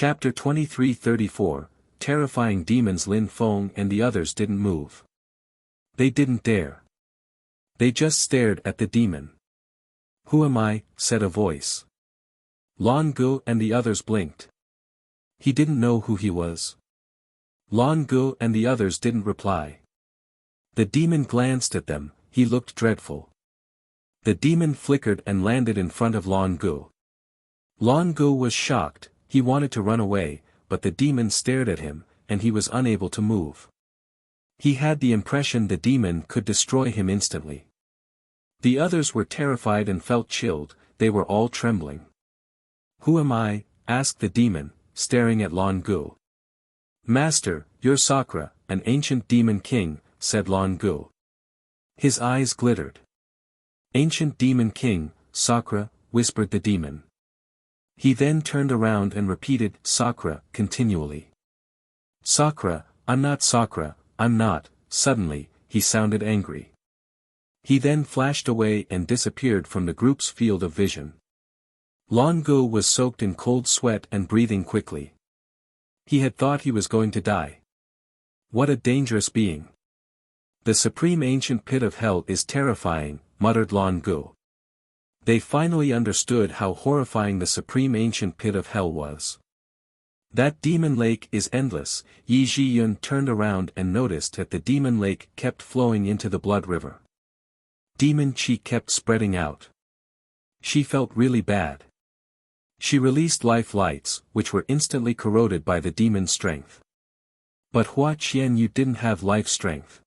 Chapter 23-34, Terrifying Demons. Lin Feng and the others didn't move. They didn't dare. They just stared at the demon. "Who am I?" said a voice. Lan Gu and the others blinked. He didn't know who he was. Lan Gu and the others didn't reply. The demon glanced at them. He looked dreadful. The demon flickered and landed in front of Lan Gu. Lan Gu was shocked. He wanted to run away, but the demon stared at him, and he was unable to move. He had the impression the demon could destroy him instantly. The others were terrified and felt chilled. They were all trembling. "Who am I?" asked the demon, staring at Lan Gu. "Master, you're Sakra, an ancient demon king," said Lan Gu. His eyes glittered. "Ancient demon king, Sakra," whispered the demon. He then turned around and repeated "Sakra" continually. "Sakra, I'm not Sakra, I'm not." Suddenly, he sounded angry. He then flashed away and disappeared from the group's field of vision. Lan Gu was soaked in cold sweat and breathing quickly. He had thought he was going to die. What a dangerous being. "The supreme ancient pit of hell is terrifying," muttered Lan Gu. They finally understood how horrifying the supreme ancient pit of hell was. "That demon lake is endless." Yi Zhiyun turned around and noticed that the demon lake kept flowing into the blood river. Demon chi kept spreading out. She felt really bad. She released life lights, which were instantly corroded by the demon's strength. But Hua Qianyu didn't have life strength.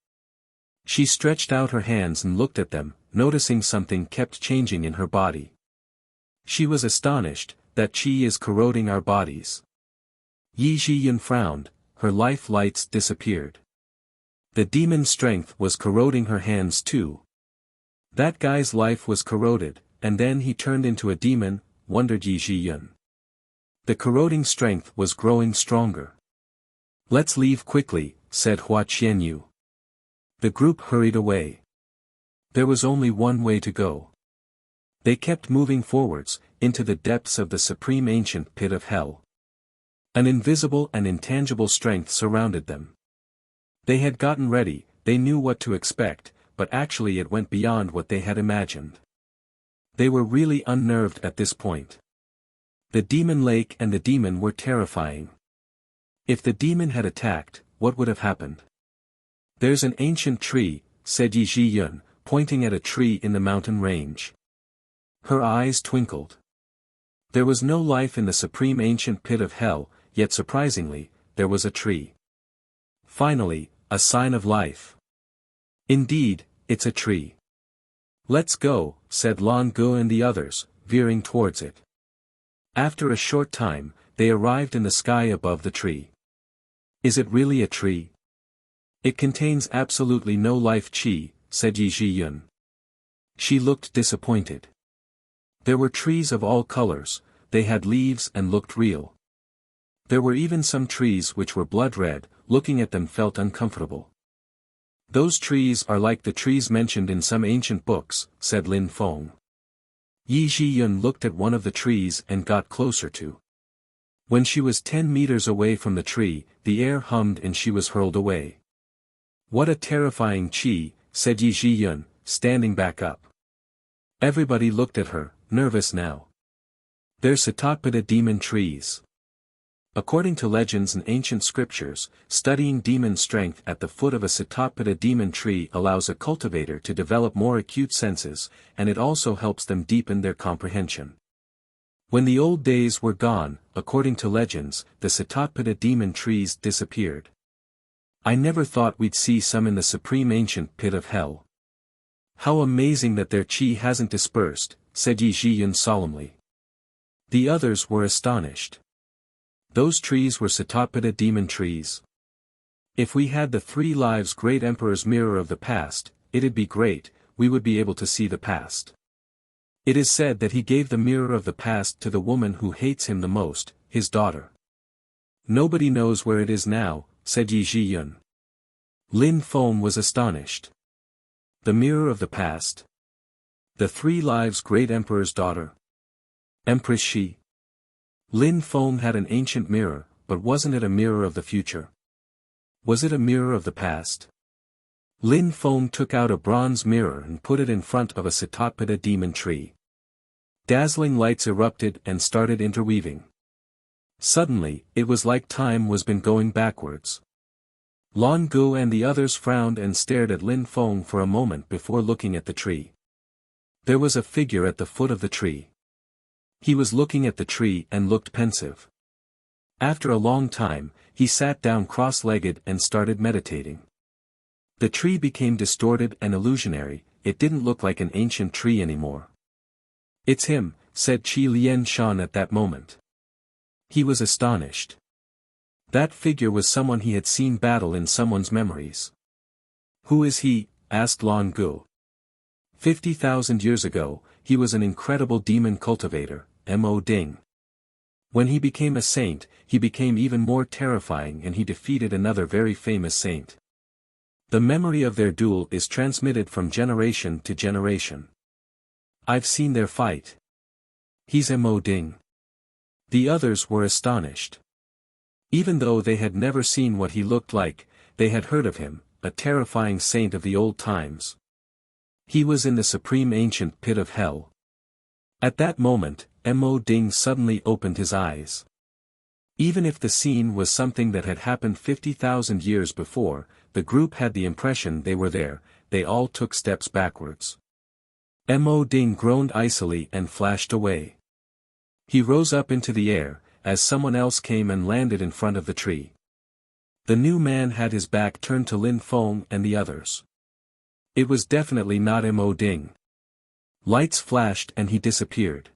She stretched out her hands and looked at them, noticing something kept changing in her body. She was astonished, "That chi is corroding our bodies." Yi Zhiyun frowned, her life lights disappeared. The demon's strength was corroding her hands too. That guy's life was corroded, and then he turned into a demon, wondered Yi Zhiyun. The corroding strength was growing stronger. "Let's leave quickly," said Hua Qianyu. The group hurried away. There was only one way to go. They kept moving forwards, into the depths of the supreme ancient pit of hell. An invisible and intangible strength surrounded them. They had gotten ready, they knew what to expect, but actually it went beyond what they had imagined. They were really unnerved at this point. The demon lake and the demon were terrifying. If the demon had attacked, what would have happened? "There's an ancient tree," said Yi Zhiyun, pointing at a tree in the mountain range. Her eyes twinkled. There was no life in the supreme ancient pit of hell, yet surprisingly, there was a tree. Finally, a sign of life. "Indeed, it's a tree." "Let's go," said Lan Gu and the others, veering towards it. After a short time, they arrived in the sky above the tree. "Is it really a tree?" "It contains absolutely no life chi," said Yi Zhiyun. She looked disappointed. There were trees of all colors, they had leaves and looked real. There were even some trees which were blood red, looking at them felt uncomfortable. "Those trees are like the trees mentioned in some ancient books," said Lin Feng. Yi Zhiyun looked at one of the trees and got closer to. When she was 10 meters away from the tree, the air hummed and she was hurled away. "What a terrifying chi," said Yi Zhiyun, standing back up. Everybody looked at her, nervous now. "They're Satotpada demon trees." According to legends and ancient scriptures, studying demon strength at the foot of a Satotpada demon tree allows a cultivator to develop more acute senses, and it also helps them deepen their comprehension. When the old days were gone, according to legends, the Satotpada demon trees disappeared. "I never thought we'd see some in the supreme ancient pit of hell. How amazing that their chi hasn't dispersed," said Yi Zhiyun solemnly. The others were astonished. Those trees were Satotpada demon trees. "If we had the 3 lives great emperor's mirror of the past, it'd be great, we would be able to see the past. It is said that he gave the mirror of the past to the woman who hates him the most, his daughter. Nobody knows where it is now," said Yi Zhiyun. Lin Feng was astonished. The mirror of the past? The 3 lives great emperor's daughter? Empress she? Lin Feng had an ancient mirror, but wasn't it a mirror of the future? Was it a mirror of the past? Lin Feng took out a bronze mirror and put it in front of a Satotpada demon tree. Dazzling lights erupted and started interweaving. Suddenly, it was like time was been going backwards. Lan Gu and the others frowned and stared at Lin Feng for a moment before looking at the tree. There was a figure at the foot of the tree. He was looking at the tree and looked pensive. After a long time, he sat down cross-legged and started meditating. The tree became distorted and illusionary, it didn't look like an ancient tree anymore. "It's him," said Qi Lian Shan at that moment. He was astonished. That figure was someone he had seen battle in someone's memories. "Who is he?" asked Lan Gu. 50,000 years ago, he was an incredible demon cultivator, Mo Ding. When he became a saint, he became even more terrifying and he defeated another very famous saint. The memory of their duel is transmitted from generation to generation. I've seen their fight. He's Mo Ding. The others were astonished. Even though they had never seen what he looked like, they had heard of him, a terrifying saint of the old times. He was in the supreme ancient pit of hell. At that moment, Mo Ding suddenly opened his eyes. Even if the scene was something that had happened 50,000 years before, the group had the impression they were there, they all took steps backwards. Mo Ding groaned icily and flashed away. He rose up into the air, as someone else came and landed in front of the tree. The new man had his back turned to Lin Feng and the others. It was definitely not Mo Ding. Lights flashed and he disappeared.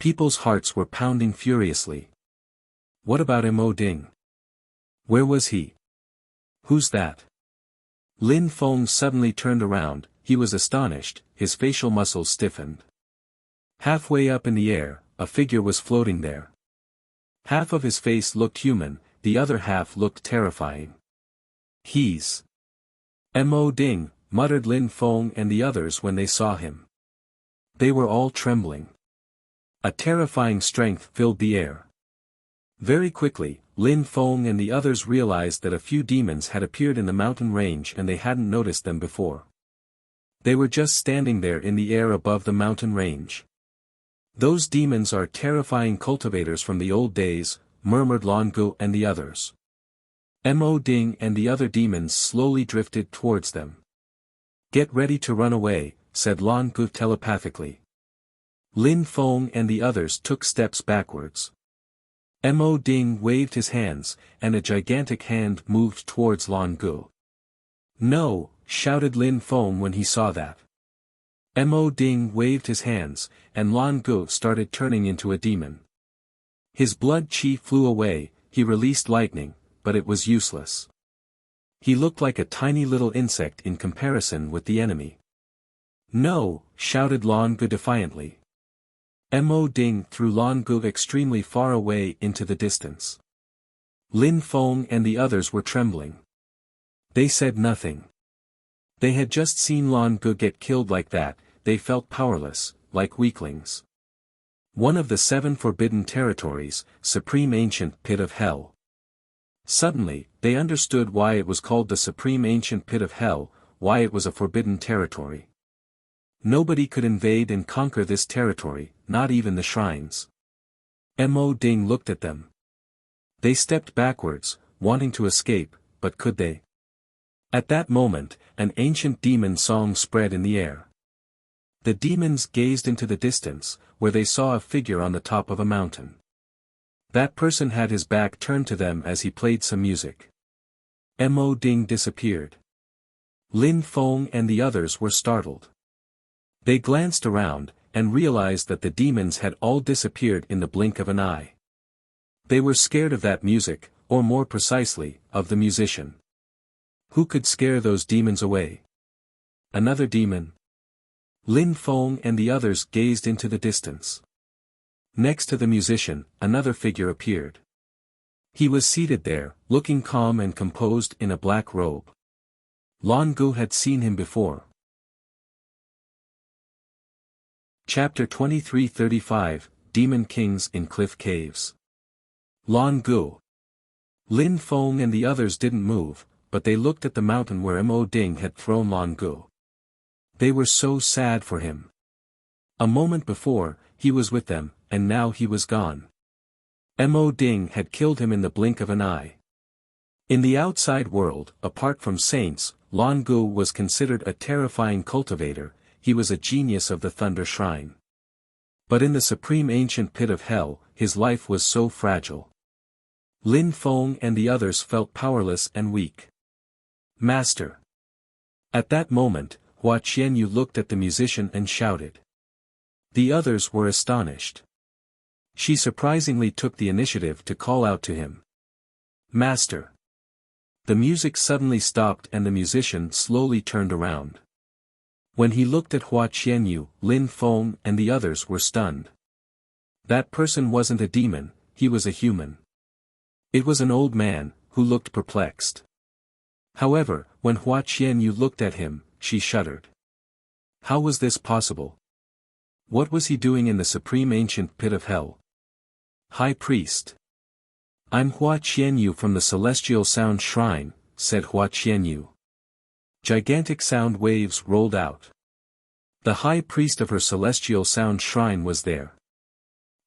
People's hearts were pounding furiously. What about Mo Ding? Where was he? Who's that? Lin Feng suddenly turned around, he was astonished, his facial muscles stiffened. Halfway up in the air, a figure was floating there. Half of his face looked human, the other half looked terrifying. He's Mo Ding, muttered Lin Feng and the others when they saw him. They were all trembling. A terrifying strength filled the air. Very quickly, Lin Feng and the others realized that a few demons had appeared in the mountain range and they hadn't noticed them before. They were just standing there in the air above the mountain range. Those demons are terrifying cultivators from the old days, murmured Lan Gu and the others. Mo Ding and the other demons slowly drifted towards them. Get ready to run away, said Lan Gu telepathically. Lin Feng and the others took steps backwards. Mo Ding waved his hands, and a gigantic hand moved towards Lan Gu. No, shouted Lin Feng when he saw that. Mo Ding waved his hands, and Lan Gu started turning into a demon. His blood qi flew away, he released lightning, but it was useless. He looked like a tiny little insect in comparison with the enemy. No, shouted Lan Gu defiantly. Mo Ding threw Lan Gu extremely far away into the distance. Lin Feng and the others were trembling. They said nothing. They had just seen Lan Gu get killed like that, they felt powerless, like weaklings. One of the 7 forbidden territories, supreme ancient pit of hell. Suddenly, they understood why it was called the supreme ancient pit of hell, why it was a forbidden territory. Nobody could invade and conquer this territory, not even the shrines. Mo Ding looked at them. They stepped backwards, wanting to escape, but could they? At that moment, an ancient demon song spread in the air. The demons gazed into the distance, where they saw a figure on the top of a mountain. That person had his back turned to them as he played some music. Mo Ding disappeared. Lin Feng and the others were startled. They glanced around, and realized that the demons had all disappeared in the blink of an eye. They were scared of that music, or more precisely, of the musician. Who could scare those demons away? Another demon? Lin Feng and the others gazed into the distance. Next to the musician, another figure appeared. He was seated there, looking calm and composed in a black robe. Lan Gu had seen him before. Chapter 2335, demon kings in cliff caves. Lan Gu. Lin Feng and the others didn't move, but they looked at the mountain where Mo Ding had thrown Lan Gu. They were so sad for him. A moment before, he was with them, and now he was gone. Mo Ding had killed him in the blink of an eye. In the outside world, apart from saints, Lan Gu was considered a terrifying cultivator. He was a genius of the Thunder Shrine. But in the supreme ancient pit of hell, his life was so fragile. Lin Feng and the others felt powerless and weak. Master. At that moment, Hua Qianyu looked at the musician and shouted. The others were astonished. She surprisingly took the initiative to call out to him. Master. The music suddenly stopped and the musician slowly turned around. When he looked at Hua Qianyu, Lin Feng and the others were stunned. That person wasn't a demon, he was a human. It was an old man, who looked perplexed. However, when Hua Qianyu looked at him, she shuddered. How was this possible? What was he doing in the supreme ancient pit of hell? High Priest. I'm Hua Qianyu from the Celestial Sound Shrine, said Hua Qianyu. Gigantic sound waves rolled out. The High Priest of her Celestial Sound Shrine was there.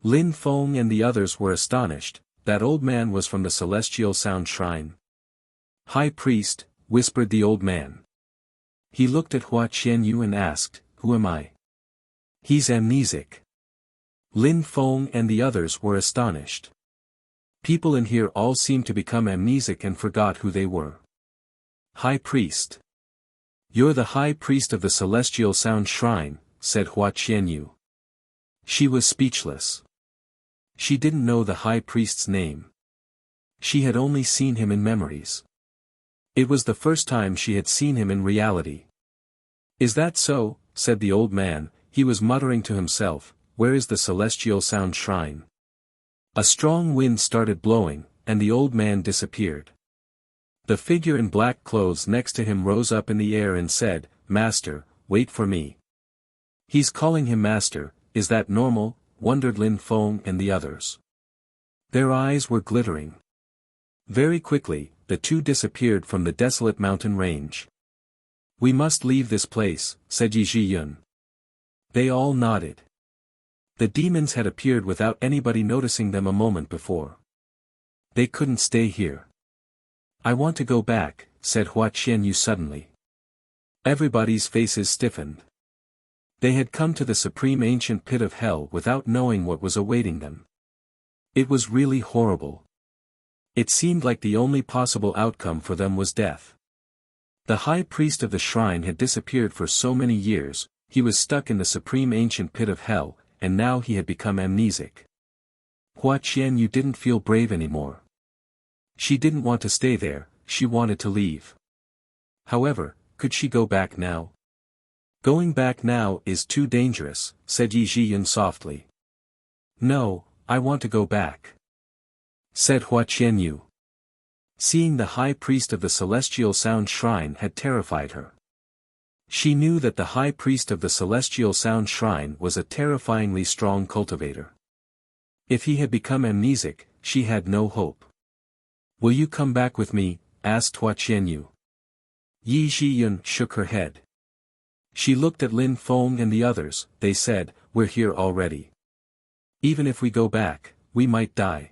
Lin Feng and the others were astonished. That old man was from the Celestial Sound Shrine. High Priest, whispered the old man. He looked at Hua Qianyu and asked, Who am I? He's amnesic. Lin Feng and the others were astonished. People in here all seemed to become amnesic and forgot who they were. High Priest. You're the High Priest of the Celestial Sound Shrine, said Hua Qianyu. She was speechless. She didn't know the High Priest's name. She had only seen him in memories. It was the first time she had seen him in reality. Is that so? Said the old man. He was muttering to himself, where is the Celestial Sound Shrine? A strong wind started blowing, and the old man disappeared. The figure in black clothes next to him rose up in the air and said, Master, wait for me. He's calling him Master, is that normal? Wondered Lin Feng and the others. Their eyes were glittering. Very quickly, the two disappeared from the desolate mountain range. We must leave this place, said Yi Zhiyun. They all nodded. The demons had appeared without anybody noticing them a moment before. They couldn't stay here. I want to go back, said Hua Qianyu suddenly. Everybody's faces stiffened. They had come to the supreme ancient pit of hell without knowing what was awaiting them. It was really horrible. It seemed like the only possible outcome for them was death. The High Priest of the shrine had disappeared for so many years, he was stuck in the supreme ancient pit of hell, and now he had become amnesic. Hua Qianyu didn't feel brave anymore. She didn't want to stay there, she wanted to leave. However, could she go back now? Going back now is too dangerous, said Yi Zhiyun softly. No, I want to go back, said Hua Qianyu. Seeing the High Priest of the Celestial Sound Shrine had terrified her. She knew that the High Priest of the Celestial Sound Shrine was a terrifyingly strong cultivator. If he had become amnesic, she had no hope. Will you come back with me? Asked Hua Qianyu. Yi Zhiyun shook her head. She looked at Lin Feng and the others. They said, We're here already. Even if we go back, we might die.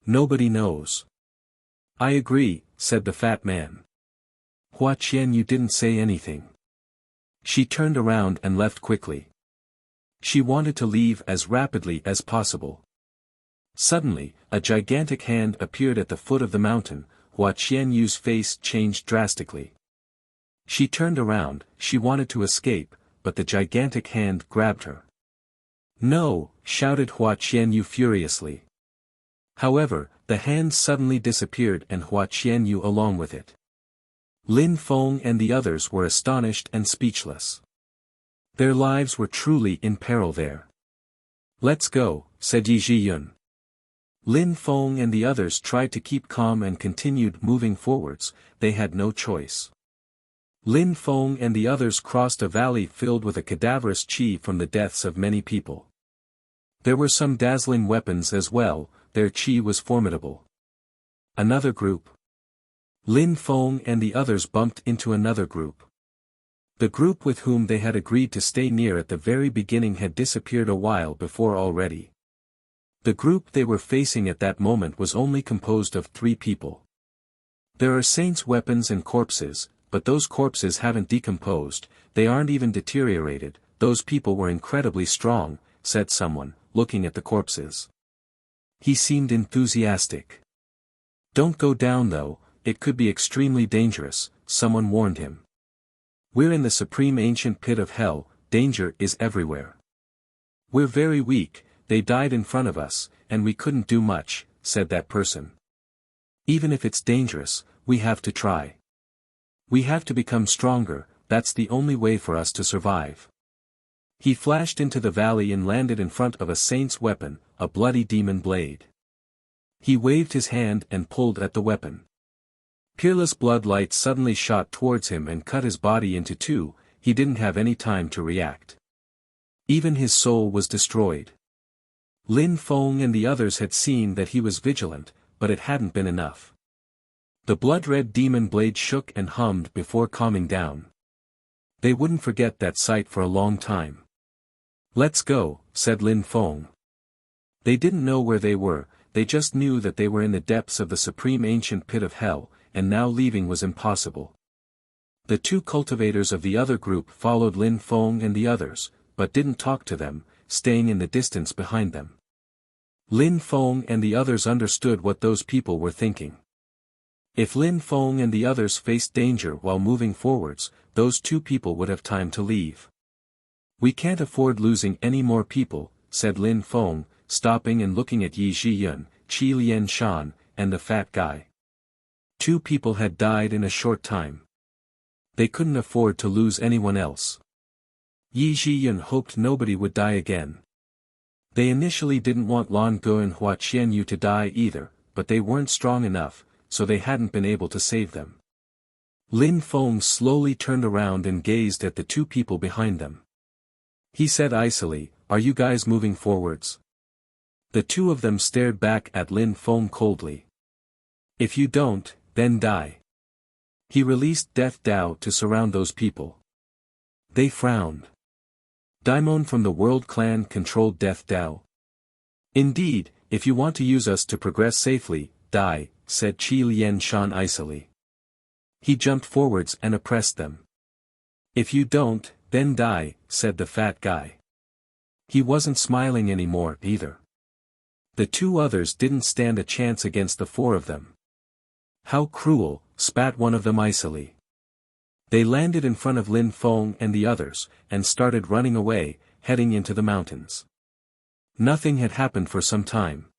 Nobody knows. I agree, said the fat man. Hua Qianyu didn't say anything. She turned around and left quickly. She wanted to leave as rapidly as possible. Suddenly, a gigantic hand appeared at the foot of the mountain. Hua Qianyu's face changed drastically. She turned around, she wanted to escape, but the gigantic hand grabbed her. No, shouted Hua Qianyu furiously. However, the hand suddenly disappeared and Hua Qianyu along with it. Lin Feng and the others were astonished and speechless. Their lives were truly in peril there. Let's go, said Yi Zhiyun. Lin Feng and the others tried to keep calm and continued moving forwards. They had no choice. Lin Feng and the others crossed a valley filled with a cadaverous qi from the deaths of many people. There were some dazzling weapons as well, their chi was formidable. Another group. Lin Feng and the others bumped into another group. The group with whom they had agreed to stay near at the very beginning had disappeared a while before already. The group they were facing at that moment was only composed of 3 people. There are saints' weapons and corpses, but those corpses haven't decomposed, they aren't even deteriorated. Those people were incredibly strong, said someone, looking at the corpses. He seemed enthusiastic. Don't go down though, it could be extremely dangerous, someone warned him. We're in the supreme ancient pit of hell, danger is everywhere. We're very weak, they died in front of us, and we couldn't do much, said that person. Even if it's dangerous, we have to try. We have to become stronger, that's the only way for us to survive. He flashed into the valley and landed in front of a saint's weapon, a bloody demon blade. He waved his hand and pulled at the weapon. Peerless blood light suddenly shot towards him and cut his body into 2, he didn't have any time to react. Even his soul was destroyed. Lin Feng and the others had seen that he was vigilant, but it hadn't been enough. The blood-red demon blade shook and hummed before calming down. They wouldn't forget that sight for a long time. Let's go, said Lin Feng. They didn't know where they were, they just knew that they were in the depths of the supreme ancient pit of hell, and now leaving was impossible. The 2 cultivators of the other group followed Lin Feng and the others, but didn't talk to them, staying in the distance behind them. Lin Feng and the others understood what those people were thinking. If Lin Feng and the others faced danger while moving forwards, those 2 people would have time to leave. We can't afford losing any more people, said Lin Feng, stopping and looking at Yi Zhiyun, Qi Lian Shan, and the fat guy. 2 people had died in a short time. They couldn't afford to lose anyone else. Yi Zhiyun hoped nobody would die again. They initially didn't want Lan Ge and Hua Qianyu to die either, but they weren't strong enough, so they hadn't been able to save them. Lin Feng slowly turned around and gazed at the 2 people behind them. He said icily, "Are you guys moving forwards?" The 2 of them stared back at Lin Feng coldly. "If you don't, then die." He released Death Dao to surround those people. They frowned. Daimon from the World Clan controlled Death Dao. "Indeed, if you want to use us to progress safely, die," said Qi Lian Shan icily. He jumped forwards and oppressed them. "If you don't, then die," said the fat guy. He wasn't smiling anymore either. The 2 others didn't stand a chance against the 4 of them. "How cruel," spat one of them icily. They landed in front of Lin Feng and the others, and started running away, heading into the mountains. Nothing had happened for some time.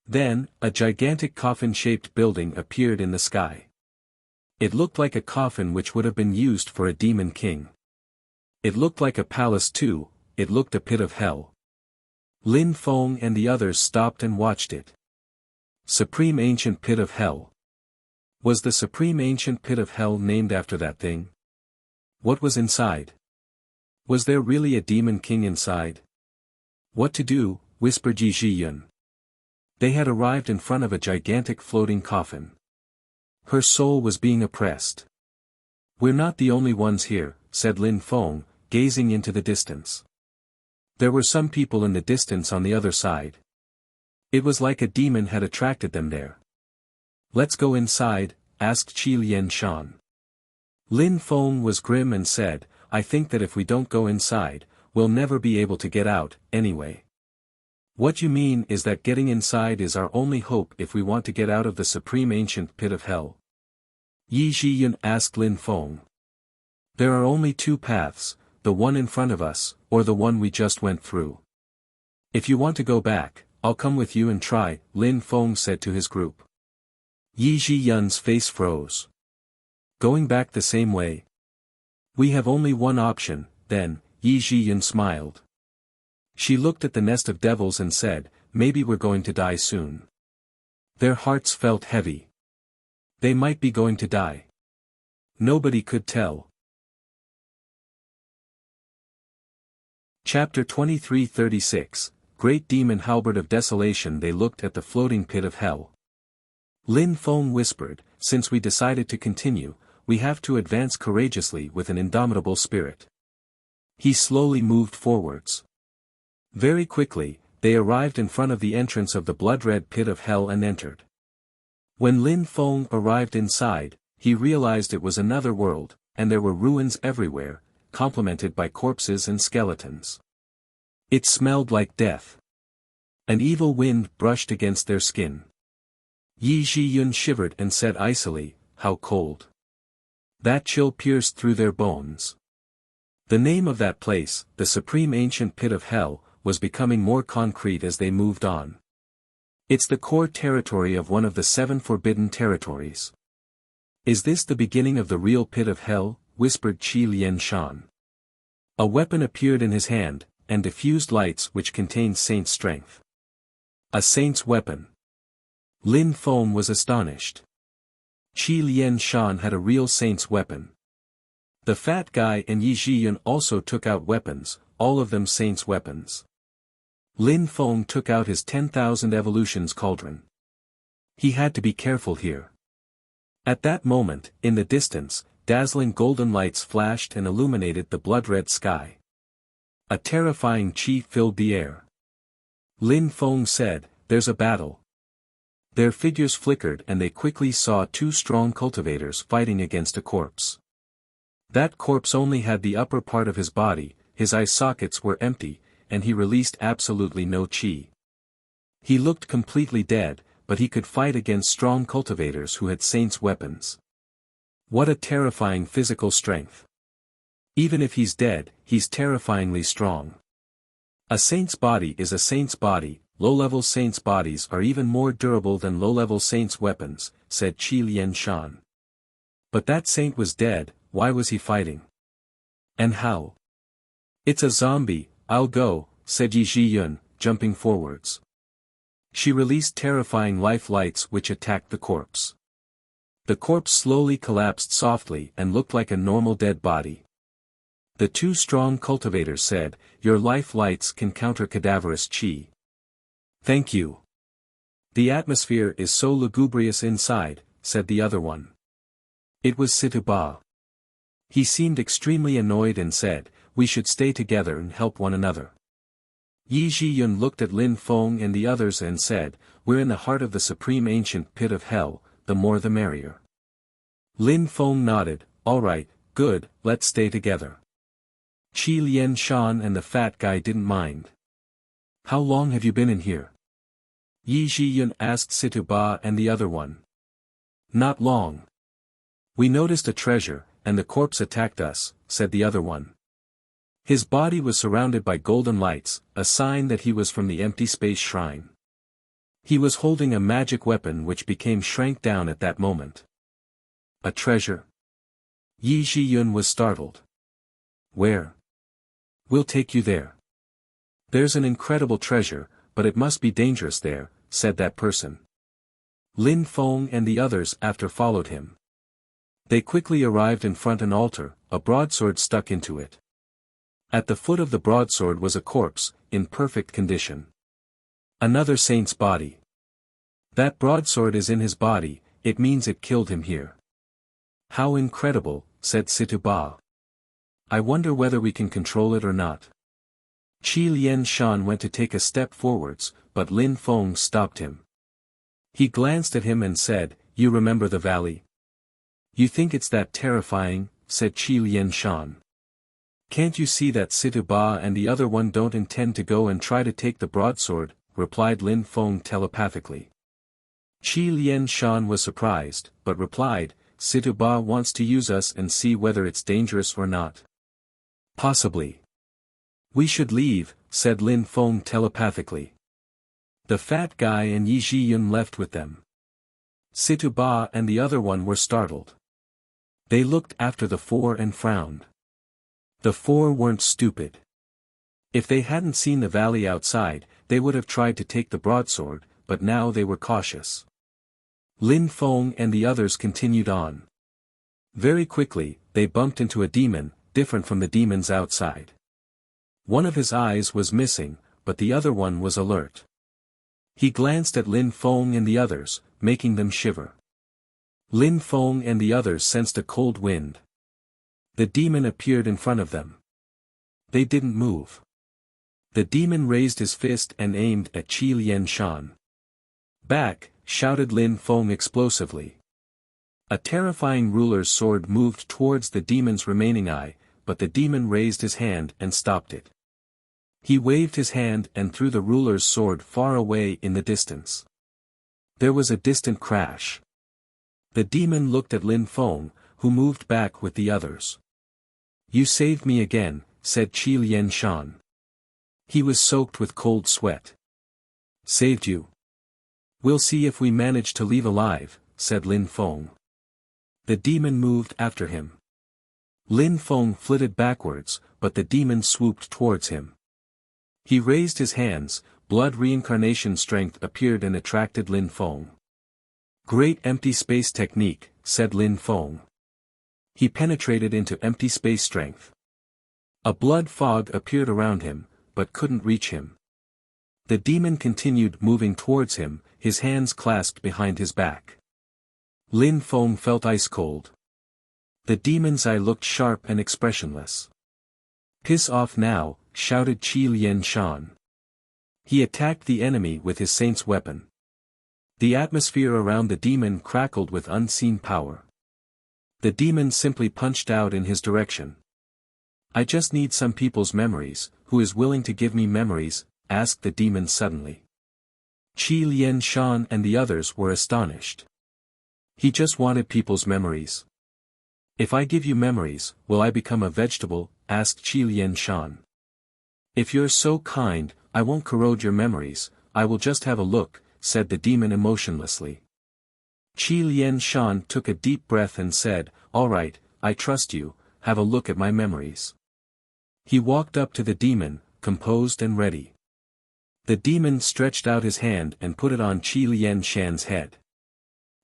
Then, a gigantic coffin-shaped building appeared in the sky. It looked like a coffin which would have been used for a demon king. It looked like a palace too, it looked a pit of hell. Lin Feng and the others stopped and watched it. Supreme Ancient Pit of Hell. Was the Supreme Ancient Pit of Hell named after that thing? What was inside? Was there really a demon king inside? "What to do?" whispered Yi Zhiyun. They had arrived in front of a gigantic floating coffin. Her soul was being oppressed. "We're not the only ones here," said Lin Feng, gazing into the distance. There were some people in the distance on the other side. It was like a demon had attracted them there. "Let's go inside," asked Qi Lian Shan. Lin Feng was grim and said, "I think that if we don't go inside, we'll never be able to get out, anyway." "What you mean is that getting inside is our only hope if we want to get out of the Supreme Ancient Pit of Hell?" Yi Zhiyun asked Lin Feng. "There are only 2 paths, the one in front of us, or the one we just went through. If you want to go back, I'll come with you and try," Lin Feng said to his group. Yi Zhiyun's face froze. "Going back the same way? We have only one option, then," Yi Zhiyun smiled. She looked at the nest of devils and said, "Maybe we're going to die soon." Their hearts felt heavy. They might be going to die. Nobody could tell. Chapter 2336, great demon halberd of desolation, they looked at the floating pit of hell. Lin Feng whispered, since we decided to continue, we have to advance courageously with an indomitable spirit. He slowly moved forwards. Very quickly, they arrived in front of the entrance of the blood-red pit of hell and entered. When Lin Feng arrived inside, he realized it was another world, and there were ruins everywhere, complemented by corpses and skeletons. It smelled like death. An evil wind brushed against their skin. Yi Zhiyun shivered and said icily, "How cold." That chill pierced through their bones. The name of that place, the supreme ancient pit of hell, was becoming more concrete as they moved on. It's the core territory of one of the 7 forbidden territories. Is this the beginning of the real pit of hell? Whispered Qi Lianshan. A weapon appeared in his hand, and diffused lights which contained saint's strength. A saint's weapon. Lin Feng was astonished. Qi Lianshan had a real saint's weapon. The fat guy and Yi Zhiyun also took out weapons, all of them saint's weapons. Lin Feng took out his 10,000 evolutions cauldron. He had to be careful here. At that moment, in the distance, dazzling golden lights flashed and illuminated the blood-red sky. A terrifying qi filled the air. Lin Feng said, "There's a battle." Their figures flickered and they quickly saw 2 strong cultivators fighting against a corpse. That corpse only had the upper part of his body, his eye sockets were empty, and he released absolutely no qi. He looked completely dead, but he could fight against strong cultivators who had saints' weapons. What a terrifying physical strength. Even if he's dead, he's terrifyingly strong. A saint's body is a saint's body, low-level saints' bodies are even more durable than low-level saints' weapons, said Qi Lianshan. But that saint was dead, why was he fighting? And how? It's a zombie, I'll go, said Yi Zhiyun, jumping forwards. She released terrifying life lights which attacked the corpse. The corpse slowly collapsed softly and looked like a normal dead body. The 2 strong cultivators said, "Your life lights can counter cadaverous qi." "Thank you. The atmosphere is so lugubrious inside," said the other one. It was Situba. He seemed extremely annoyed and said, "We should stay together and help one another." Yi Zhiyun looked at Lin Feng and the others and said, "We're in the heart of the supreme ancient pit of hell, the more the merrier." Lin Feng nodded, "All right, good, let's stay together." Qi Lianshan and the fat guy didn't mind. "How long have you been in here?" Yi Zhiyun asked Situba and the other one. "Not long. We noticed a treasure, and the corpse attacked us," said the other one. His body was surrounded by golden lights, a sign that he was from the empty space shrine. He was holding a magic weapon which became shrank down at that moment. "A treasure?" Yi Zhiyun was startled. "Where?" "We'll take you there." "There's an incredible treasure, but it must be dangerous there," said that person. Lin Feng and the others after followed him. They quickly arrived in front an altar, a broadsword stuck into it. At the foot of the broadsword was a corpse, in perfect condition. Another saint's body. "That broadsword is in his body, it means it killed him here." "How incredible," said Situba. "I wonder whether we can control it or not." Qi Lianshan went to take a step forwards, but Lin Feng stopped him. He glanced at him and said, "You remember the valley?" "You think it's that terrifying," said Qi Lianshan. "Can't you see that Situba and the other one don't intend to go and try to take the broadsword?" replied Lin Feng telepathically. Qi Lianshan was surprised, but replied, "Situba wants to use us and see whether it's dangerous or not." "Possibly. We should leave," said Lin Feng telepathically. The fat guy and Yi Zhiyun left with them. Situba and the other one were startled. They looked after the 4 and frowned. The 4 weren't stupid. If they hadn't seen the valley outside, they would have tried to take the broadsword, but now they were cautious. Lin Feng and the others continued on. Very quickly, they bumped into a demon, different from the demons outside. One of his eyes was missing, but the other one was alert. He glanced at Lin Feng and the others, making them shiver. Lin Feng and the others sensed a cold wind. The demon appeared in front of them. They didn't move. The demon raised his fist and aimed at Qi Lian Shan. "Back!" shouted Lin Feng explosively. A terrifying ruler's sword moved towards the demon's remaining eye, but the demon raised his hand and stopped it. He waved his hand and threw the ruler's sword far away in the distance. There was a distant crash. The demon looked at Lin Feng, who moved back with the others. "You saved me again," said Qi Lian Shan. He was soaked with cold sweat. "Saved you? We'll see if we manage to leave alive," said Lin Feng. The demon moved after him. Lin Feng flitted backwards, but the demon swooped towards him. He raised his hands, blood reincarnation strength appeared and attracted Lin Feng. "Great empty space technique," said Lin Feng. He penetrated into empty space strength. A blood fog appeared around him, but couldn't reach him. The demon continued moving towards him, his hands clasped behind his back. Lin Feng felt ice cold. The demon's eye looked sharp and expressionless. "Piss off now," shouted Qi Lian Shan. He attacked the enemy with his saint's weapon. The atmosphere around the demon crackled with unseen power. The demon simply punched out in his direction. "I just need some people's memories. Who is willing to give me memories?" asked the demon suddenly. Qi Lian Shan and the others were astonished. He just wanted people's memories. "If I give you memories, will I become a vegetable?" asked Qi Lian Shan. "If you're so kind, I won't corrode your memories, I will just have a look," said the demon emotionlessly. Qi Lian Shan took a deep breath and said, "All right, I trust you, have a look at my memories." He walked up to the demon, composed and ready. The demon stretched out his hand and put it on Qi Lian Shan's head.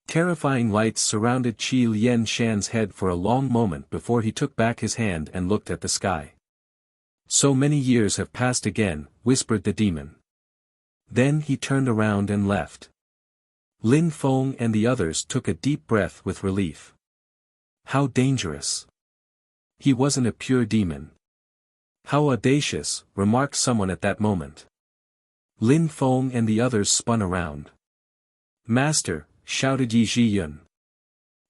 Terrifying lights surrounded Qi Lian Shan's head for a long moment before he took back his hand and looked at the sky. "So many years have passed again," whispered the demon. Then he turned around and left. Lin Feng and the others took a deep breath with relief. How dangerous. He wasn't a pure demon. How audacious, remarked someone at that moment. Lin Feng and the others spun around. "Master," shouted Yi Zhiyun.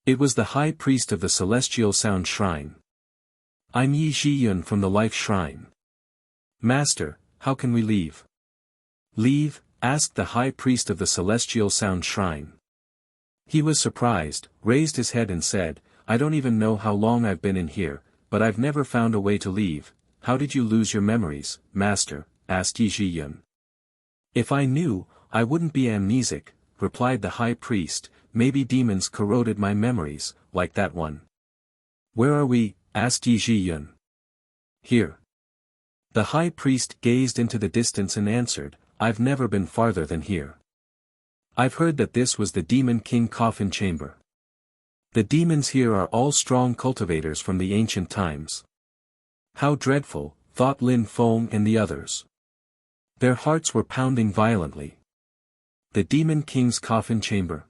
It was the high priest of the Celestial Sound Shrine. "I'm Yi Zhiyun from the Life Shrine. Master, how can we leave?" "Leave?" asked the high priest of the Celestial Sound Shrine. He was surprised, raised his head and said, "I don't even know how long I've been in here, but I've never found a way to leave." "How did you lose your memories, Master?" asked Yi Zhiyun. "If I knew, I wouldn't be amnesic," replied the high priest. "Maybe demons corroded my memories, like that one." "Where are we?" asked Yi Zhiyun. "Here." The high priest gazed into the distance and answered, "I've never been farther than here. I've heard that this was the Demon King coffin chamber. The demons here are all strong cultivators from the ancient times." How dreadful, thought Lin Feng and the others. Their hearts were pounding violently. The Demon King's coffin chamber.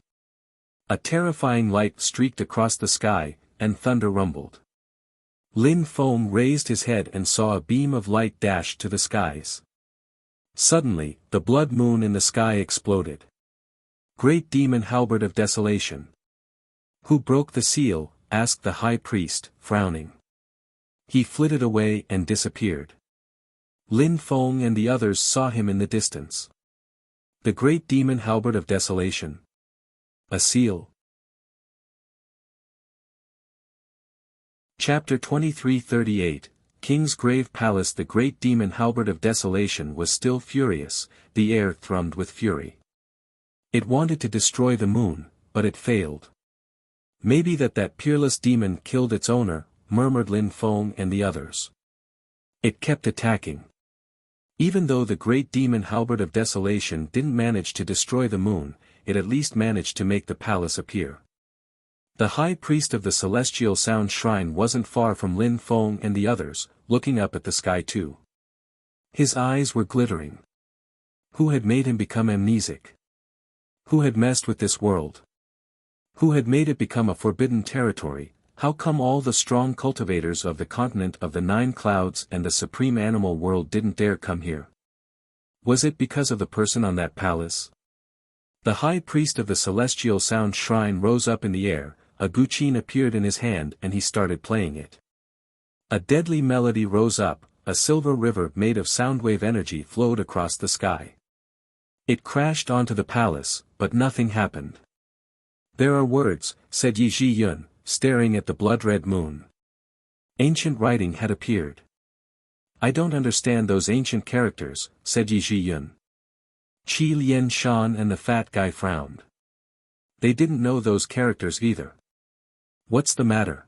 A terrifying light streaked across the sky, and thunder rumbled. Lin Feng raised his head and saw a beam of light dash to the skies. Suddenly, the blood moon in the sky exploded. "Great demon halberd of desolation. Who broke the seal?" asked the high priest, frowning. He flitted away and disappeared. Lin Feng and the others saw him in the distance. The great demon halberd of desolation. A seal. Chapter 23:38, King's Grave Palace. The great demon halberd of desolation was still furious, the air thrummed with fury. It wanted to destroy the moon, but it failed. "Maybe that Peerless demon killed its owner," murmured Lin Feng and the others. It kept attacking. Even though the great demon halberd of desolation didn't manage to destroy the moon, it at least managed to make the palace appear. The high priest of the Celestial Sound Shrine wasn't far from Lin Feng and the others, looking up at the sky too. His eyes were glittering. Who had made him become amnesic? Who had messed with this world? Who had made it become a forbidden territory? How come all the strong cultivators of the continent of the 9 clouds and the supreme animal world didn't dare come here? Was it because of the person on that palace? The high priest of the celestial sound shrine rose up in the air, a guqin appeared in his hand and he started playing it. A deadly melody rose up, a silver river made of soundwave energy flowed across the sky. It crashed onto the palace, but nothing happened. There are words, said Yi Ji-yun, staring at the blood-red moon. Ancient writing had appeared. I don't understand those ancient characters, said Yi Ji-yun. Qi Lian Shan and the fat guy frowned. They didn't know those characters either. What's the matter?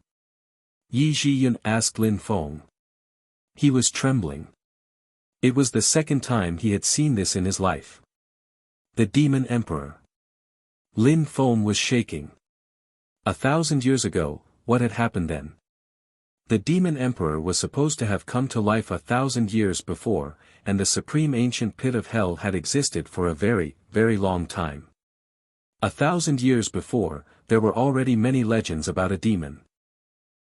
Yi Ji-yun asked Lin Feng. He was trembling. It was the second time he had seen this in his life. The Demon Emperor. Lin Feng was shaking. 1,000 years ago, what had happened then? The Demon Emperor was supposed to have come to life 1,000 years before, and the supreme ancient pit of hell had existed for a very, very long time. 1,000 years before, there were already many legends about a demon.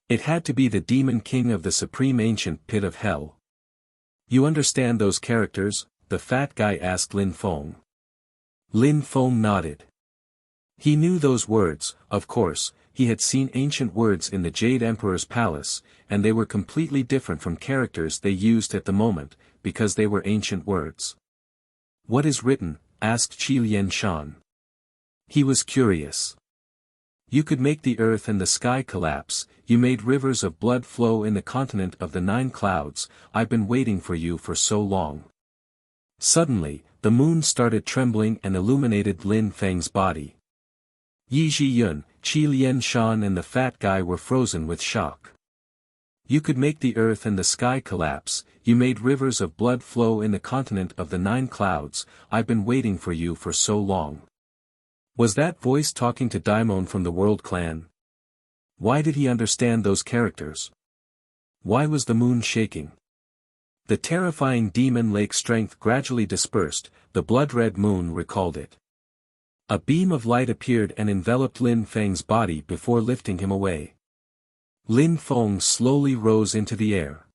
It had to be the Demon King of the supreme ancient pit of hell. You understand those characters? The fat guy asked Lin Feng. Lin Feng nodded. He knew those words, of course. He had seen ancient words in the Jade Emperor's palace, and they were completely different from characters they used at the moment, because they were ancient words. What is written? Asked Qi Lian Shan. He was curious. You could make the earth and the sky collapse, you made rivers of blood flow in the continent of the 9 clouds, I've been waiting for you for so long. Suddenly, the moon started trembling and illuminated Lin Feng's body. Yi Ji-yun, Qi Lian Shan and the fat guy were frozen with shock. You could make the earth and the sky collapse, you made rivers of blood flow in the continent of the 9 clouds, I've been waiting for you for so long. Was that voice talking to Daimon from the World Clan? Why did he understand those characters? Why was the moon shaking? The terrifying demon lake strength gradually dispersed, the blood-red moon recalled it. A beam of light appeared and enveloped Lin Feng's body before lifting him away. Lin Feng slowly rose into the air.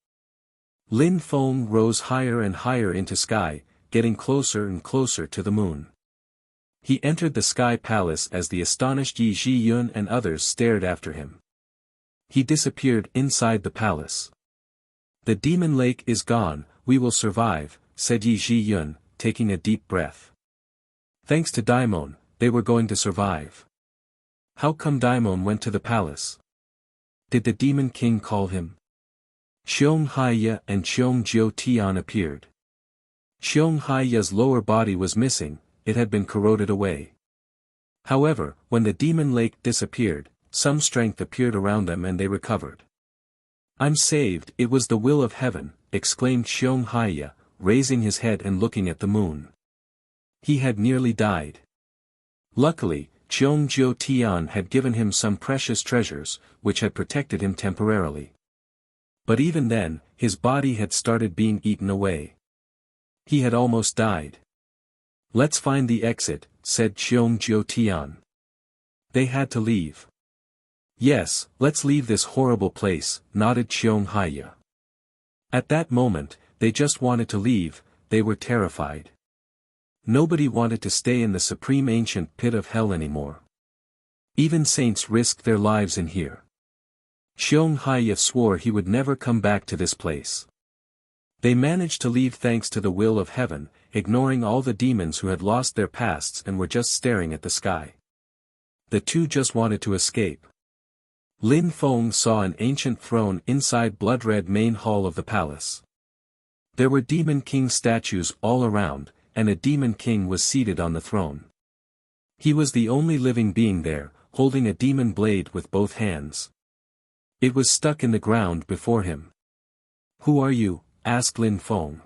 Lin Feng rose higher and higher into sky, getting closer and closer to the moon. He entered the sky palace as the astonished Yi Ji-yun and others stared after him. He disappeared inside the palace. The demon lake is gone, we will survive, said Yi Ji-yun, taking a deep breath. Thanks to Daimon, they were going to survive. How come Daimon went to the palace? Did the Demon King call him? Xiong Haiya and Xiong Jiu Tian appeared. Xiong Haiya's lower body was missing, it had been corroded away. However, when the demon lake disappeared, some strength appeared around them and they recovered. I'm saved, it was the will of heaven, exclaimed Xiong Haiya, raising his head and looking at the moon. He had nearly died. Luckily, Xiong Jiu Tian had given him some precious treasures, which had protected him temporarily. But even then, his body had started being eaten away. He had almost died. Let's find the exit, said Xiong Jiu Tian. They had to leave. Yes, let's leave this horrible place, nodded Xiong Haiya. At that moment, they just wanted to leave, they were terrified. Nobody wanted to stay in the supreme ancient pit of hell anymore. Even saints risked their lives in here. Xiong Haiya swore he would never come back to this place. They managed to leave thanks to the will of heaven, ignoring all the demons who had lost their pasts and were just staring at the sky. The two just wanted to escape. Lin Feng saw an ancient throne inside blood-red main hall of the palace. There were Demon King statues all around, and a Demon King was seated on the throne. He was the only living being there, holding a demon blade with both hands. It was stuck in the ground before him. Who are you? Asked Lin Feng.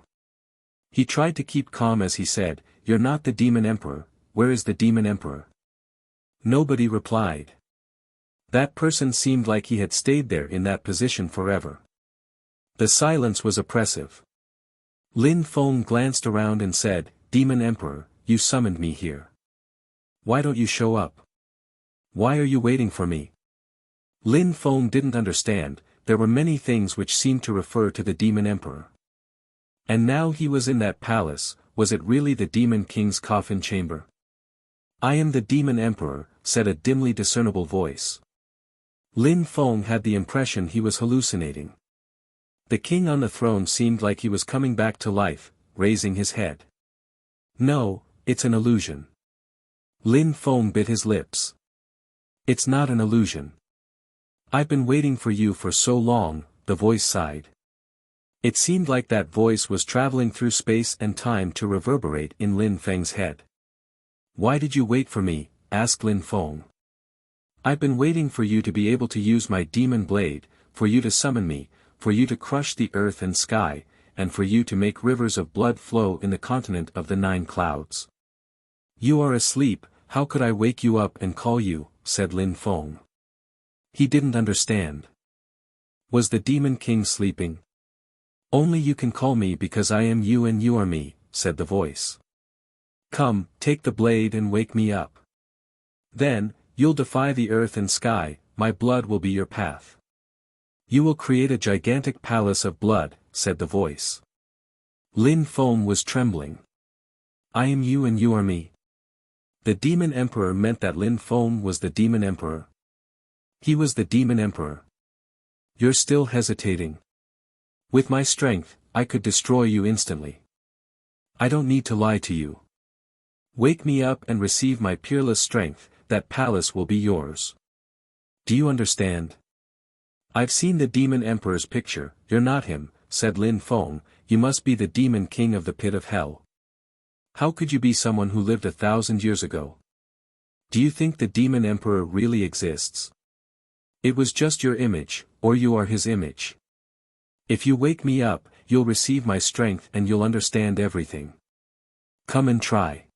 He tried to keep calm as he said, You're not the Demon Emperor, where is the Demon Emperor? Nobody replied. That person seemed like he had stayed there in that position forever. The silence was oppressive. Lin Feng glanced around and said, Demon Emperor, you summoned me here. Why don't you show up? Why are you waiting for me? Lin Feng didn't understand, there were many things which seemed to refer to the Demon Emperor. And now he was in that palace, was it really the Demon King's coffin chamber? I am the Demon Emperor, said a dimly discernible voice. Lin Feng had the impression he was hallucinating. The king on the throne seemed like he was coming back to life, raising his head. No, it's an illusion. Lin Feng bit his lips. It's not an illusion. I've been waiting for you for so long, the voice sighed. It seemed like that voice was traveling through space and time to reverberate in Lin Feng's head. Why did you wait for me? Asked Lin Feng. I've been waiting for you to be able to use my demon blade, for you to summon me, for you to crush the earth and sky, and for you to make rivers of blood flow in the continent of the 9 clouds. You are asleep, how could I wake you up and call you? Said Lin Feng. He didn't understand. Was the Demon King sleeping? Only you can call me because I am you and you are me, said the voice. Come, take the blade and wake me up. Then, you'll defy the earth and sky, my blood will be your path. You will create a gigantic palace of blood, said the voice. Lin Feng was trembling. I am you and you are me. The Demon Emperor meant that Lin Feng was the Demon Emperor. He was the Demon Emperor. You're still hesitating. With my strength, I could destroy you instantly. I don't need to lie to you. Wake me up and receive my peerless strength, that palace will be yours. Do you understand? I've seen the Demon Emperor's picture, you're not him, said Lin Feng, you must be the Demon King of the pit of hell. How could you be someone who lived 1,000 years ago? Do you think the Demon Emperor really exists? It was just your image, or you are his image. If you wake me up, you'll receive my strength and you'll understand everything. Come and try.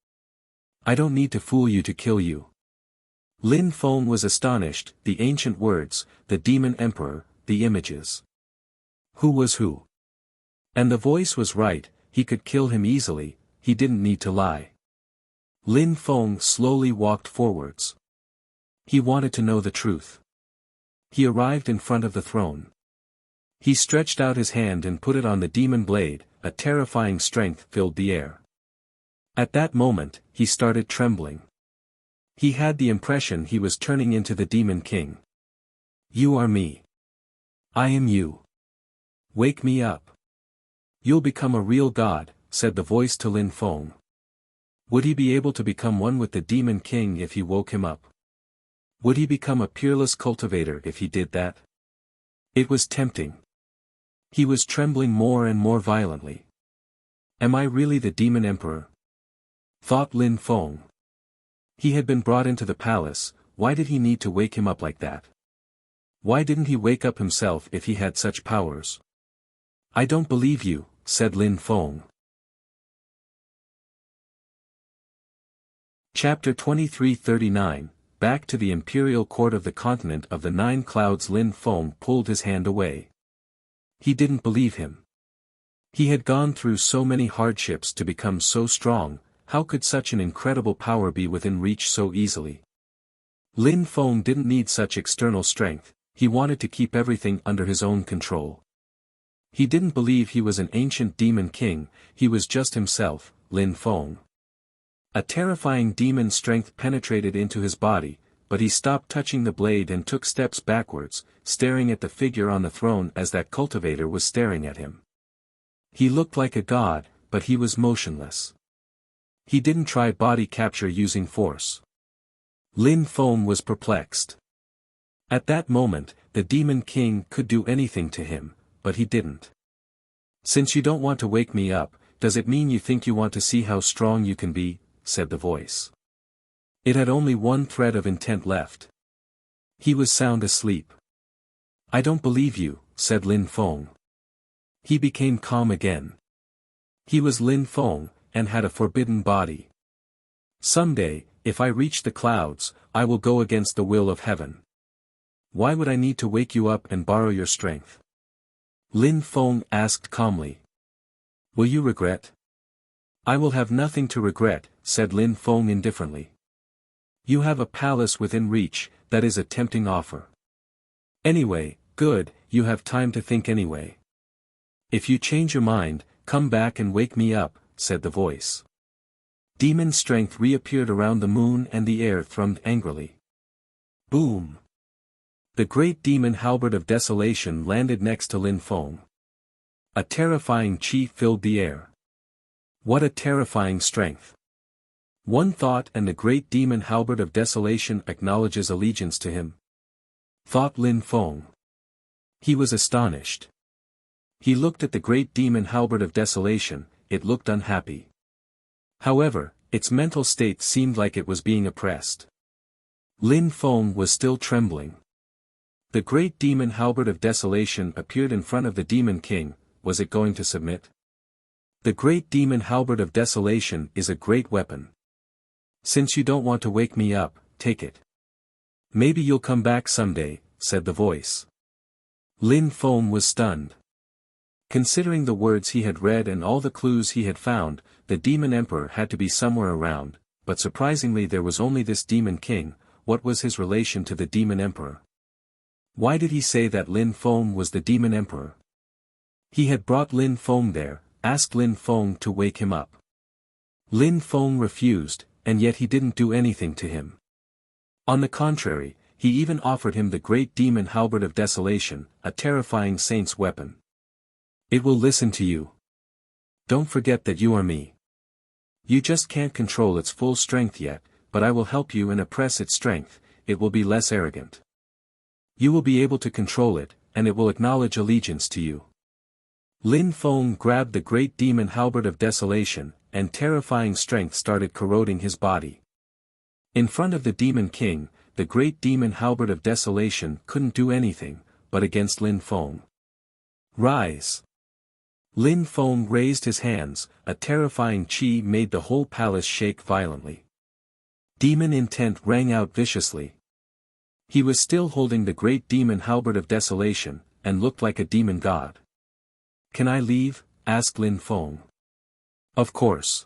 I don't need to fool you to kill you. Lin Feng was astonished, the ancient words, the Demon Emperor, the images. Who was who? And the voice was right, he could kill him easily, he didn't need to lie. Lin Feng slowly walked forwards. He wanted to know the truth. He arrived in front of the throne. He stretched out his hand and put it on the demon blade, a terrifying strength filled the air. At that moment, he started trembling. He had the impression he was turning into the Demon King. You are me. I am you. Wake me up. You'll become a real god, said the voice to Lin Feng. Would he be able to become one with the Demon King if he woke him up? Would he become a peerless cultivator if he did that? It was tempting. He was trembling more and more violently. Am I really the Demon Emperor? Thought Lin Feng. He had been brought into the palace, why did he need to wake him up like that? Why didn't he wake up himself if he had such powers? I don't believe you, said Lin Feng. Chapter 2339, Back to the Imperial Court of the Continent of the 9 Clouds. Lin Feng pulled his hand away. He didn't believe him. He had gone through so many hardships to become so strong, how could such an incredible power be within reach so easily? Lin Feng didn't need such external strength, he wanted to keep everything under his own control. He didn't believe he was an ancient demon king, he was just himself, Lin Feng. A terrifying demon strength penetrated into his body, but he stopped touching the blade and took steps backwards, staring at the figure on the throne as that cultivator was staring at him. He looked like a god, but he was motionless. He didn't try body capture using force. Lin Feng was perplexed. At that moment, the Demon King could do anything to him, but he didn't. Since you don't want to wake me up, does it mean you think you want to see how strong you can be? Said the voice. It had only one thread of intent left. He was sound asleep. I don't believe you, said Lin Feng. He became calm again. He was Lin Feng, and had a forbidden body. Someday, if I reach the clouds, I will go against the will of heaven. Why would I need to wake you up and borrow your strength? Lin Feng asked calmly. Will you regret? I will have nothing to regret, said Lin Feng indifferently. You have a palace within reach, that is a tempting offer. Anyway, good, you have time to think anyway. If you change your mind, come back and wake me up, said the voice. Demon strength reappeared around the moon and the air thrummed angrily. Boom! The great demon halberd of desolation landed next to Lin Feng. A terrifying chi filled the air. What a terrifying strength! One thought and the great demon halberd of desolation acknowledges allegiance to him. Thought Lin Feng. He was astonished. He looked at the great demon halberd of desolation, it looked unhappy. However, its mental state seemed like it was being oppressed. Lin Feng was still trembling. The great demon halberd of desolation appeared in front of the demon king. Was it going to submit? The great demon halberd of desolation is a great weapon. Since you don't want to wake me up, take it. Maybe you'll come back someday, said the voice. Lin Feng was stunned. Considering the words he had read and all the clues he had found, the demon emperor had to be somewhere around, but surprisingly there was only this demon king. What was his relation to the demon emperor? Why did he say that Lin Feng was the demon emperor? He had brought Lin Feng there, asked Lin Feng to wake him up. Lin Feng refused, and yet he didn't do anything to him. On the contrary, he even offered him the great demon halberd of desolation, a terrifying saint's weapon. It will listen to you. Don't forget that you are me. You just can't control its full strength yet, but I will help you and oppress its strength, it will be less arrogant. You will be able to control it, and it will acknowledge allegiance to you. Lin Feng grabbed the great demon halberd of desolation, and terrifying strength started corroding his body. In front of the demon king, the great demon halberd of desolation couldn't do anything, but against Lin Feng. Rise! Lin Feng raised his hands, a terrifying chi made the whole palace shake violently. Demon intent rang out viciously. He was still holding the great demon halberd of desolation, and looked like a demon god. Can I leave? Asked Lin Feng. Of course.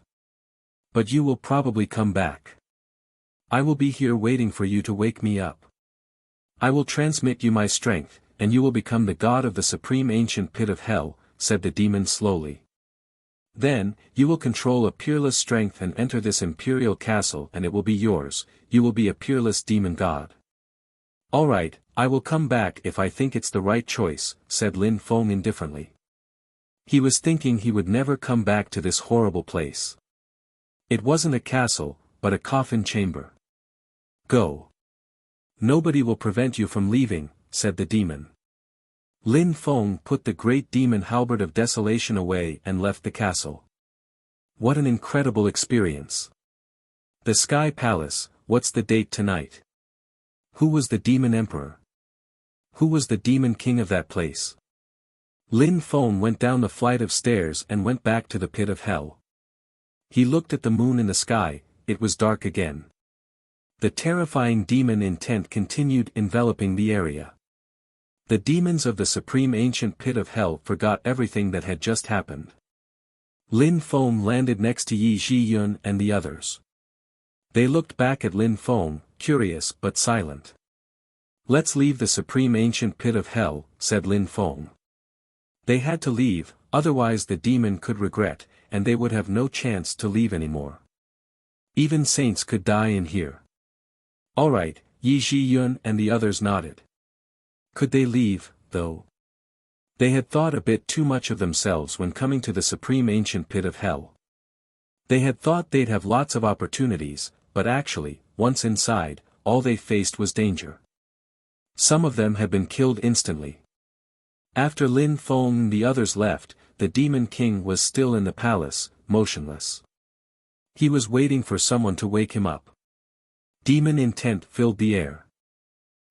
But you will probably come back. I will be here waiting for you to wake me up. I will transmit you my strength, and you will become the god of the supreme ancient pit of hell, said the demon slowly. Then, you will control a peerless strength and enter this imperial castle and it will be yours, you will be a peerless demon god. Alright, I will come back if I think it's the right choice, said Lin Feng indifferently. He was thinking he would never come back to this horrible place. It wasn't a castle, but a coffin chamber. Go. Nobody will prevent you from leaving, said the demon. Lin Feng put the great demon halberd of desolation away and left the castle. What an incredible experience. The Sky Palace, what's the date tonight? Who was the demon emperor? Who was the demon king of that place? Lin Feng went down the flight of stairs and went back to the pit of hell. He looked at the moon in the sky, it was dark again. The terrifying demon intent continued enveloping the area. The demons of the supreme ancient pit of hell forgot everything that had just happened. Lin Feng landed next to Yi Zhiyun and the others. They looked back at Lin Feng, curious but silent. Let's leave the supreme ancient pit of hell, said Lin Feng. They had to leave, otherwise the demon could regret, and they would have no chance to leave anymore. Even saints could die in here. Alright, Yi Zhiyun and the others nodded. Could they leave, though? They had thought a bit too much of themselves when coming to the supreme ancient pit of hell. They had thought they'd have lots of opportunities, but actually, once inside, all they faced was danger. Some of them had been killed instantly. After Lin Feng and the others left, the demon king was still in the palace, motionless. He was waiting for someone to wake him up. Demon intent filled the air.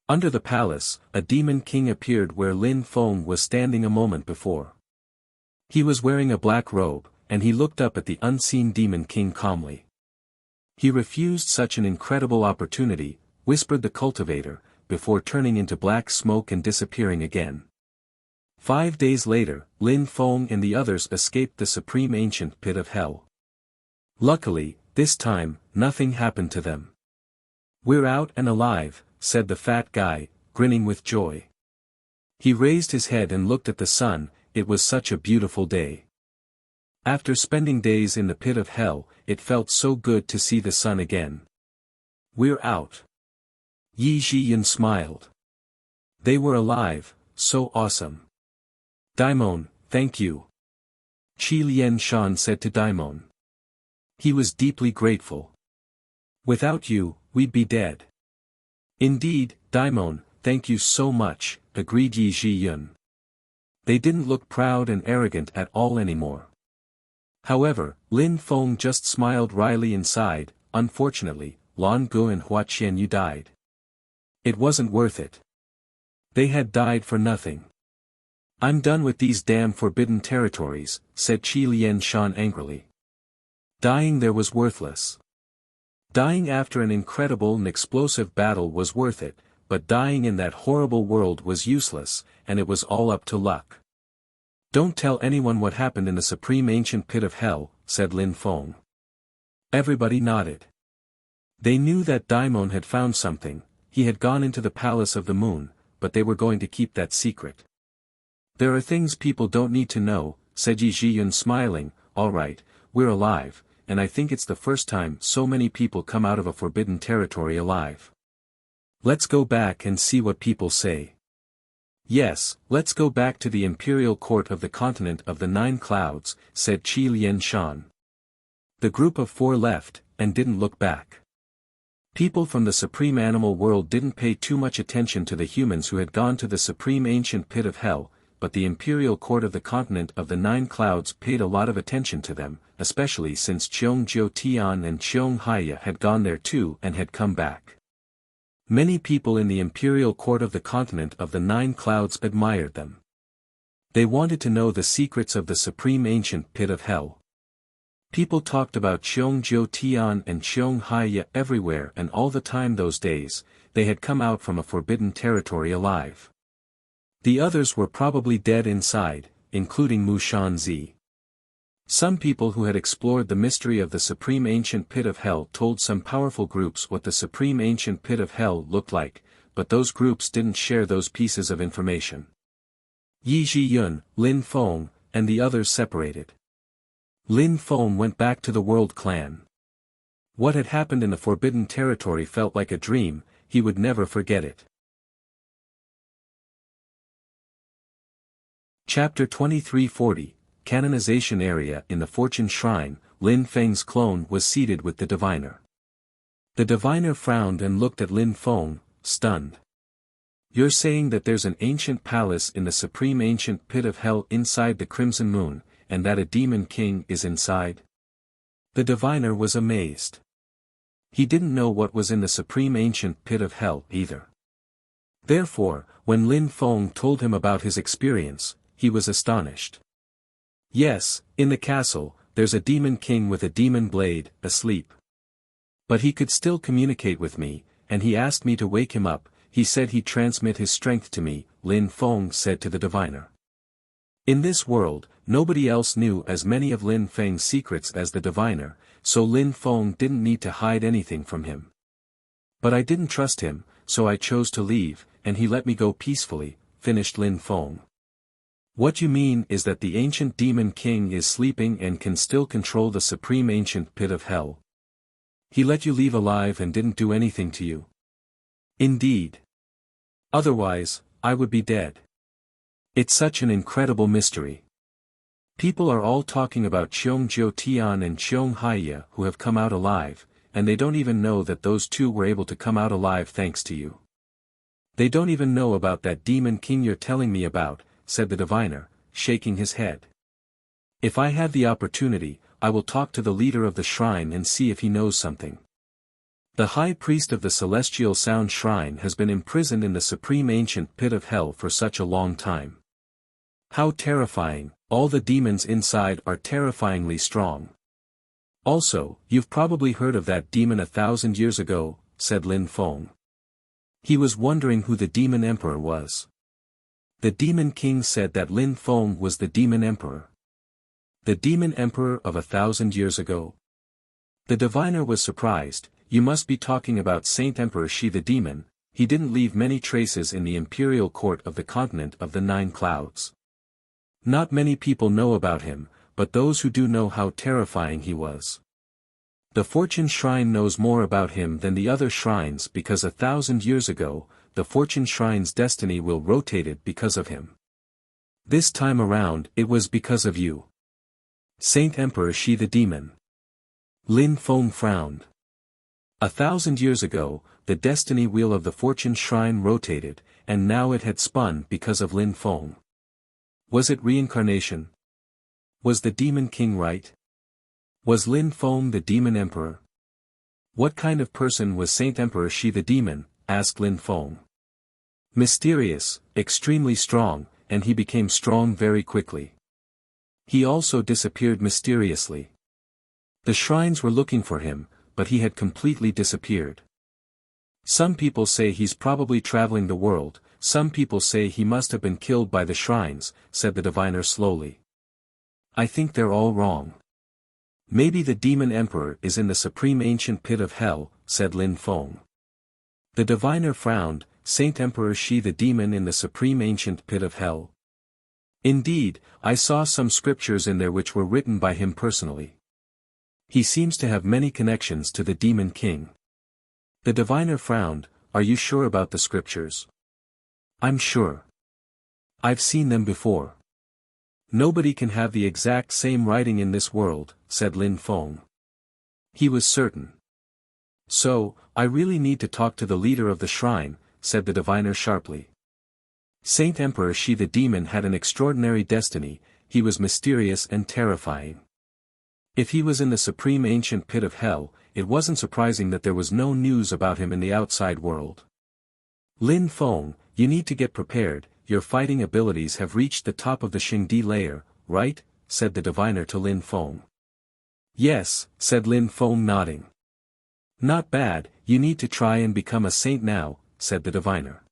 Under the palace, a demon king appeared where Lin Feng was standing a moment before. He was wearing a black robe, and he looked up at the unseen demon king calmly. He refused such an incredible opportunity, whispered the cultivator, before turning into black smoke and disappearing again. 5 days later, Lin Feng and the others escaped the supreme ancient pit of hell. Luckily, this time, nothing happened to them. "We're out and alive," said the fat guy, grinning with joy. He raised his head and looked at the sun. It was such a beautiful day. After spending days in the pit of hell, it felt so good to see the sun again. "We're out." Yi Zhiyun smiled. They were alive, so awesome. "Daimon, thank you," Qi Lian Shan said to Daimon. He was deeply grateful. "Without you, we'd be dead." "Indeed, Daimon, thank you so much," agreed Yi Zhiyun. They didn't look proud and arrogant at all anymore. However, Lin Feng just smiled wryly inside. Unfortunately, Lan Gu and Hua Qianyu died. It wasn't worth it. They had died for nothing. "I'm done with these damn forbidden territories," said Qi Lian Shan angrily. Dying there was worthless. Dying after an incredible and explosive battle was worth it, but dying in that horrible world was useless, and it was all up to luck. "Don't tell anyone what happened in the supreme ancient pit of hell," said Lin Feng. Everybody nodded. They knew that Daimon had found something. He had gone into the palace of the moon, but they were going to keep that secret. "There are things people don't need to know," said Yi Zhiyun smiling. "All right, we're alive, and I think it's the first time so many people come out of a forbidden territory alive. Let's go back and see what people say." "Yes, let's go back to the imperial court of the continent of the 9 clouds, said Qi Lian Shan. The group of 4 left, and didn't look back. People from the supreme animal world didn't pay too much attention to the humans who had gone to the supreme ancient pit of hell, but the imperial court of the continent of the 9 clouds paid a lot of attention to them, especially since Cheong Jiu Tian and Cheong Haya had gone there too and had come back. Many people in the imperial court of the continent of the 9 clouds admired them. They wanted to know the secrets of the supreme ancient pit of hell. People talked about Cheong Jiu Tian and Cheong Haya everywhere, and all the time those days, they had come out from a forbidden territory alive. The others were probably dead inside, including Mu Shanzi. Some people who had explored the mystery of the supreme ancient pit of hell told some powerful groups what the supreme ancient pit of hell looked like, but those groups didn't share those pieces of information. Yi Zhiyun, Lin Feng, and the others separated. Lin Feng went back to the World Clan. What had happened in the forbidden territory felt like a dream. He would never forget it. Chapter 2340, Canonization Area. In the Fortune Shrine, Lin Feng's clone was seated with the diviner. The diviner frowned and looked at Lin Feng, stunned. "You're saying that there's an ancient palace in the supreme ancient pit of hell inside the Crimson Moon, and that a demon king is inside?" The diviner was amazed. He didn't know what was in the supreme ancient pit of hell either. Therefore, when Lin Feng told him about his experience, he was astonished. "Yes, in the castle, there's a demon king with a demon blade, asleep. But he could still communicate with me, and he asked me to wake him up. He said he'd transmit his strength to me," Lin Feng said to the diviner. In this world, nobody else knew as many of Lin Feng's secrets as the diviner, so Lin Feng didn't need to hide anything from him. "But I didn't trust him, so I chose to leave, and he let me go peacefully," finished Lin Feng. "What you mean is that the ancient demon king is sleeping and can still control the supreme ancient pit of hell. He let you leave alive and didn't do anything to you?" "Indeed. Otherwise, I would be dead. It's such an incredible mystery. People are all talking about Cheong Jiu Tian and Cheong Haya who have come out alive, and they don't even know that those 2 were able to come out alive thanks to you. They don't even know about that demon king you're telling me about," said the diviner, shaking his head. "If I have the opportunity, I will talk to the leader of the shrine and see if he knows something. The high priest of the Celestial Sound Shrine has been imprisoned in the supreme ancient pit of hell for such a long time. How terrifying! All the demons inside are terrifyingly strong. Also, you've probably heard of that demon 1,000 years ago," said Lin Feng. He was wondering who the demon emperor was. The demon king said that Lin Feng was the demon emperor. The demon emperor of 1,000 years ago? The diviner was surprised. You must be talking about Saint Emperor Shi the demon. He didn't leave many traces in the imperial court of the continent of the 9 clouds. Not many people know about him, but those who do know how terrifying he was. The Fortune Shrine knows more about him than the other shrines because 1,000 years ago, the Fortune Shrine's destiny will rotated because of him. This time around, it was because of you. Saint Emperor Shi the demon. Lin Feng frowned. 1,000 years ago, the destiny wheel of the Fortune Shrine rotated, and now it had spun because of Lin Feng. Was it reincarnation? Was the Demon King right? Was Lin Feng the Demon Emperor? What kind of person was Saint Emperor Shi the demon? Asked Lin Feng. Mysterious, extremely strong, and he became strong very quickly. He also disappeared mysteriously. The shrines were looking for him, but he had completely disappeared. Some people say he's probably traveling the world, some people say he must have been killed by the shrines, said the diviner slowly. I think they're all wrong. Maybe the Demon Emperor is in the supreme ancient pit of hell, said Lin Feng. The diviner frowned. Saint Emperor Shi the demon in the supreme ancient pit of hell? Indeed, I saw some scriptures in there which were written by him personally. He seems to have many connections to the Demon King. The diviner frowned. Are you sure about the scriptures? I'm sure. I've seen them before. Nobody can have the exact same writing in this world, said Lin Feng. He was certain. So, I really need to talk to the leader of the shrine, said the diviner sharply. Saint Emperor Shi the demon had an extraordinary destiny. He was mysterious and terrifying. If he was in the supreme ancient pit of hell, it wasn't surprising that there was no news about him in the outside world. Lin Feng, you need to get prepared. Your fighting abilities have reached the top of the Xingdi layer, right? Said the diviner to Lin Feng. Yes, said Lin Feng nodding. Not bad, you need to try and become a saint now, said the diviner.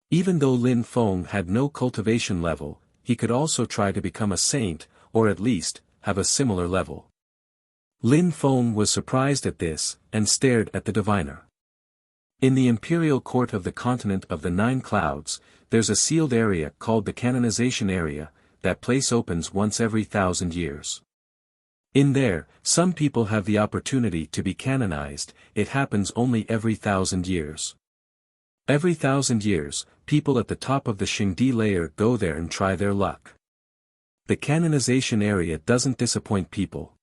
Even though Lin Feng had no cultivation level, he could also try to become a saint, or at least, have a similar level. Lin Feng was surprised at this, and stared at the diviner. In the imperial court of the continent of the 9 clouds, there's a sealed area called the canonization area. That place opens once every 1,000 years. In there, some people have the opportunity to be canonized. It happens only every 1,000 years. Every 1,000 years, people at the top of the Xingdi layer go there and try their luck. The canonization area doesn't disappoint people.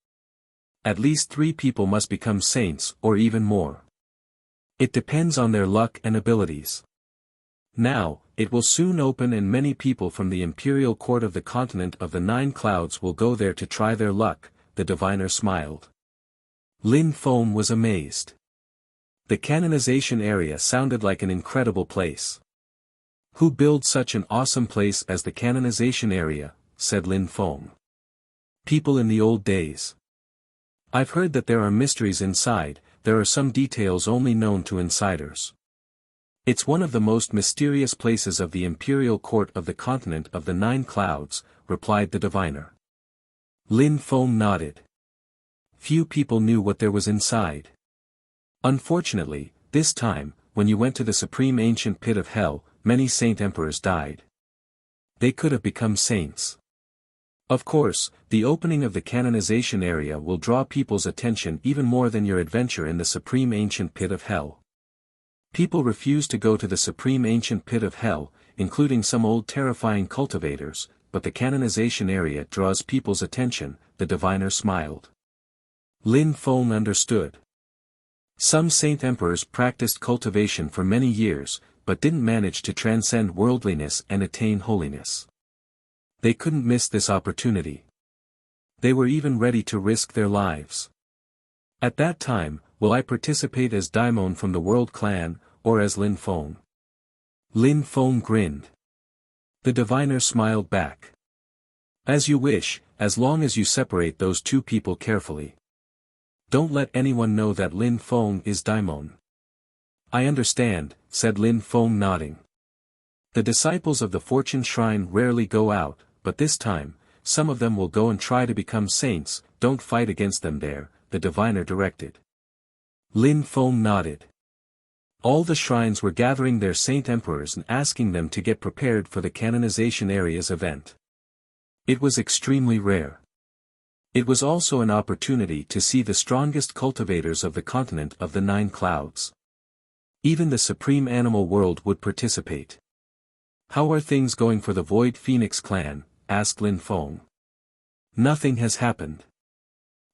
At least 3 people must become saints, or even more. It depends on their luck and abilities. Now, it will soon open and many people from the imperial court of the continent of the 9 clouds will go there to try their luck, the diviner smiled. Lin Feng was amazed. The canonization area sounded like an incredible place. Who built such an awesome place as the canonization area, said Lin Feng. People in the old days. I've heard that there are mysteries inside. There are some details only known to insiders. It's one of the most mysterious places of the imperial court of the continent of the 9 clouds, replied the diviner. Lin Feng nodded. Few people knew what there was inside. Unfortunately, this time, when you went to the supreme ancient pit of hell, many saint emperors died. They could have become saints. Of course, the opening of the canonization area will draw people's attention even more than your adventure in the supreme ancient pit of hell. People refuse to go to the supreme ancient pit of hell, including some old terrifying cultivators, but the canonization area draws people's attention, the diviner smiled. Lin Feng understood. Some saint emperors practiced cultivation for many years, but didn't manage to transcend worldliness and attain holiness. They couldn't miss this opportunity. They were even ready to risk their lives. At that time, will I participate as Daimon from the World Clan, or as Lin Feng? Lin Feng grinned. The diviner smiled back. As you wish, as long as you separate those 2 people carefully. Don't let anyone know that Lin Feng is Daimon. I understand, said Lin Feng nodding. The disciples of the Fortune Shrine rarely go out, but this time, some of them will go and try to become saints. Don't fight against them there, the diviner directed. Lin Feng nodded. All the shrines were gathering their saint emperors and asking them to get prepared for the canonization area's event. It was extremely rare. It was also an opportunity to see the strongest cultivators of the continent of the Nine Clouds. Even the supreme animal world would participate. "How are things going for the Void Phoenix clan?" asked Lin Feng. "Nothing has happened.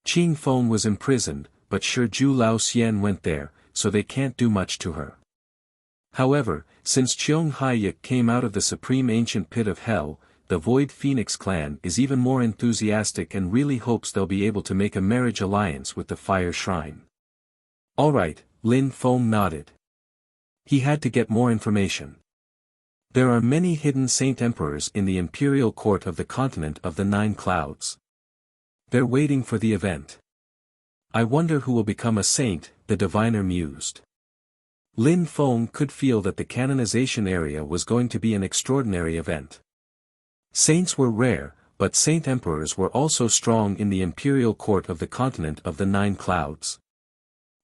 Qing Feng was imprisoned, but Shiju Lao Xian went there, so they can't do much to her. However, since Cheong Haiyuk came out of the supreme ancient pit of hell, the Void Phoenix clan is even more enthusiastic and really hopes they'll be able to make a marriage alliance with the Fire Shrine." "Alright," Lin Feng nodded. He had to get more information. There are many hidden saint emperors in the imperial court of the continent of the Nine Clouds. They're waiting for the event. "I wonder who will become a saint," the diviner mused. Lin Feng could feel that the canonization area was going to be an extraordinary event. Saints were rare, but saint emperors were also strong in the imperial court of the continent of the Nine Clouds.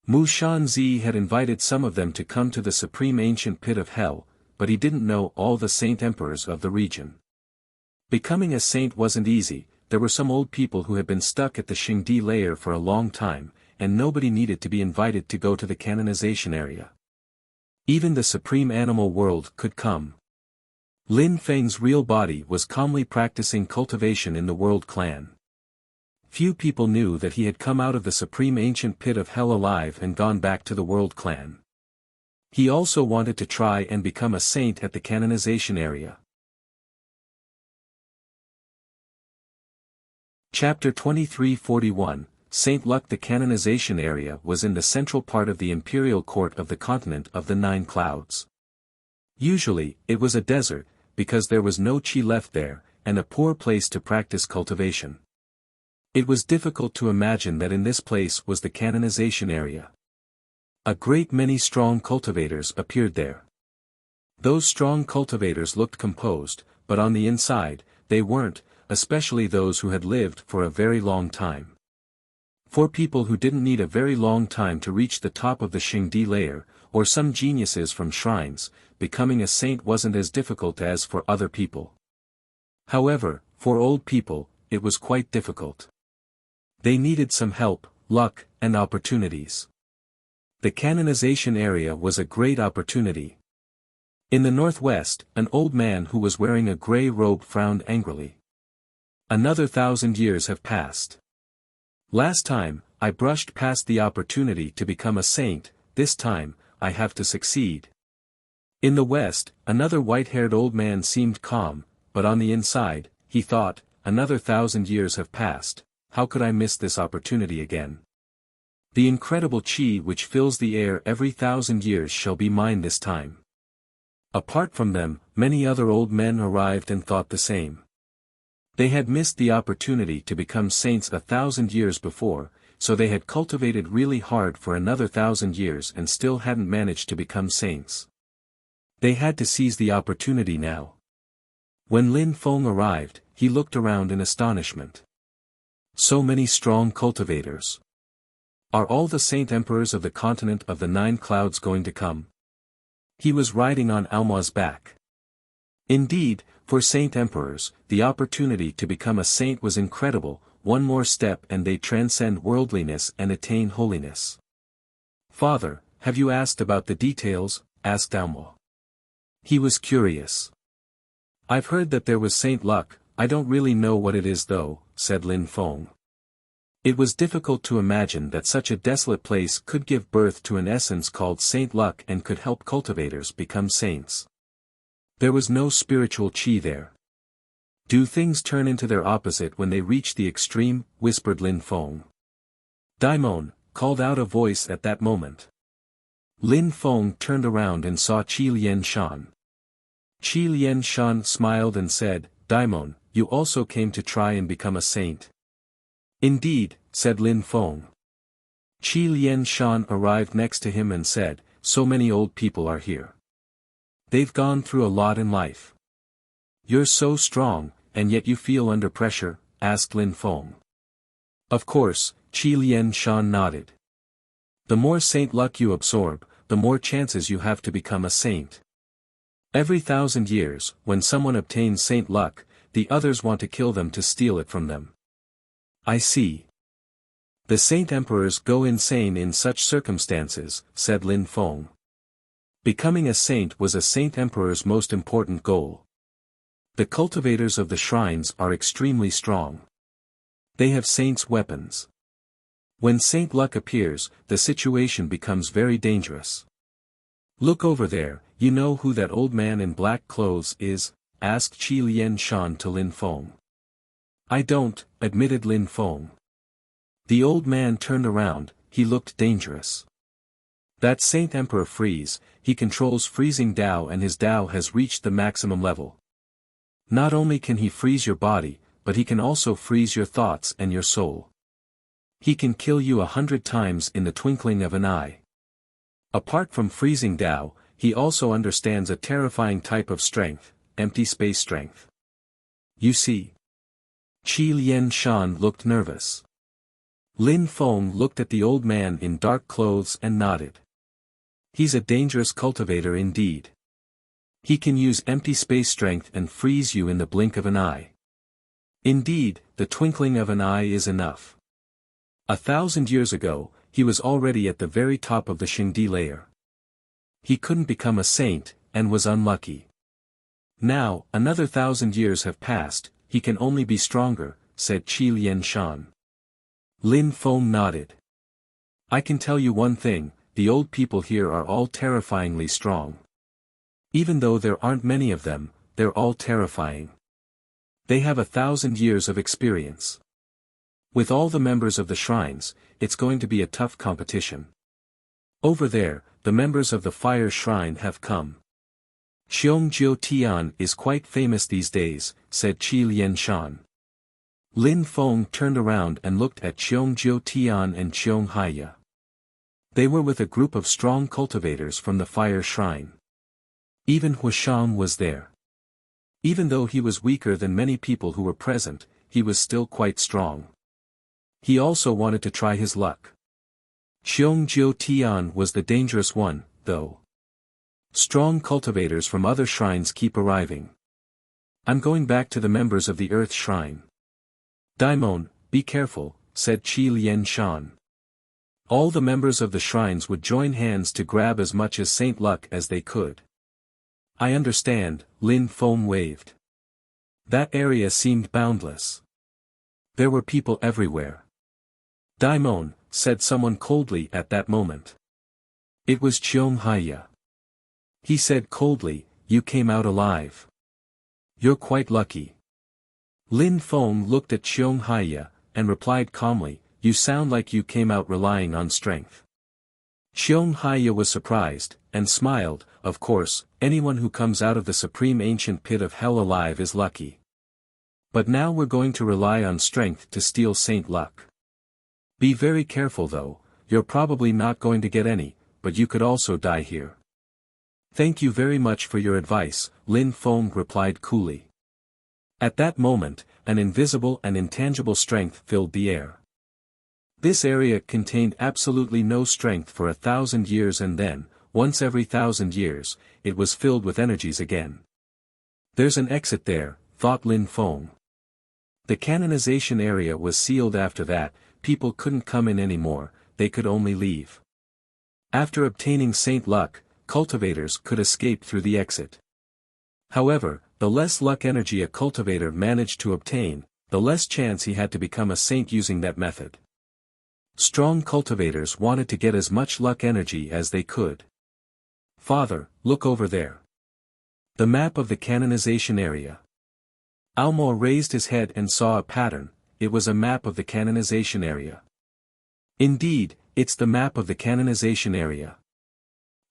Mu Shanzi had invited some of them to come to the supreme ancient pit of hell, but he didn't know all the saint emperors of the region. Becoming a saint wasn't easy. There were some old people who had been stuck at the Xingdi layer for a long time, and nobody needed to be invited to go to the canonization area. Even the supreme animal world could come. Lin Feng's real body was calmly practicing cultivation in the World Clan. Few people knew that he had come out of the supreme ancient pit of hell alive and gone back to the World Clan. He also wanted to try and become a saint at the canonization area. Chapter 2341, Saint Luck. The canonization area was in the central part of the imperial court of the continent of the Nine Clouds. Usually, it was a desert, because there was no qi left there, and a poor place to practice cultivation. It was difficult to imagine that in this place was the canonization area. A great many strong cultivators appeared there. Those strong cultivators looked composed, but on the inside, they weren't, especially those who had lived for a very long time. For people who didn't need a very long time to reach the top of the Xingdi layer, or some geniuses from shrines, becoming a saint wasn't as difficult as for other people. However, for old people, it was quite difficult. They needed some help, luck, and opportunities. The canonization area was a great opportunity. In the northwest, an old man who was wearing a gray robe frowned angrily. "Another 1,000 years have passed. Last time, I brushed past the opportunity to become a saint, this time, I have to succeed." In the west, another white-haired old man seemed calm, but on the inside, he thought, "Another 1,000 years have passed, how could I miss this opportunity again? The incredible qi which fills the air every 1,000 years shall be mine this time." Apart from them, many other old men arrived and thought the same. They had missed the opportunity to become saints 1,000 years before, so they had cultivated really hard for another 1,000 years and still hadn't managed to become saints. They had to seize the opportunity now. When Lin Feng arrived, he looked around in astonishment. So many strong cultivators. Are all the saint emperors of the continent of the Nine Clouds going to come? He was riding on Alma's back. Indeed, for saint emperors, the opportunity to become a saint was incredible. One more step and they transcend worldliness and attain holiness. "Father, have you asked about the details?" asked Alma. He was curious. "I've heard that there was Saint Luck, I don't really know what it is though," said Lin Feng. It was difficult to imagine that such a desolate place could give birth to an essence called Saint Luck and could help cultivators become saints. There was no spiritual qi there. "Do things turn into their opposite when they reach the extreme?" whispered Lin Feng. "Daimon," called out a voice at that moment. Lin Feng turned around and saw Qi Lian Shan. Qi Lian Shan smiled and said, "Daimon, you also came to try and become a saint." "Indeed," said Lin Feng. Qi Lian Shan arrived next to him and said, "So many old people are here. They've gone through a lot in life. You're so strong, and yet you feel under pressure?" asked Lin Feng. "Of course, Qi Lian Shan nodded. The more saint luck you absorb, the more chances you have to become a saint. Every 1,000 years, when someone obtains saint luck, the others want to kill them to steal it from them. I see. The saint emperors go insane in such circumstances, said Lin Feng. Becoming a saint was a saint emperor's most important goal. The cultivators of the shrines are extremely strong. They have saints' weapons. When saint luck appears, the situation becomes very dangerous. Look over there, you know who that old man in black clothes is? Asked Qi Lian Shan to Lin Feng. I don't, admitted Lin Feng. The old man turned around, he looked dangerous. That Saint Emperor Freeze, he controls freezing Tao and his Tao has reached the maximum level. Not only can he freeze your body, but he can also freeze your thoughts and your soul. He can kill you 100 times in the twinkling of an eye. Apart from freezing Tao, he also understands a terrifying type of strength, empty space strength. You see. Qi Lian Shan looked nervous. Lin Feng looked at the old man in dark clothes and nodded. He's a dangerous cultivator indeed. He can use empty space strength and freeze you in the blink of an eye. Indeed, the twinkling of an eye is enough. 1,000 years ago, he was already at the very top of the Xingdi layer. He couldn't become a saint, and was unlucky. Now, another 1,000 years have passed, he can only be stronger, said Qi Lian Shan. Lin Feng nodded. I can tell you one thing, the old people here are all terrifyingly strong. Even though there aren't many of them, they're all terrifying. They have 1,000 years of experience. With all the members of the shrines, it's going to be a tough competition. Over there, the members of the fire shrine have come. Xiongjiu Tian is quite famous these days, said Qi Lian Shan. Lin Feng turned around and looked at Xiongjiu Tian and Xiong Haiya. They were with a group of strong cultivators from the fire shrine. Even Huishang was there. Even though he was weaker than many people who were present, he was still quite strong. He also wanted to try his luck. Xiongjiu Tian was the dangerous one, though. Strong cultivators from other shrines keep arriving. I'm going back to the members of the Earth Shrine. Daimon, be careful, said Qi Lian Shan. All the members of the shrines would join hands to grab as much as Saint Luck as they could. I understand, Lin Feng waved. That area seemed boundless. There were people everywhere. Daimon, said someone coldly at that moment. It was Xiong Haiya. He said coldly, you came out alive. You're quite lucky. Lin Feng looked at Xiong Haiya, and replied calmly, you sound like you came out relying on strength. Xiong Haiya was surprised, and smiled, of course, anyone who comes out of the supreme ancient pit of hell alive is lucky. But now we're going to rely on strength to steal Saint Luck. Be very careful though, you're probably not going to get any, but you could also die here. Thank you very much for your advice, Lin Feng replied coolly. At that moment, an invisible and intangible strength filled the air. This area contained absolutely no strength for 1,000 years and then, once every 1,000 years, it was filled with energies again. There's an exit there, thought Lin Feng. The canonization area was sealed after that, people couldn't come in anymore, they could only leave. After obtaining Saint Luck, cultivators could escape through the exit. However, the less luck energy a cultivator managed to obtain, the less chance he had to become a saint using that method. Strong cultivators wanted to get as much luck energy as they could. Father, look over there. The map of the canonization area. Almo raised his head and saw a pattern, it was a map of the canonization area. Indeed, it's the map of the canonization area.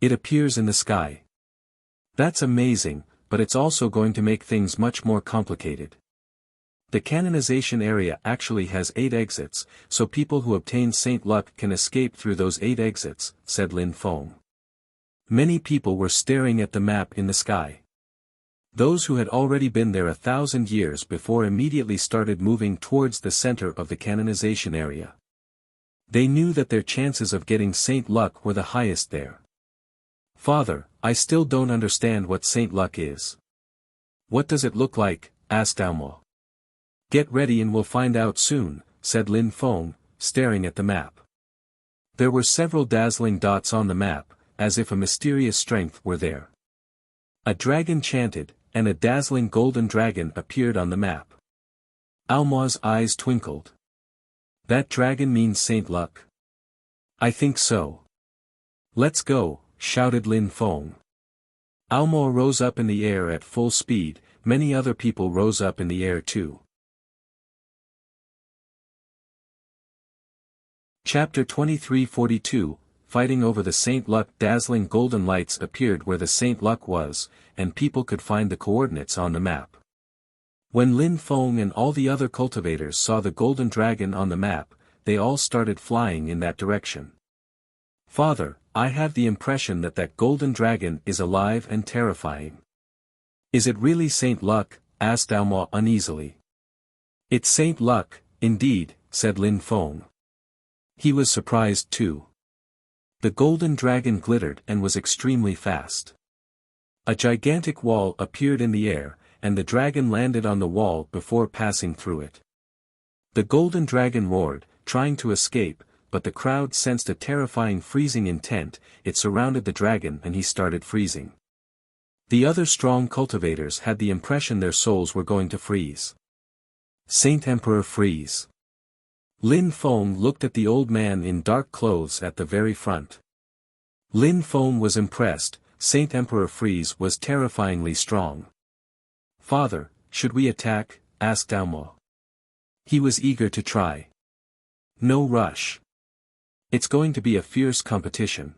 It appears in the sky. That's amazing, but it's also going to make things much more complicated. The canonization area actually has 8 exits, so people who obtain Saint Luck can escape through those 8 exits, said Lin Feng. Many people were staring at the map in the sky. Those who had already been there 1,000 years before immediately started moving towards the center of the canonization area. They knew that their chances of getting Saint Luck were the highest there. Father, I still don't understand what Saint Luck is. What does it look like? Asked Alma. Get ready and we'll find out soon, said Lin Feng, staring at the map. There were several dazzling dots on the map, as if a mysterious strength were there. A dragon chanted, and a dazzling golden dragon appeared on the map. Alma's eyes twinkled. That dragon means Saint Luck? I think so. Let's go, shouted Lin Feng. Alma rose up in the air at full speed, many other people rose up in the air too. Chapter 2342, Fighting over the Saint Luck. Dazzling golden lights appeared where the Saint Luck was, and people could find the coordinates on the map. When Lin Feng and all the other cultivators saw the golden dragon on the map, they all started flying in that direction. Father, I have the impression that that golden dragon is alive and terrifying. Is it really Saint Luck? Asked Alma uneasily. It's Saint Luck, indeed, said Lin Feng. He was surprised too. The golden dragon glittered and was extremely fast. A gigantic wall appeared in the air, and the dragon landed on the wall before passing through it. The golden dragon roared, trying to escape, but the crowd sensed a terrifying freezing intent. It surrounded the dragon and he started freezing. The other strong cultivators had the impression their souls were going to freeze. Saint Emperor Freeze. Lin Feng looked at the old man in dark clothes at the very front. Lin Feng was impressed. Saint Emperor Freeze was terrifyingly strong. Father, should we attack? Asked Alma. He was eager to try. No rush. It's going to be a fierce competition.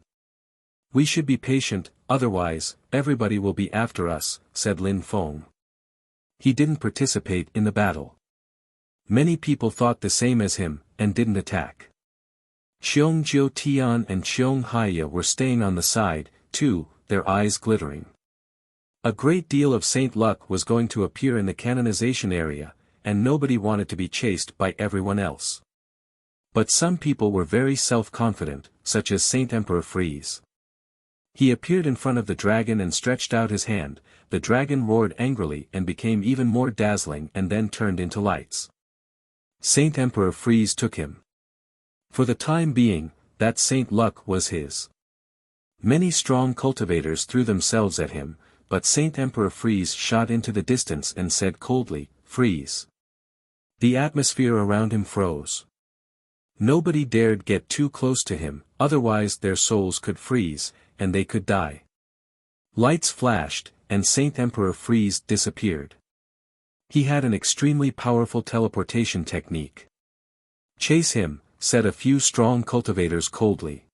We should be patient, otherwise, everybody will be after us, said Lin Feng. He didn't participate in the battle. Many people thought the same as him, and didn't attack. Xiong Jiu Tian and Xiong Haya were staying on the side, too, their eyes glittering. A great deal of Saint Luck was going to appear in the canonization area, and nobody wanted to be chased by everyone else. But some people were very self-confident, such as Saint Emperor Freeze. He appeared in front of the dragon and stretched out his hand. The dragon roared angrily and became even more dazzling and then turned into lights. Saint Emperor Freeze took him. For the time being, that Saint Luck was his. Many strong cultivators threw themselves at him, but Saint Emperor Freeze shot into the distance and said coldly, "Freeze." The atmosphere around him froze. Nobody dared get too close to him, otherwise their souls could freeze, and they could die. Lights flashed, and Saint Emperor Freeze disappeared. He had an extremely powerful teleportation technique. Chase him, said a few strong cultivators coldly.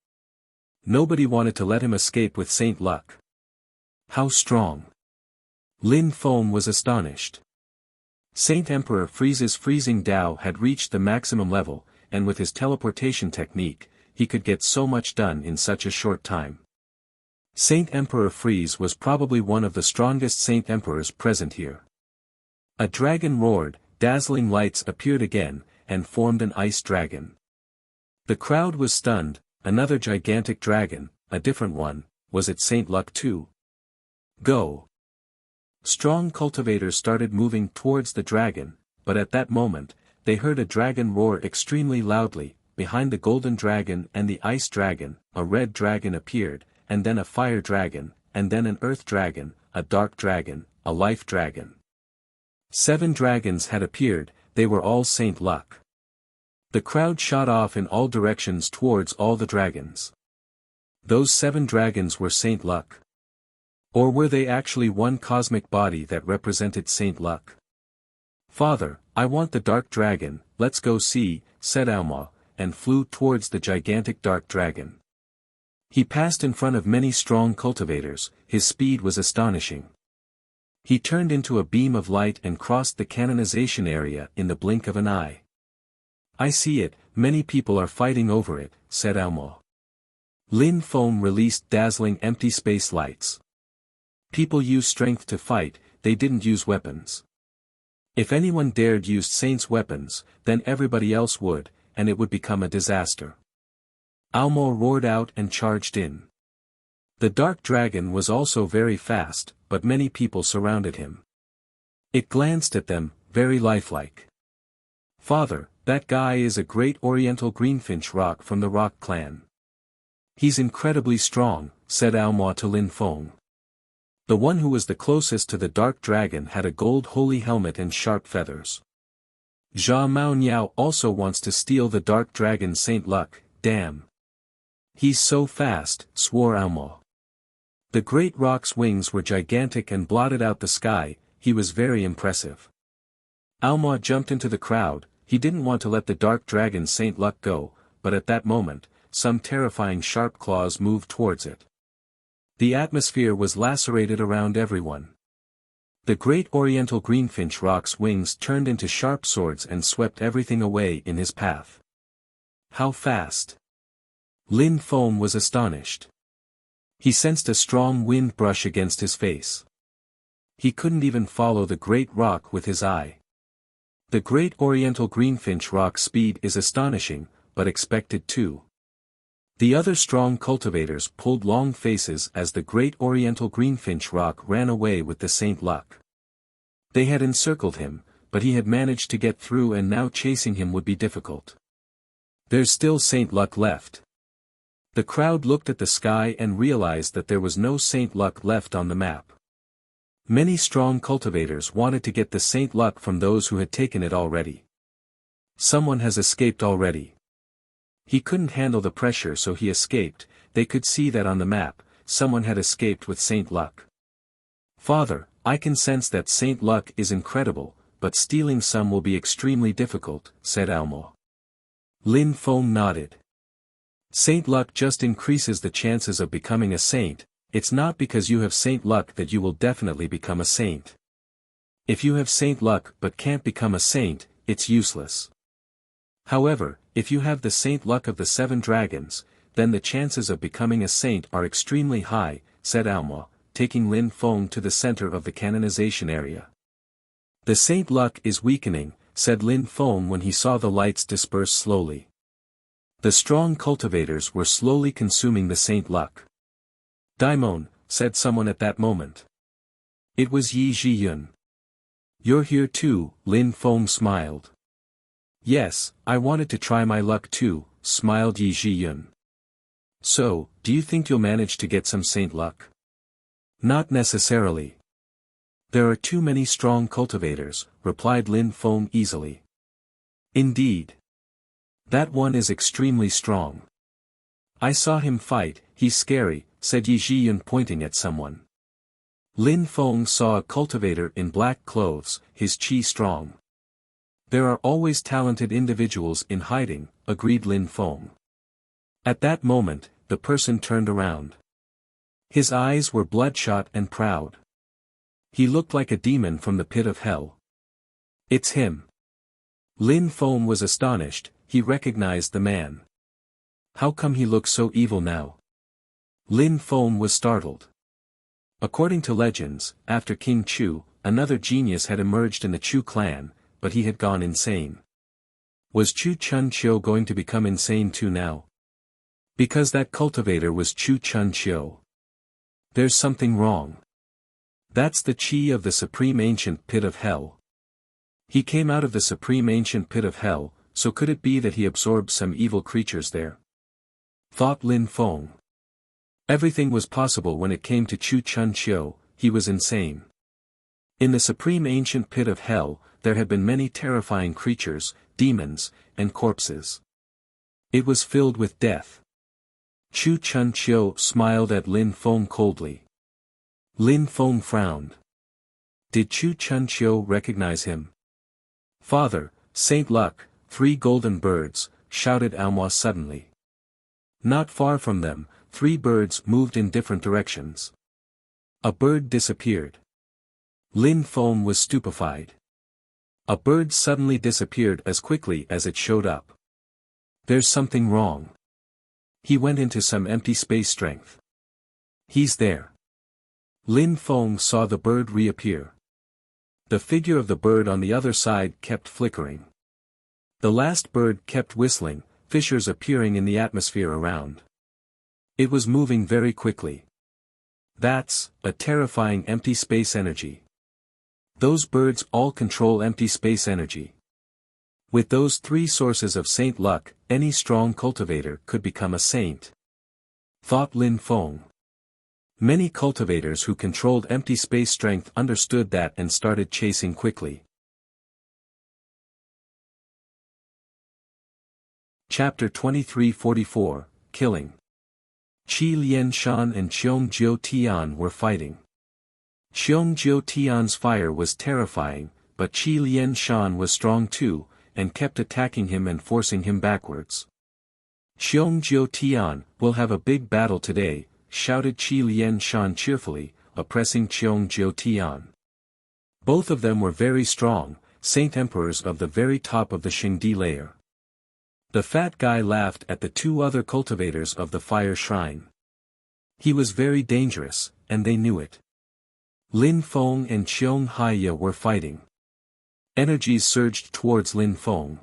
Nobody wanted to let him escape with Saint Luck. How strong? Lin Feng was astonished. Saint Emperor Freeze's freezing Dao had reached the maximum level, and with his teleportation technique, he could get so much done in such a short time. Saint Emperor Freeze was probably one of the strongest Saint Emperors present here. A dragon roared, dazzling lights appeared again, and formed an ice dragon. The crowd was stunned. Another gigantic dragon, a different one, was it Saint Luck too? Go! Strong cultivators started moving towards the dragon, but at that moment, they heard a dragon roar extremely loudly. Behind the golden dragon and the ice dragon, a red dragon appeared, and then a fire dragon, and then an earth dragon, a dark dragon, a life dragon. 7 dragons had appeared. They were all Saint Luck. The crowd shot off in all directions towards all the dragons. Those 7 dragons were Saint Luck. Or were they actually one cosmic body that represented Saint Luck? Father, I want the dark dragon, let's go see, said Alma, and flew towards the gigantic dark dragon. He passed in front of many strong cultivators. His speed was astonishing. He turned into a beam of light and crossed the canonization area in the blink of an eye. I see it, many people are fighting over it, said Alma. Lin Feng released dazzling empty space lights. People use strength to fight, they didn't use weapons. If anyone dared use Saint's weapons, then everybody else would, and it would become a disaster. Almo roared out and charged in. The dark dragon was also very fast, but many people surrounded him. It glanced at them, very lifelike. "Father, that guy is a great oriental greenfinch rock from the Rock clan. He's incredibly strong," said Almo to Lin Feng. The one who was the closest to the dark dragon had a gold holy helmet and sharp feathers. "Zha Mao Niao also wants to steal the dark dragon's Saint Luck, damn. He's so fast," swore Almo. The great rock's wings were gigantic and blotted out the sky. He was very impressive. Almo jumped into the crowd. He didn't want to let the dark dragon's Saint Luck go, but at that moment, some terrifying sharp claws moved towards it. The atmosphere was lacerated around everyone. The great oriental greenfinch rock's wings turned into sharp swords and swept everything away in his path. How fast! Lin Feng was astonished. He sensed a strong wind brush against his face. He couldn't even follow the great rock with his eye. The great oriental greenfinch rock's speed is astonishing, but expected too. The other strong cultivators pulled long faces as the great oriental greenfinch rock ran away with the Saint Luck. They had encircled him, but he had managed to get through and now chasing him would be difficult. There's still Saint Luck left. The crowd looked at the sky and realized that there was no Saint Luck left on the map. Many strong cultivators wanted to get the Saint Luck from those who had taken it already. Someone has escaped already. He couldn't handle the pressure so he escaped. They could see that on the map, someone had escaped with Saint Luck. "Father, I can sense that Saint Luck is incredible, but stealing some will be extremely difficult," said Almo. Lin Feng nodded. "Saint Luck just increases the chances of becoming a saint. It's not because you have Saint Luck that you will definitely become a saint. If you have Saint Luck but can't become a saint, it's useless. However, if you have the Saint Luck of the 7 dragons, then the chances of becoming a saint are extremely high," said Almo, taking Lin Feng to the center of the canonization area. "The Saint Luck is weakening," said Lin Feng when he saw the lights disperse slowly. The strong cultivators were slowly consuming the Saint Luck. "Daimon," said someone at that moment. It was Yi Zhiyun. "You're here too," Lin Feng smiled. "Yes, I wanted to try my luck too," smiled Yi Zhiyun. "So, do you think you'll manage to get some Saint Luck?" "Not necessarily. There are too many strong cultivators," replied Lin Feng easily. "Indeed. That one is extremely strong. I saw him fight, he's scary," said Yi Zhiyun pointing at someone. Lin Feng saw a cultivator in black clothes, his chi strong. "There are always talented individuals in hiding," agreed Lin Feng. At that moment, the person turned around. His eyes were bloodshot and proud. He looked like a demon from the pit of hell. "It's him." Lin Feng was astonished. He recognized the man. How come he looks so evil now? Lin Feng was startled. According to legends, after King Chu, another genius had emerged in the Chu clan, but he had gone insane. Was Chu Chun Chiu going to become insane too now? Because that cultivator was Chu Chun Chiu. There's something wrong. That's the chi of the Supreme Ancient Pit of Hell. He came out of the Supreme Ancient Pit of Hell, so could it be that he absorbed some evil creatures there? Thought Lin Feng. Everything was possible when it came to Chu Chun Chiu. He was insane. In the Supreme Ancient Pit of Hell, there had been many terrifying creatures, demons, and corpses. It was filled with death. Chu Chun Chiu smiled at Lin Feng coldly. Lin Feng frowned. Did Chu Chun Chiu recognize him? "Father, Saint Luck, 3 golden birds," shouted Almo suddenly. Not far from them, 3 birds moved in different directions. A bird disappeared. Lin Feng was stupefied. A bird suddenly disappeared as quickly as it showed up. There's something wrong. He went into some empty space strength. He's there. Lin Feng saw the bird reappear. The figure of the bird on the other side kept flickering. The last bird kept whistling, fissures appearing in the atmosphere around. It was moving very quickly. That's a terrifying empty space energy. Those birds all control empty space energy. With those three sources of saint luck, any strong cultivator could become a saint, thought Lin Feng. Many cultivators who controlled empty space strength understood that and started chasing quickly. Chapter 2344, Killing. Qi Lianshan and Qiong Jiu Tian were fighting. Qiong Jiu Tian's fire was terrifying, but Qi Lianshan was strong too, and kept attacking him and forcing him backwards. Qiong Jiu Tian, "We'll have a big battle today," shouted Qi Lianshan cheerfully, oppressing Qiong Jiu Tian. Both of them were very strong, saint emperors of the very top of the Xingdi layer. The fat guy laughed at the two other cultivators of the fire shrine. He was very dangerous, and they knew it. Lin Feng and Qiong Haiya were fighting. Energies surged towards Lin Feng.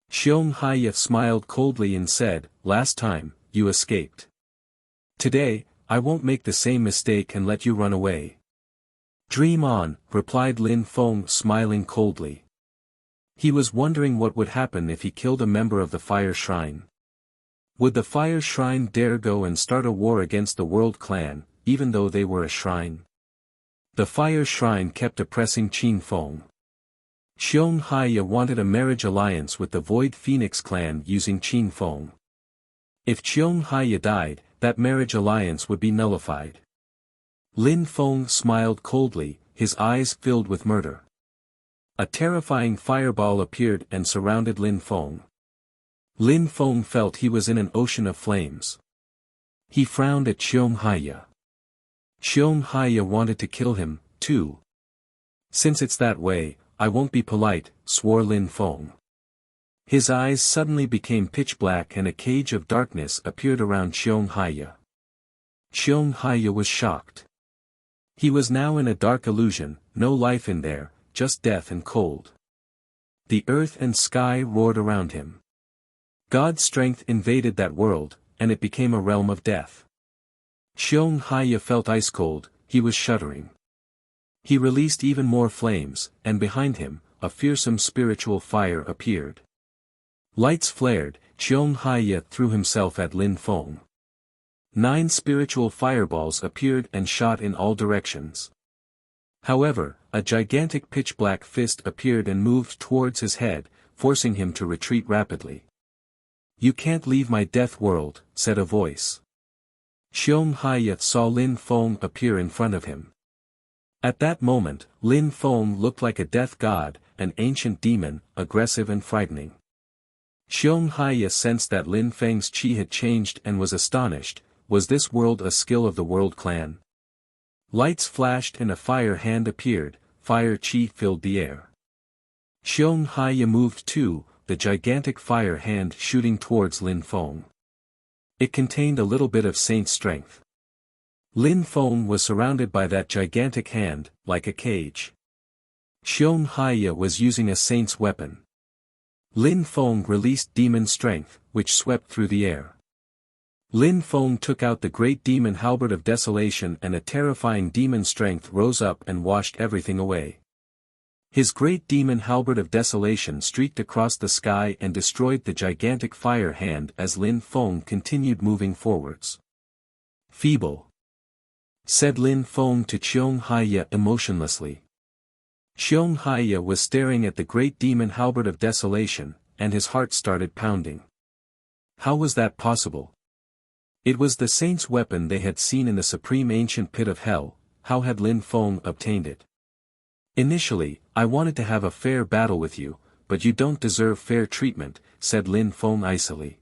Qiong Haiya smiled coldly and said, "Last time, you escaped. Today, I won't make the same mistake and let you run away." "Dream on," replied Lin Feng, smiling coldly. He was wondering what would happen if he killed a member of the fire shrine. Would the fire shrine dare go and start a war against the world clan, even though they were a shrine? The fire shrine kept oppressing Qin Feng. Qiong Haiya wanted a marriage alliance with the Void Phoenix clan using Qin Feng. If Qiong Haiya died, that marriage alliance would be nullified. Lin Feng smiled coldly, his eyes filled with murder. A terrifying fireball appeared and surrounded Lin Feng. Lin Feng felt he was in an ocean of flames. He frowned at Qiong Haiya. Qiong Haiya wanted to kill him, too. "Since it's that way, I won't be polite," swore Lin Feng. His eyes suddenly became pitch black and a cage of darkness appeared around Qiong Haiya. Qiong Haiya was shocked. He was now in a dark illusion, no life in there, just death and cold. The earth and sky roared around him. God's strength invaded that world, and it became a realm of death. Qiong Haiya felt ice cold, he was shuddering. He released even more flames, and behind him, a fearsome spiritual fire appeared. Lights flared, Qiong Haiya threw himself at Lin Feng. 9 spiritual fireballs appeared and shot in all directions. However, a gigantic pitch-black fist appeared and moved towards his head, forcing him to retreat rapidly. "You can't leave my death world," said a voice. Qiong Haiya saw Lin Feng appear in front of him. At that moment, Lin Feng looked like a death god, an ancient demon, aggressive and frightening. Qiong Haiya sensed that Lin Feng's chi had changed and was astonished. Was this world a skill of the world clan? Lights flashed and a fire hand appeared, fire chi filled the air. Qiong Haiya moved too, the gigantic fire hand shooting towards Lin Feng. It contained a little bit of saint strength. Lin Feng was surrounded by that gigantic hand, like a cage. Qiong Haiya was using a saint's weapon. Lin Feng released demon strength, which swept through the air. Lin Feng took out the great demon halberd of desolation and a terrifying demon strength rose up and washed everything away. His great demon halberd of desolation streaked across the sky and destroyed the gigantic fire hand as Lin Feng continued moving forwards. "Feeble," said Lin Feng to Qiong Haiya emotionlessly. Qiong Haiya was staring at the great demon halberd of desolation, and his heart started pounding. How was that possible? It was the saint's weapon they had seen in the supreme ancient pit of hell. How had Lin Feng obtained it? "Initially, I wanted to have a fair battle with you, but you don't deserve fair treatment," said Lin Feng icily.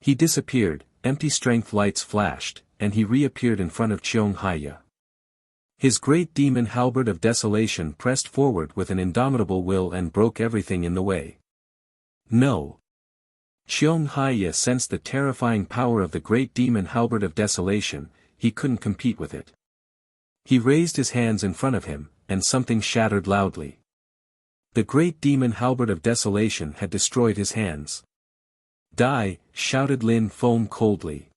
He disappeared, empty strength lights flashed, and he reappeared in front of Qiong Haiya. His great demon halberd of desolation pressed forward with an indomitable will and broke everything in the way. "No." Qiong Haiya sensed the terrifying power of the great demon halberd of desolation. He couldn't compete with it. He raised his hands in front of him, and something shattered loudly. The great demon halberd of desolation had destroyed his hands. Die, shouted Lin Feng coldly.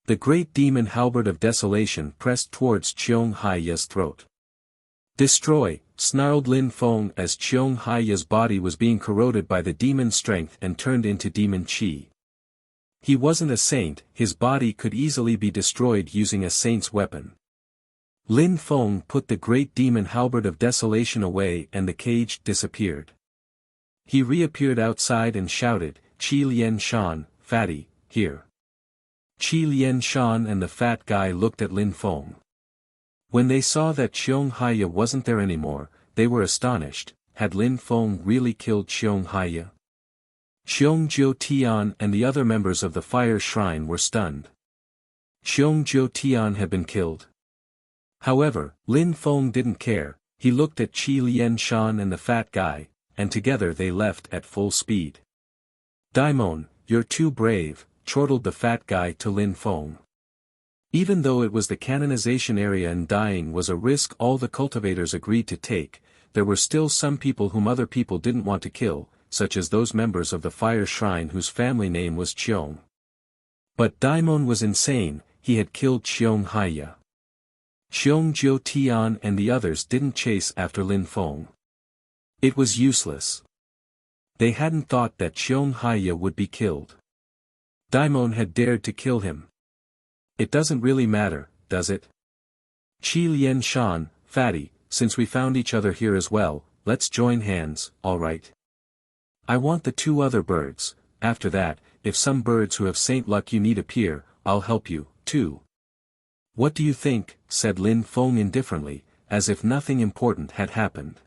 The great demon halberd of desolation pressed towards Qiong Haiya's throat. Destroy, snarled Lin Feng as Qiong Haiya's body was being corroded by the demon strength and turned into demon qi. He wasn't a saint, his body could easily be destroyed using a saint's weapon. Lin Feng put the great demon halberd of desolation away and the cage disappeared. He reappeared outside and shouted, Qi Lian Shan, fatty, here. Qi Lian Shan and the fat guy looked at Lin Feng. When they saw that Qiong Haiya wasn't there anymore, they were astonished. Had Lin Feng really killed Qiong Haiya? Qiong Jiu Tian and the other members of the fire shrine were stunned. Qiong Jiu Tian had been killed. However, Lin Feng didn't care. He looked at Qi Lian Shan and the fat guy, and together they left at full speed. Daimon, you're too brave, chortled the fat guy to Lin Feng. Even though it was the canonization area and dying was a risk all the cultivators agreed to take, there were still some people whom other people didn't want to kill, such as those members of the fire shrine whose family name was Qiong. But Daimon was insane, he had killed Qiong Haiya. Qiong Jiu Tian and the others didn't chase after Lin Feng. It was useless. They hadn't thought that Qiong Haiya would be killed. Daimon had dared to kill him. It doesn't really matter, does it? Qi Lian Shan, fatty, since we found each other here as well, let's join hands, alright? I want the two other birds. After that, if some birds who have saint luck you need appear, I'll help you, too. What do you think, said Lin Feng indifferently, as if nothing important had happened.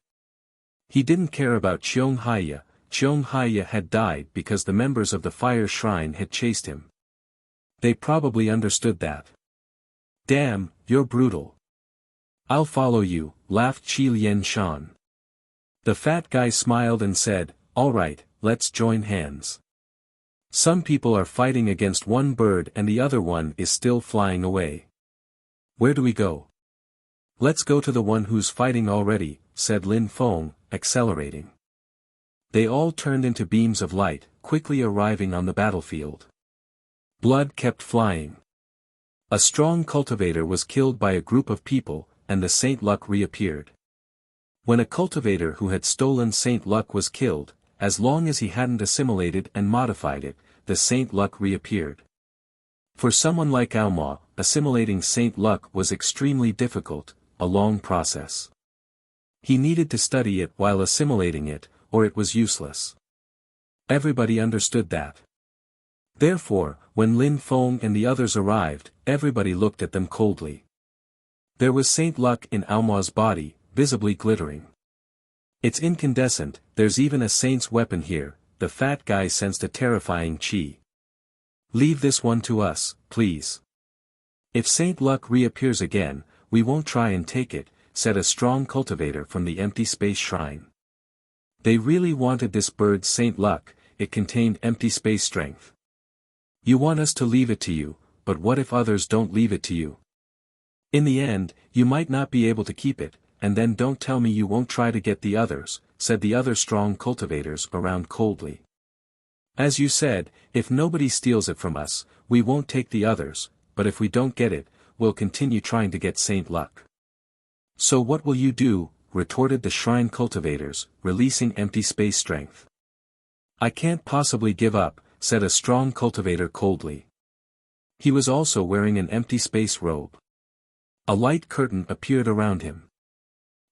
He didn't care about Qiong Haiya. Qiong Haiya had died because the members of the fire shrine had chased him. They probably understood that. Damn, you're brutal. I'll follow you, laughed Qi Lian Shan. The fat guy smiled and said, alright, let's join hands. Some people are fighting against one bird and the other one is still flying away. Where do we go? Let's go to the one who's fighting already, said Lin Feng, accelerating. They all turned into beams of light, quickly arriving on the battlefield. Blood kept flying. A strong cultivator was killed by a group of people, and the Saint Luck reappeared. When a cultivator who had stolen Saint Luck was killed, as long as he hadn't assimilated and modified it, the Saint Luck reappeared. For someone like Auma, assimilating Saint Luck was extremely difficult, a long process. He needed to study it while assimilating it, or it was useless. Everybody understood that. Therefore, when Lin Feng and the others arrived, everybody looked at them coldly. There was Saint Luck in Auma's body, visibly glittering. It's incandescent, there's even a saint's weapon here, the fat guy sensed a terrifying chi. Leave this one to us, please. If Saint Luck reappears again, we won't try and take it, said a strong cultivator from the empty space shrine. They really wanted this bird's Saint Luck, it contained empty space strength. You want us to leave it to you, but what if others don't leave it to you? In the end, you might not be able to keep it, and then don't tell me you won't try to get the others, said the other strong cultivators around coldly. As you said, if nobody steals it from us, we won't take the others, but if we don't get it, we'll continue trying to get Saint Luck. So what will you do? Retorted the shrine cultivators, releasing empty space strength. I can't possibly give up, said a strong cultivator coldly. He was also wearing an empty space robe. A light curtain appeared around him.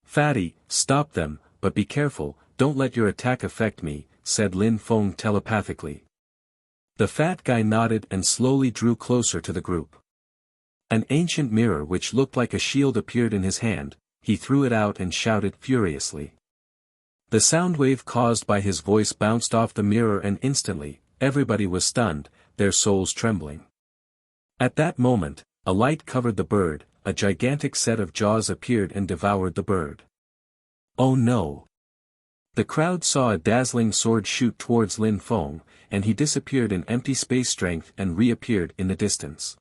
Fatty, stop them, but be careful, don't let your attack affect me, said Lin Feng telepathically. The fat guy nodded and slowly drew closer to the group. An ancient mirror which looked like a shield appeared in his hand, he threw it out and shouted furiously. The sound wave caused by his voice bounced off the mirror and instantly, everybody was stunned, their souls trembling. At that moment, a light covered the bird, a gigantic set of jaws appeared and devoured the bird. Oh no! The crowd saw a dazzling sword shoot towards Lin Feng, and he disappeared in empty space strength and reappeared in the distance.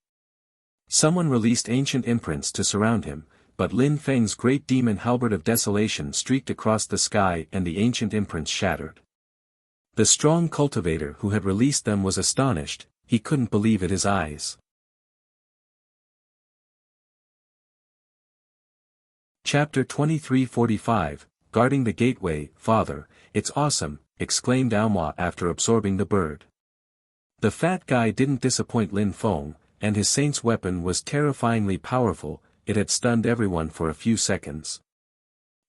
Someone released ancient imprints to surround him, but Lin Feng's great demon halberd of desolation streaked across the sky and the ancient imprints shattered. The strong cultivator who had released them was astonished, he couldn't believe his eyes. Chapter 23:45, Guarding the Gateway. Father, it's awesome, exclaimed Aomwa after absorbing the bird. The fat guy didn't disappoint Lin Feng, and his saint's weapon was terrifyingly powerful. It had stunned everyone for a few seconds.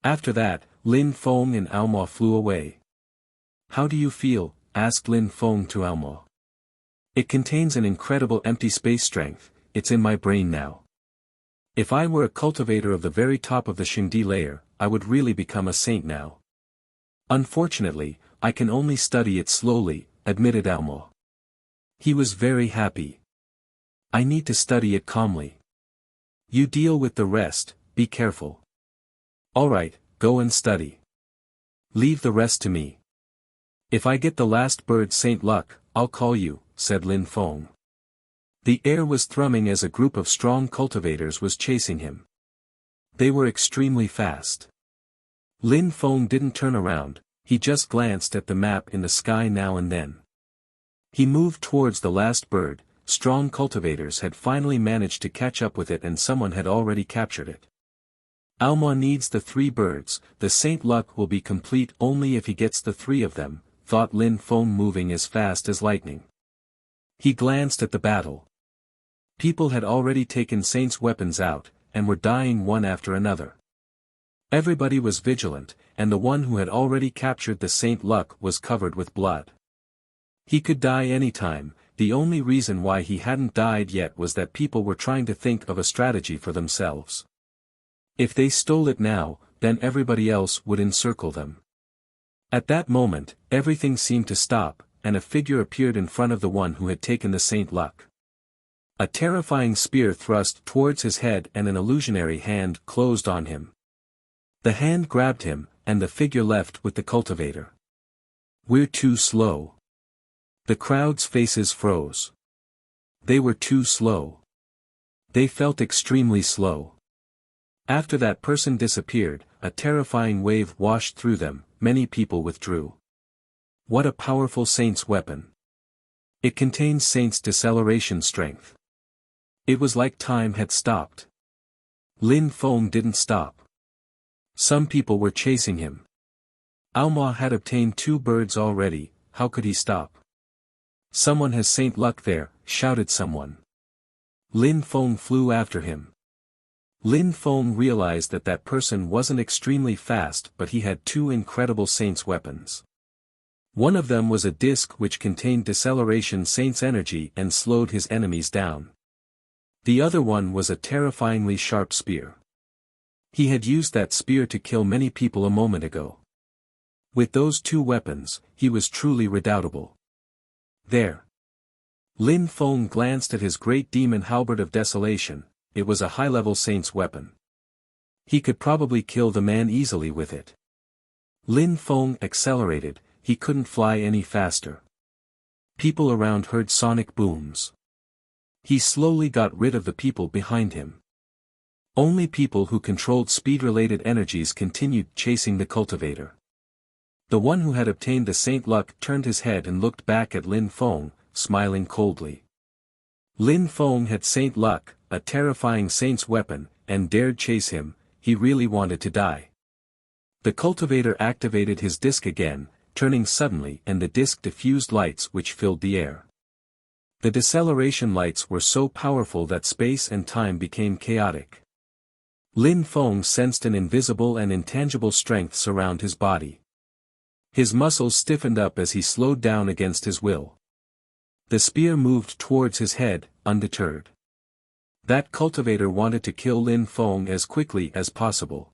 After that, Lin Feng and Aomwa flew away. How do you feel? Asked Lin Feng to Aomwa. It contains an incredible empty space strength, it's in my brain now. If I were a cultivator of the very top of the Shingdi layer, I would really become a saint now. Unfortunately, I can only study it slowly, admitted Aomwa. He was very happy. I need to study it calmly. You deal with the rest, be careful. Alright, go and study. Leave the rest to me. If I get the last bird Saint Luck, I'll call you, said Lin Feng. The air was thrumming as a group of strong cultivators was chasing him. They were extremely fast. Lin Feng didn't turn around, he just glanced at the map in the sky now and then. He moved towards the last bird. Strong cultivators had finally managed to catch up with it and someone had already captured it. Aomwa needs the 3 birds, the Saint Luck will be complete only if he gets the 3 of them, thought Lin Feng moving as fast as lightning. He glanced at the battle. People had already taken Saint's weapons out, and were dying one after another. Everybody was vigilant, and the one who had already captured the Saint Luck was covered with blood. He could die any time. The only reason why he hadn't died yet was that people were trying to think of a strategy for themselves. If they stole it now, then everybody else would encircle them. At that moment, everything seemed to stop, and a figure appeared in front of the one who had taken the Saint Luck. A terrifying spear thrust towards his head and an illusionary hand closed on him. The hand grabbed him, and the figure left with the cultivator. We're too slow. The crowd's faces froze. They were too slow. They felt extremely slow. After that person disappeared, a terrifying wave washed through them, many people withdrew. What a powerful Saint's weapon. It contains Saint's deceleration strength. It was like time had stopped. Lin Feng didn't stop. Some people were chasing him. Aomwa had obtained 2 birds already, how could he stop? Someone has Saint Luck there, shouted someone. Lin Feng flew after him. Lin Feng realized that that person wasn't extremely fast but he had 2 incredible Saint's weapons. One of them was a disc which contained deceleration Saint's energy and slowed his enemies down. The other one was a terrifyingly sharp spear. He had used that spear to kill many people a moment ago. With those 2 weapons, he was truly redoubtable. There. Lin Feng glanced at his great demon halberd of desolation. It was a high-level Saint's weapon. He could probably kill the man easily with it. Lin Feng accelerated, he couldn't fly any faster. People around heard sonic booms. He slowly got rid of the people behind him. Only people who controlled speed-related energies continued chasing the cultivator. The one who had obtained the Saint Luck turned his head and looked back at Lin Feng, smiling coldly. Lin Feng had Saint Luck, a terrifying Saint's weapon, and dared chase him. He really wanted to die. The cultivator activated his disc again, turning suddenly and the disc diffused lights which filled the air. The deceleration lights were so powerful that space and time became chaotic. Lin Feng sensed an invisible and intangible strength surround his body. His muscles stiffened up as he slowed down against his will. The spear moved towards his head, undeterred. That cultivator wanted to kill Lin Feng as quickly as possible.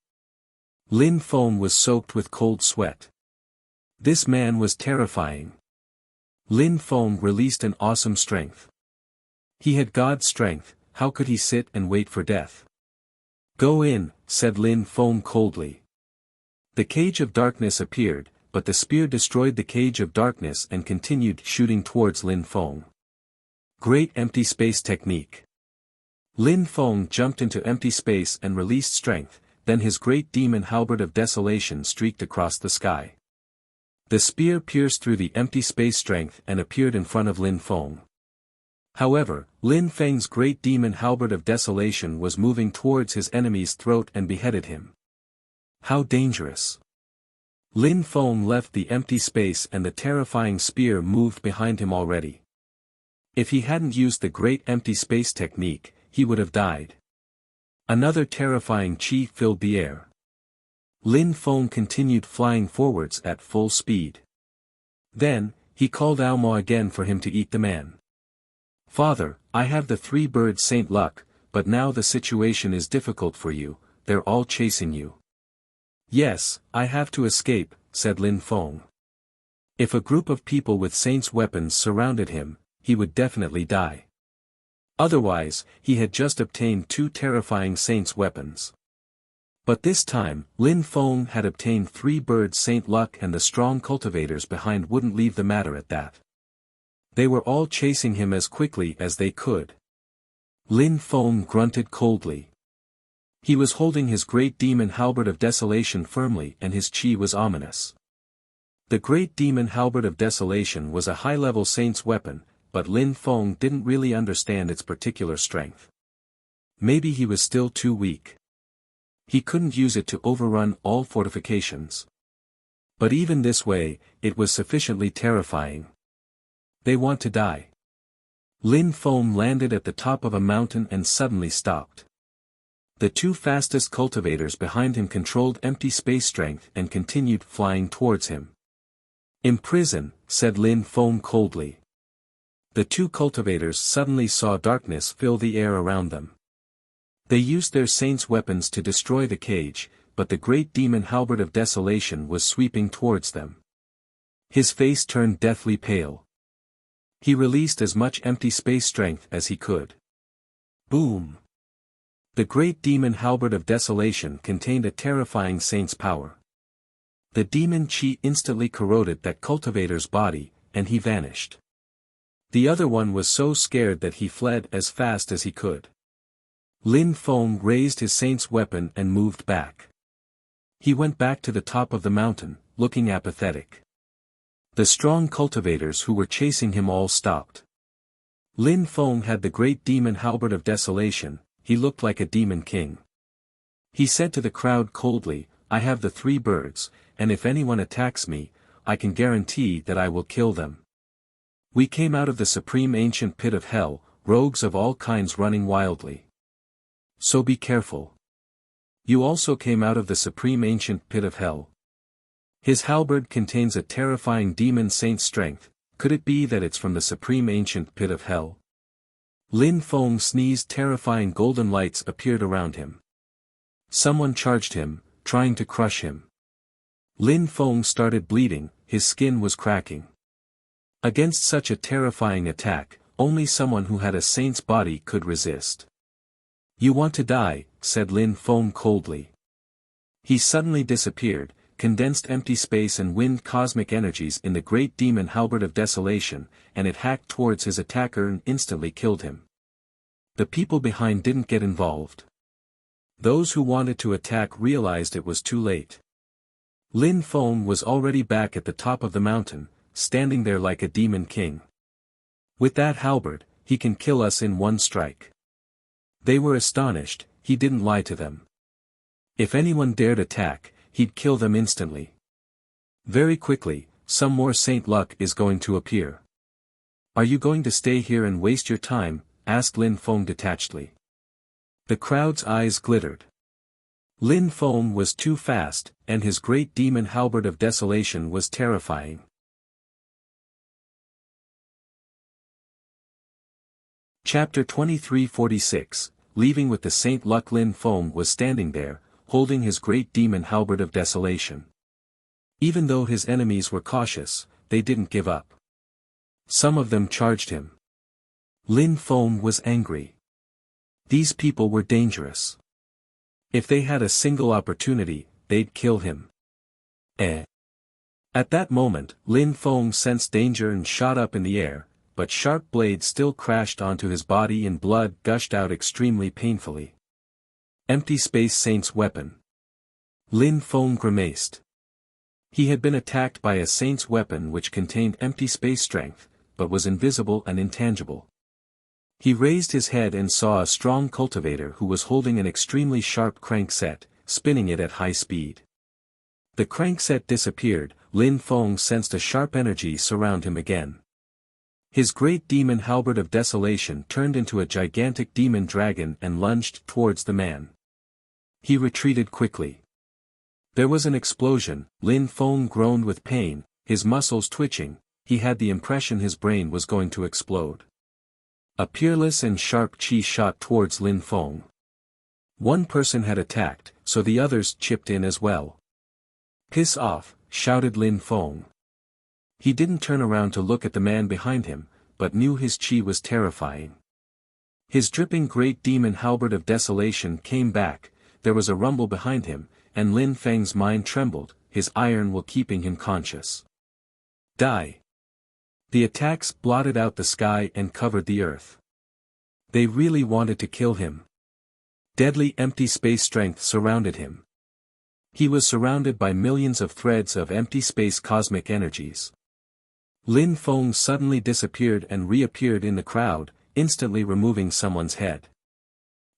Lin Feng was soaked with cold sweat. This man was terrifying. Lin Feng released an awesome strength. He had God's strength, how could he sit and wait for death? Go in, said Lin Feng coldly. The cage of darkness appeared, but the spear destroyed the cage of darkness and continued shooting towards Lin Feng. Great empty space technique. Lin Feng jumped into empty space and released strength, then his great demon halberd of desolation streaked across the sky. The spear pierced through the empty space strength and appeared in front of Lin Feng. However, Lin Feng's great demon halberd of desolation was moving towards his enemy's throat and beheaded him. How dangerous! Lin Feng left the empty space and the terrifying spear moved behind him already. If he hadn't used the great empty space technique, he would have died. Another terrifying chi filled the air. Lin Feng continued flying forwards at full speed. Then, he called Aomo again for him to eat the man. "Father, I have the 3 birds Saint Luck, but now the situation is difficult for you, they're all chasing you." "Yes, I have to escape," said Lin Feng. If a group of people with Saint's weapons surrounded him, he would definitely die. Otherwise, he had just obtained 2 terrifying Saint's weapons. But this time, Lin Feng had obtained 3 birds Saint Luck and the strong cultivators behind wouldn't leave the matter at that. They were all chasing him as quickly as they could. Lin Feng grunted coldly. He was holding his great demon halberd of desolation firmly and his chi was ominous. The great demon halberd of desolation was a high-level saint's weapon, but Lin Feng didn't really understand its particular strength. Maybe he was still too weak. He couldn't use it to overrun all fortifications. But even this way, it was sufficiently terrifying. They want to die. Lin Feng landed at the top of a mountain and suddenly stopped. The 2 fastest cultivators behind him controlled empty space strength and continued flying towards him. "Imprison," said Lin Feng coldly. The 2 cultivators suddenly saw darkness fill the air around them. They used their saint's weapons to destroy the cage, but the great demon halberd of desolation was sweeping towards them. His face turned deathly pale. He released as much empty space strength as he could. Boom! The great demon halberd of desolation contained a terrifying saint's power. The demon chi instantly corroded that cultivator's body, and he vanished. The other one was so scared that he fled as fast as he could. Lin Feng raised his saint's weapon and moved back. He went back to the top of the mountain, looking apathetic. The strong cultivators who were chasing him all stopped. Lin Feng had the great demon halberd of desolation, he looked like a demon king. He said to the crowd coldly, "I have the 3 birds, and if anyone attacks me, I can guarantee that I will kill them. We came out of the supreme ancient pit of hell, rogues of all kinds running wildly. So be careful. You also came out of the supreme ancient pit of hell." His halberd contains a terrifying demon saint's strength, could it be that it's from the supreme ancient pit of hell? Lin Feng sneezed. Terrifying golden lights appeared around him. Someone charged him, trying to crush him. Lin Feng started bleeding, his skin was cracking. Against such a terrifying attack, only someone who had a saint's body could resist. "You want to die," said Lin Feng coldly. He suddenly disappeared, condensed empty space and wind cosmic energies in the great demon halberd of desolation, and it hacked towards his attacker and instantly killed him. The people behind didn't get involved. Those who wanted to attack realized it was too late. Lin Feng was already back at the top of the mountain, standing there like a demon king. "With that halberd, he can kill us in one strike." They were astonished, he didn't lie to them. If anyone dared attack, he'd kill them instantly. Very quickly, some more Saint Luck is going to appear. "Are you going to stay here and waste your time?" asked Lin Feng detachedly. The crowd's eyes glittered. Lin Feng was too fast, and his great demon halberd of desolation was terrifying. Chapter 2346, leaving with the Saint Luck. Lin Feng was standing there, holding his great demon halberd of desolation. Even though his enemies were cautious, they didn't give up. Some of them charged him. Lin Feng was angry. These people were dangerous. If they had a single opportunity, they'd kill him. At that moment, Lin Feng sensed danger and shot up in the air, but sharp blades still crashed onto his body and blood gushed out extremely painfully. Empty space saint's weapon. Lin Feng grimaced. He had been attacked by a saint's weapon which contained empty space strength, but was invisible and intangible. He raised his head and saw a strong cultivator who was holding an extremely sharp crankset, spinning it at high speed. The crankset disappeared. Lin Feng sensed a sharp energy surround him again. His great demon halberd of desolation turned into a gigantic demon dragon and lunged towards the man. He retreated quickly. There was an explosion. Lin Feng groaned with pain, his muscles twitching. He had the impression his brain was going to explode. A peerless and sharp chi shot towards Lin Feng. One person had attacked, so the others chipped in as well. "Piss off," shouted Lin Feng. He didn't turn around to look at the man behind him, but knew his chi was terrifying. His dripping great demon halberd of desolation came back. There was a rumble behind him, and Lin Feng's mind trembled, his iron will keeping him conscious. Die. The attacks blotted out the sky and covered the earth. They really wanted to kill him. Deadly empty space strength surrounded him. He was surrounded by millions of threads of empty space cosmic energies. Lin Feng suddenly disappeared and reappeared in the crowd, instantly removing someone's head.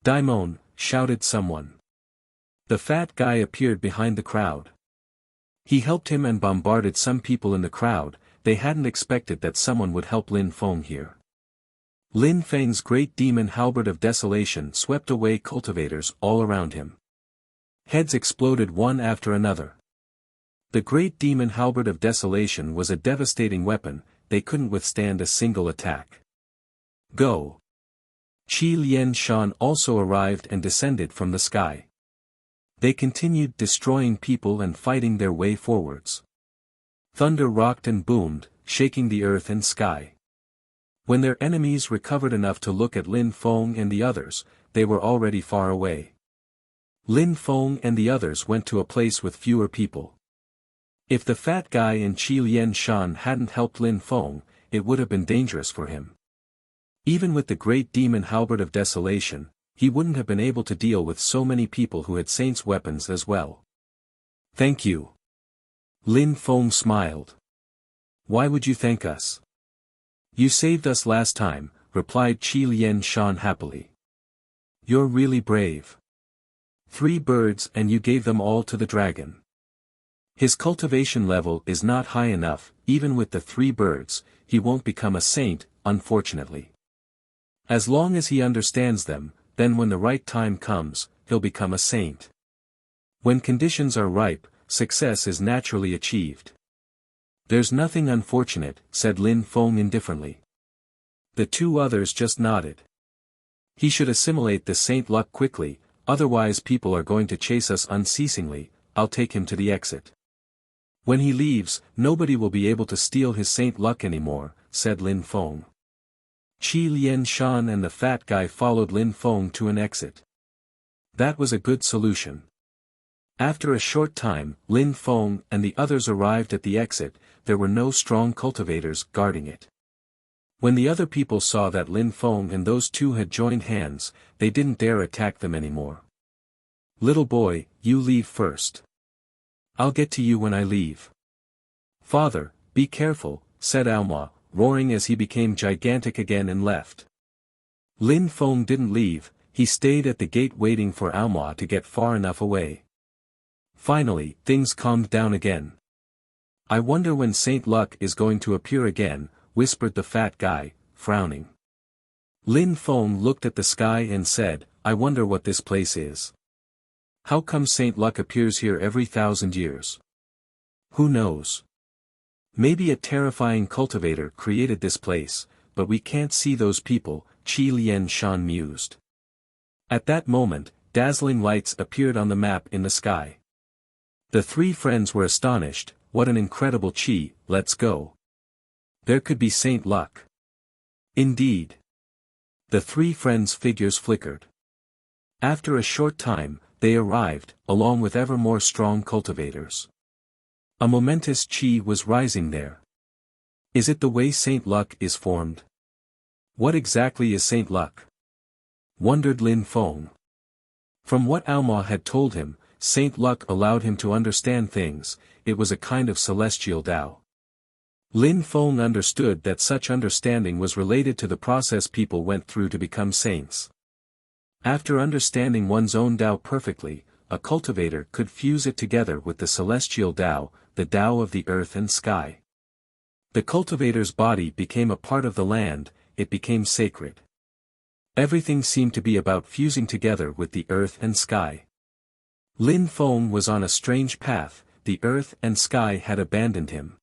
"Daimon," shouted someone. The fat guy appeared behind the crowd. He helped him and bombarded some people in the crowd. They hadn't expected that someone would help Lin Feng here. Lin Feng's great demon halberd of desolation swept away cultivators all around him. Heads exploded one after another. The great demon halberd of desolation was a devastating weapon. They couldn't withstand a single attack. Go! Qi Lian Shan also arrived and descended from the sky. They continued destroying people and fighting their way forwards. Thunder rocked and boomed, shaking the earth and sky. When their enemies recovered enough to look at Lin Feng and the others, they were already far away. Lin Feng and the others went to a place with fewer people. If the fat guy and Qi Lian Shan hadn't helped Lin Feng, it would have been dangerous for him. Even with the great demon halberd of desolation, he wouldn't have been able to deal with so many people who had saints' weapons as well. "Thank you." Lin Feng smiled. "Why would you thank us?" "You saved us last time," replied Qi Lian Shan happily. "You're really brave. 3 birds and you gave them all to the dragon. His cultivation level is not high enough. Even with the 3 birds, he won't become a saint, unfortunately. As long as he understands them, then when the right time comes, he'll become a saint. When conditions are ripe, success is naturally achieved." "There's nothing unfortunate," said Lin Feng indifferently. The 2 others just nodded. "He should assimilate the saint luck quickly, otherwise people are going to chase us unceasingly. I'll take him to the exit. When he leaves, nobody will be able to steal his saint luck anymore," said Lin Feng. Qi Lian Shan and the fat guy followed Lin Feng to an exit. That was a good solution. After a short time, Lin Feng and the others arrived at the exit. There were no strong cultivators guarding it. When the other people saw that Lin Feng and those 2 had joined hands, they didn't dare attack them anymore. "Little boy, you leave first. I'll get to you when I leave." "Father, be careful," said Auma, roaring as he became gigantic again and left. Lin Feng didn't leave. He stayed at the gate waiting for Auma to get far enough away. Finally, things calmed down again. "I wonder when Saint Luck is going to appear again," whispered the fat guy, frowning. Lin Feng looked at the sky and said, "I wonder what this place is. How come Saint Luck appears here every 1,000 years? Who knows? Maybe a terrifying cultivator created this place, but we can't see those people," Qi Lian Shan mused. At that moment, dazzling lights appeared on the map in the sky. The 3 friends were astonished. "What an incredible chi, let's go. There could be Saint Luck." Indeed. The 3 friends' figures flickered. After a short time, they arrived, along with ever more strong cultivators. A momentous chi was rising there. Is it the way Saint Luck is formed? What exactly is Saint Luck? Wondered Lin Feng. From what Auma had told him, Saint Luck allowed him to understand things, it was a kind of celestial Tao. Lin Feng understood that such understanding was related to the process people went through to become saints. After understanding one's own Tao perfectly, a cultivator could fuse it together with the celestial Tao, the Tao of the earth and sky. The cultivator's body became a part of the land, it became sacred. Everything seemed to be about fusing together with the earth and sky. Lin Feng was on a strange path, the earth and sky had abandoned him.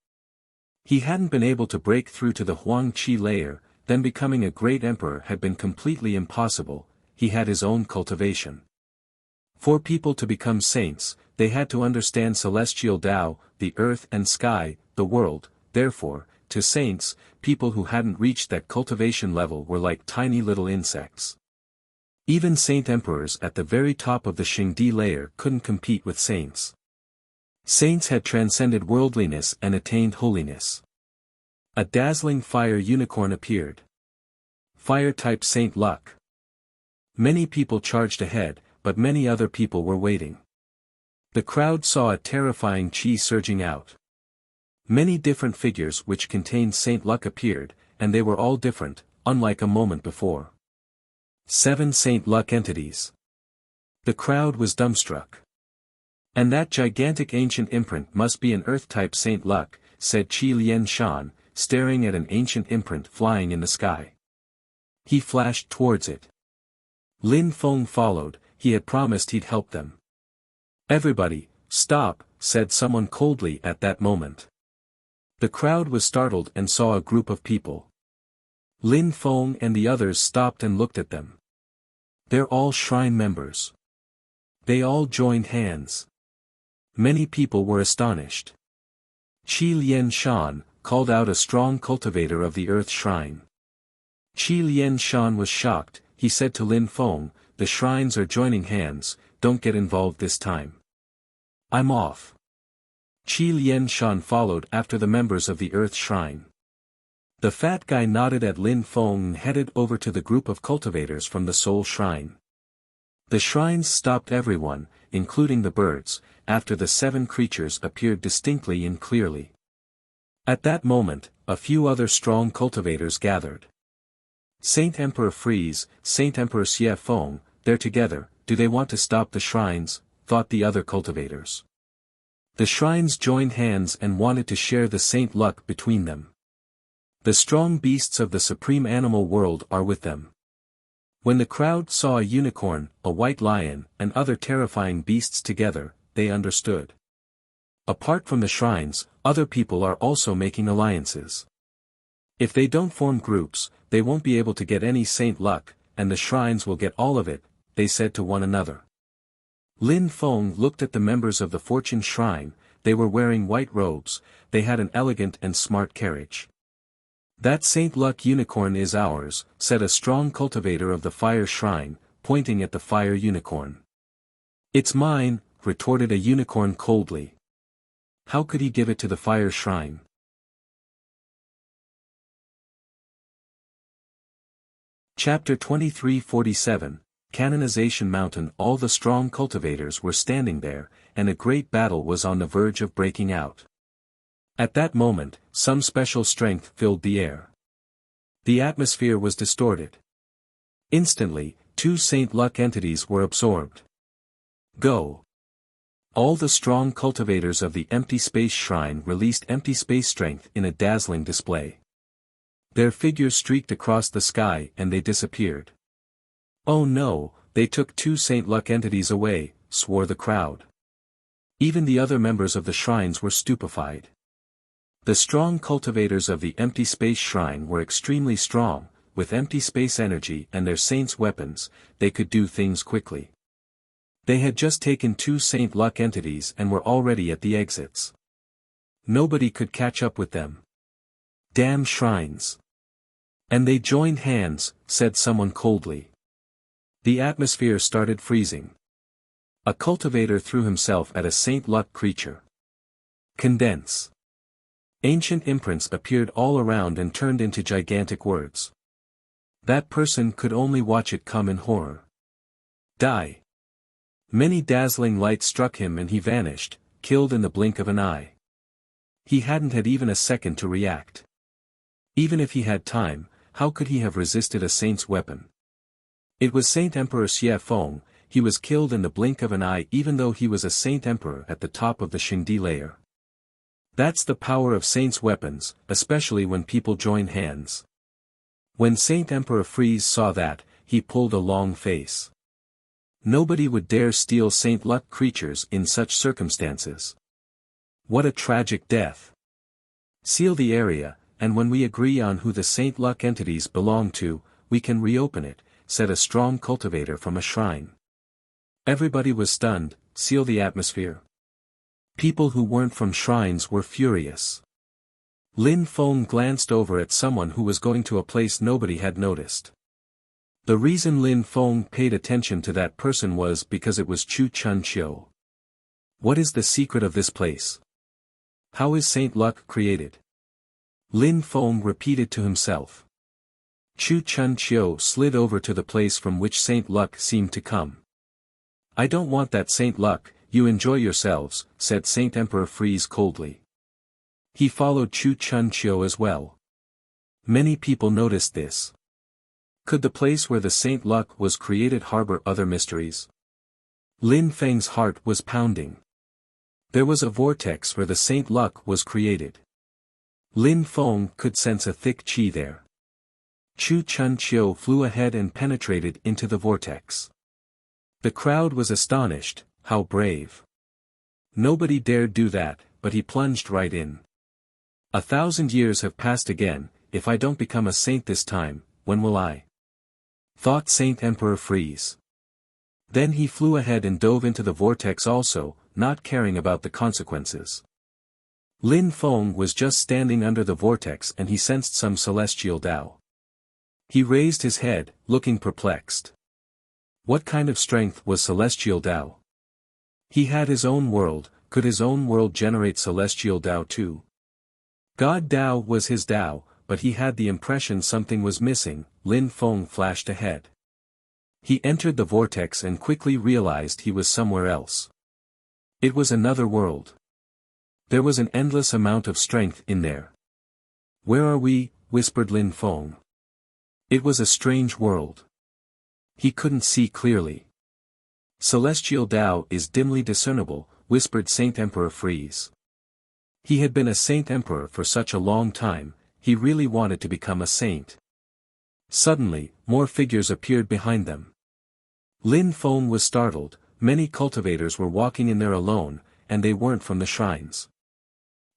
He hadn't been able to break through to the Huang Qi layer, then becoming a great emperor had been completely impossible, he had his own cultivation. For people to become saints, they had to understand celestial Tao, the earth and sky, the world, therefore, to saints, people who hadn't reached that cultivation level were like tiny little insects. Even saint emperors at the very top of the Xingdi layer couldn't compete with saints. Saints had transcended worldliness and attained holiness. A dazzling fire unicorn appeared. Fire-type Saint Luck. Many people charged ahead, but many other people were waiting. The crowd saw a terrifying qi surging out. Many different figures which contained Saint Luck appeared, and they were all different, unlike a moment before. 7 Saint Luck entities. The crowd was dumbstruck. And that gigantic ancient imprint must be an Earth-type Saint Luck, said Qi Lian Shan, staring at an ancient imprint flying in the sky. He flashed towards it. Lin Feng followed, he had promised he'd help them. Everybody, stop, said someone coldly at that moment. The crowd was startled and saw a group of people. Lin Feng and the others stopped and looked at them. They're all shrine members. They all joined hands. Many people were astonished. Qi Lian Shan called out a strong cultivator of the earth shrine. Qi Lian Shan was shocked, he said to Lin Feng, the shrines are joining hands, don't get involved this time. I'm off. Qi Lian Shan followed after the members of the earth shrine. The fat guy nodded at Lin Feng and headed over to the group of cultivators from the Soul Shrine. The shrines stopped everyone, including the birds, after the 7 creatures appeared distinctly and clearly. At that moment, a few other strong cultivators gathered. Saint Emperor Freeze, Saint Emperor Xie Feng, they're together, do they want to stop the shrines, thought the other cultivators. The shrines joined hands and wanted to share the Saint Luck between them. The strong beasts of the supreme animal world are with them. When the crowd saw a unicorn, a white lion, and other terrifying beasts together, they understood. Apart from the shrines, other people are also making alliances. If they don't form groups, they won't be able to get any Saint Luck, and the shrines will get all of it, they said to one another. Lin Feng looked at the members of the Fortune Shrine, they were wearing white robes, they had an elegant and smart carriage. That Saint Luck unicorn is ours, said a strong cultivator of the Fire Shrine, pointing at the fire unicorn. It's mine, retorted a unicorn coldly. How could he give it to the Fire Shrine? Chapter 2347, Canonization Mountain. All the strong cultivators were standing there, and a great battle was on the verge of breaking out. At that moment, some special strength filled the air. The atmosphere was distorted. Instantly, 2 Saint Luck entities were absorbed. Go! All the strong cultivators of the Empty Space Shrine released empty space strength in a dazzling display. Their figures streaked across the sky and they disappeared. Oh no, they took 2 Saint Luck entities away, swore the crowd. Even the other members of the shrines were stupefied. The strong cultivators of the Empty Space Shrine were extremely strong, with empty space energy and their saints' weapons, they could do things quickly. They had just taken 2 Saint Luck entities and were already at the exits. Nobody could catch up with them. Damn shrines! And they joined hands, said someone coldly. The atmosphere started freezing. A cultivator threw himself at a Saint Luck creature. Condense. Ancient imprints appeared all around and turned into gigantic words. That person could only watch it come in horror. Die. Many dazzling lights struck him and he vanished, killed in the blink of an eye. He hadn't had even a second to react. Even if he had time, how could he have resisted a saint's weapon? It was Saint Emperor Xie Feng. He was killed in the blink of an eye even though he was a saint emperor at the top of the Xingdi layer. That's the power of saints' weapons, especially when people join hands. When Saint Emperor Freeze saw that, he pulled a long face. Nobody would dare steal Saint Luck creatures in such circumstances. What a tragic death. Seal the area, and when we agree on who the Saint Luck entities belong to, we can reopen it, said a strong cultivator from a shrine. Everybody was stunned. Seal the atmosphere. People who weren't from shrines were furious. Lin Feng glanced over at someone who was going to a place nobody had noticed. The reason Lin Feng paid attention to that person was because it was Chu Chun Chiu. What is the secret of this place? How is Saint Luck created? Lin Feng repeated to himself. Chu Chun Chiu slid over to the place from which Saint Luck seemed to come. I don't want that Saint Luck, you enjoy yourselves, said Saint Emperor Freeze coldly. He followed Chu Chun Chiu as well. Many people noticed this. Could the place where the Saint Luck was created harbor other mysteries? Lin Feng's heart was pounding. There was a vortex where the Saint Luck was created. Lin Feng could sense a thick qi there. Chu Chun Chiu flew ahead and penetrated into the vortex. The crowd was astonished. How brave. Nobody dared do that, but he plunged right in. 1,000 years have passed again. If I don't become a saint this time, when will I? Thought Saint Emperor Freeze. Then he flew ahead and dove into the vortex also, not caring about the consequences. Lin Feng was just standing under the vortex and he sensed some celestial Tao. He raised his head, looking perplexed. What kind of strength was celestial Tao? He had his own world. Could his own world generate celestial Tao too? God Tao was his Tao, but he had the impression something was missing. Lin Feng flashed ahead. He entered the vortex and quickly realized he was somewhere else. It was another world. There was an endless amount of strength in there. Where are we? Whispered Lin Feng. It was a strange world. He couldn't see clearly. Celestial Tao is dimly discernible, whispered Saint Emperor Freeze. He had been a Saint Emperor for such a long time, he really wanted to become a saint. Suddenly, more figures appeared behind them. Lin Feng was startled. Many cultivators were walking in there alone, and they weren't from the shrines.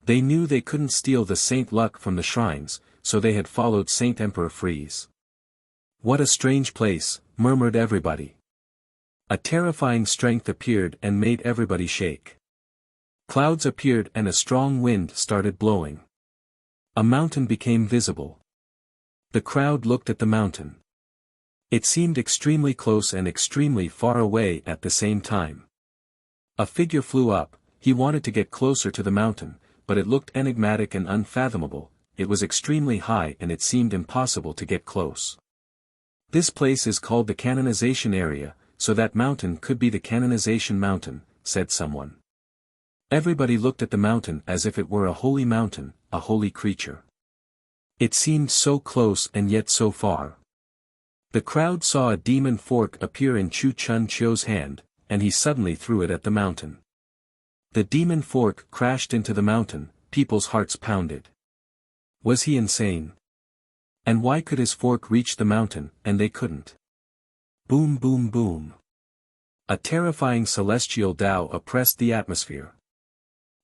They knew they couldn't steal the Saint Luck from the shrines, so they had followed Saint Emperor Freeze. What a strange place, murmured everybody. A terrifying strength appeared and made everybody shake. Clouds appeared and a strong wind started blowing. A mountain became visible. The crowd looked at the mountain. It seemed extremely close and extremely far away at the same time. A figure flew up. He wanted to get closer to the mountain, but it looked enigmatic and unfathomable. It was extremely high and it seemed impossible to get close. This place is called the canonization area, so that mountain could be the canonization mountain, said someone. Everybody looked at the mountain as if it were a holy mountain, a holy creature. It seemed so close and yet so far. The crowd saw a demon fork appear in Chu Chun Chiu's hand, and he suddenly threw it at the mountain. The demon fork crashed into the mountain. People's hearts pounded. Was he insane? And why could his fork reach the mountain, and they couldn't? Boom boom boom. A terrifying celestial Tao oppressed the atmosphere.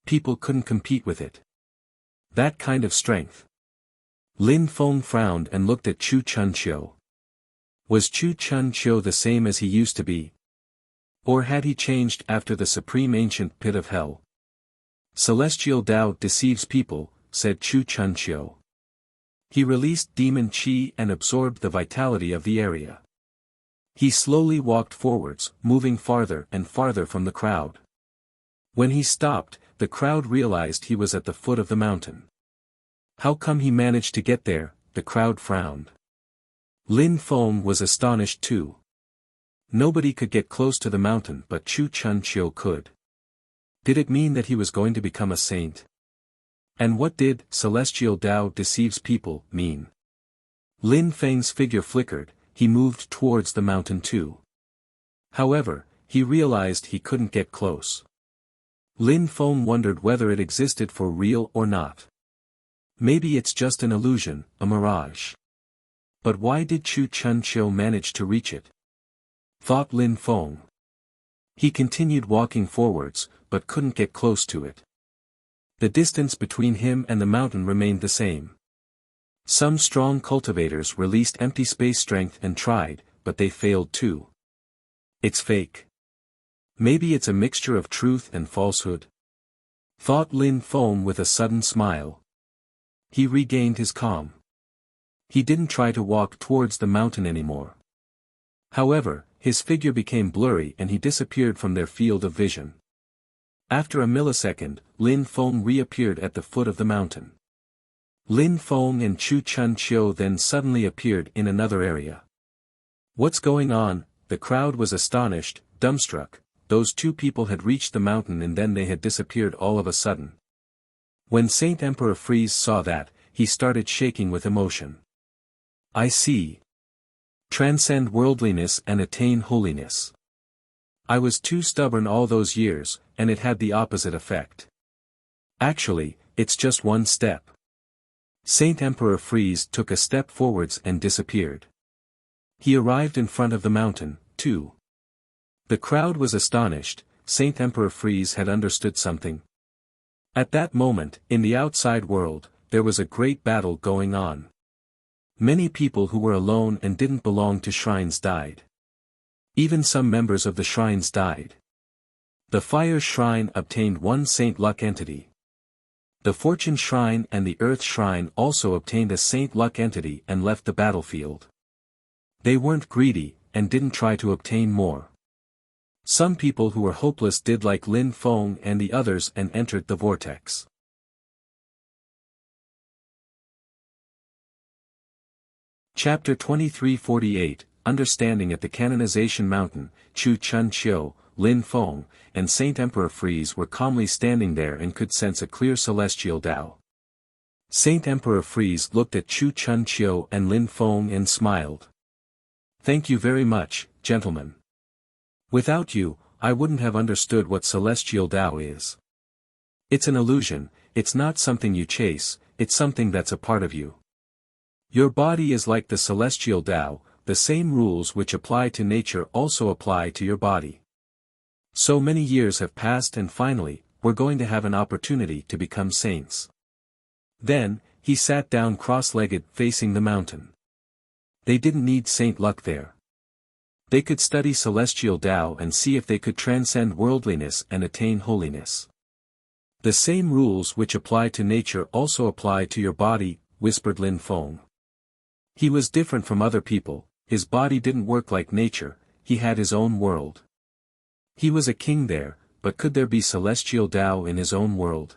People couldn't compete with it. That kind of strength. Lin Feng frowned and looked at Chu Chun Chiu. Was Chu Chun Chiu the same as he used to be? Or had he changed after the supreme ancient pit of hell? Celestial Tao deceives people, said Chu Chun Chiu. He released demon qi and absorbed the vitality of the area. He slowly walked forwards, moving farther and farther from the crowd. When he stopped, the crowd realized he was at the foot of the mountain. How come he managed to get there? The crowd frowned. Lin Feng was astonished too. Nobody could get close to the mountain but Chu Chun Chiu could. Did it mean that he was going to become a saint? And what did "celestial Tao deceives people" mean? Lin Feng's figure flickered, he moved towards the mountain too. However, he realized he couldn't get close. Lin Feng wondered whether it existed for real or not. Maybe it's just an illusion, a mirage. But why did Chu Chun Chiu manage to reach it? Thought Lin Feng. He continued walking forwards, but couldn't get close to it. The distance between him and the mountain remained the same. Some strong cultivators released empty space strength and tried, but they failed too. It's fake. Maybe it's a mixture of truth and falsehood. Thought Lin Feng with a sudden smile. He regained his calm. He didn't try to walk towards the mountain anymore. However, his figure became blurry and he disappeared from their field of vision. After a millisecond, Lin Feng reappeared at the foot of the mountain. Lin Feng and Chu Chun Chiu then suddenly appeared in another area. What's going on? The crowd was astonished, dumbstruck. Those two people had reached the mountain and then they had disappeared all of a sudden. When Saint Emperor Freeze saw that, he started shaking with emotion. I see. Transcend worldliness and attain holiness. I was too stubborn all those years, and it had the opposite effect. Actually, it's just one step. Saint Emperor Freeze took a step forwards and disappeared. He arrived in front of the mountain, too. The crowd was astonished. Saint Emperor Freeze had understood something. At that moment, in the outside world, there was a great battle going on. Many people who were alone and didn't belong to shrines died. Even some members of the shrines died. The Fire Shrine obtained one Saint Luck entity. The Fortune Shrine and the Earth Shrine also obtained a Saint Luck entity and left the battlefield. They weren't greedy, and didn't try to obtain more. Some people who were hopeless did like Lin Feng and the others and entered the vortex. Chapter 2348, Understanding at the Canonization Mountain. Chu Chun Chiu, Lin Feng, and Saint Emperor Freeze were calmly standing there and could sense a clear celestial Tao. Saint Emperor Freeze looked at Chu Chun Chiu and Lin Feng and smiled. Thank you very much, gentlemen. Without you, I wouldn't have understood what celestial Tao is. It's an illusion, it's not something you chase, it's something that's a part of you. Your body is like the celestial Tao, the same rules which apply to nature also apply to your body. So many years have passed and finally, we're going to have an opportunity to become saints. Then, he sat down cross-legged facing the mountain. They didn't need Saint Luck there. They could study celestial Tao and see if they could transcend worldliness and attain holiness. The same rules which apply to nature also apply to your body, whispered Lin Feng. He was different from other people, his body didn't work like nature, he had his own world. He was a king there, but could there be celestial Tao in his own world?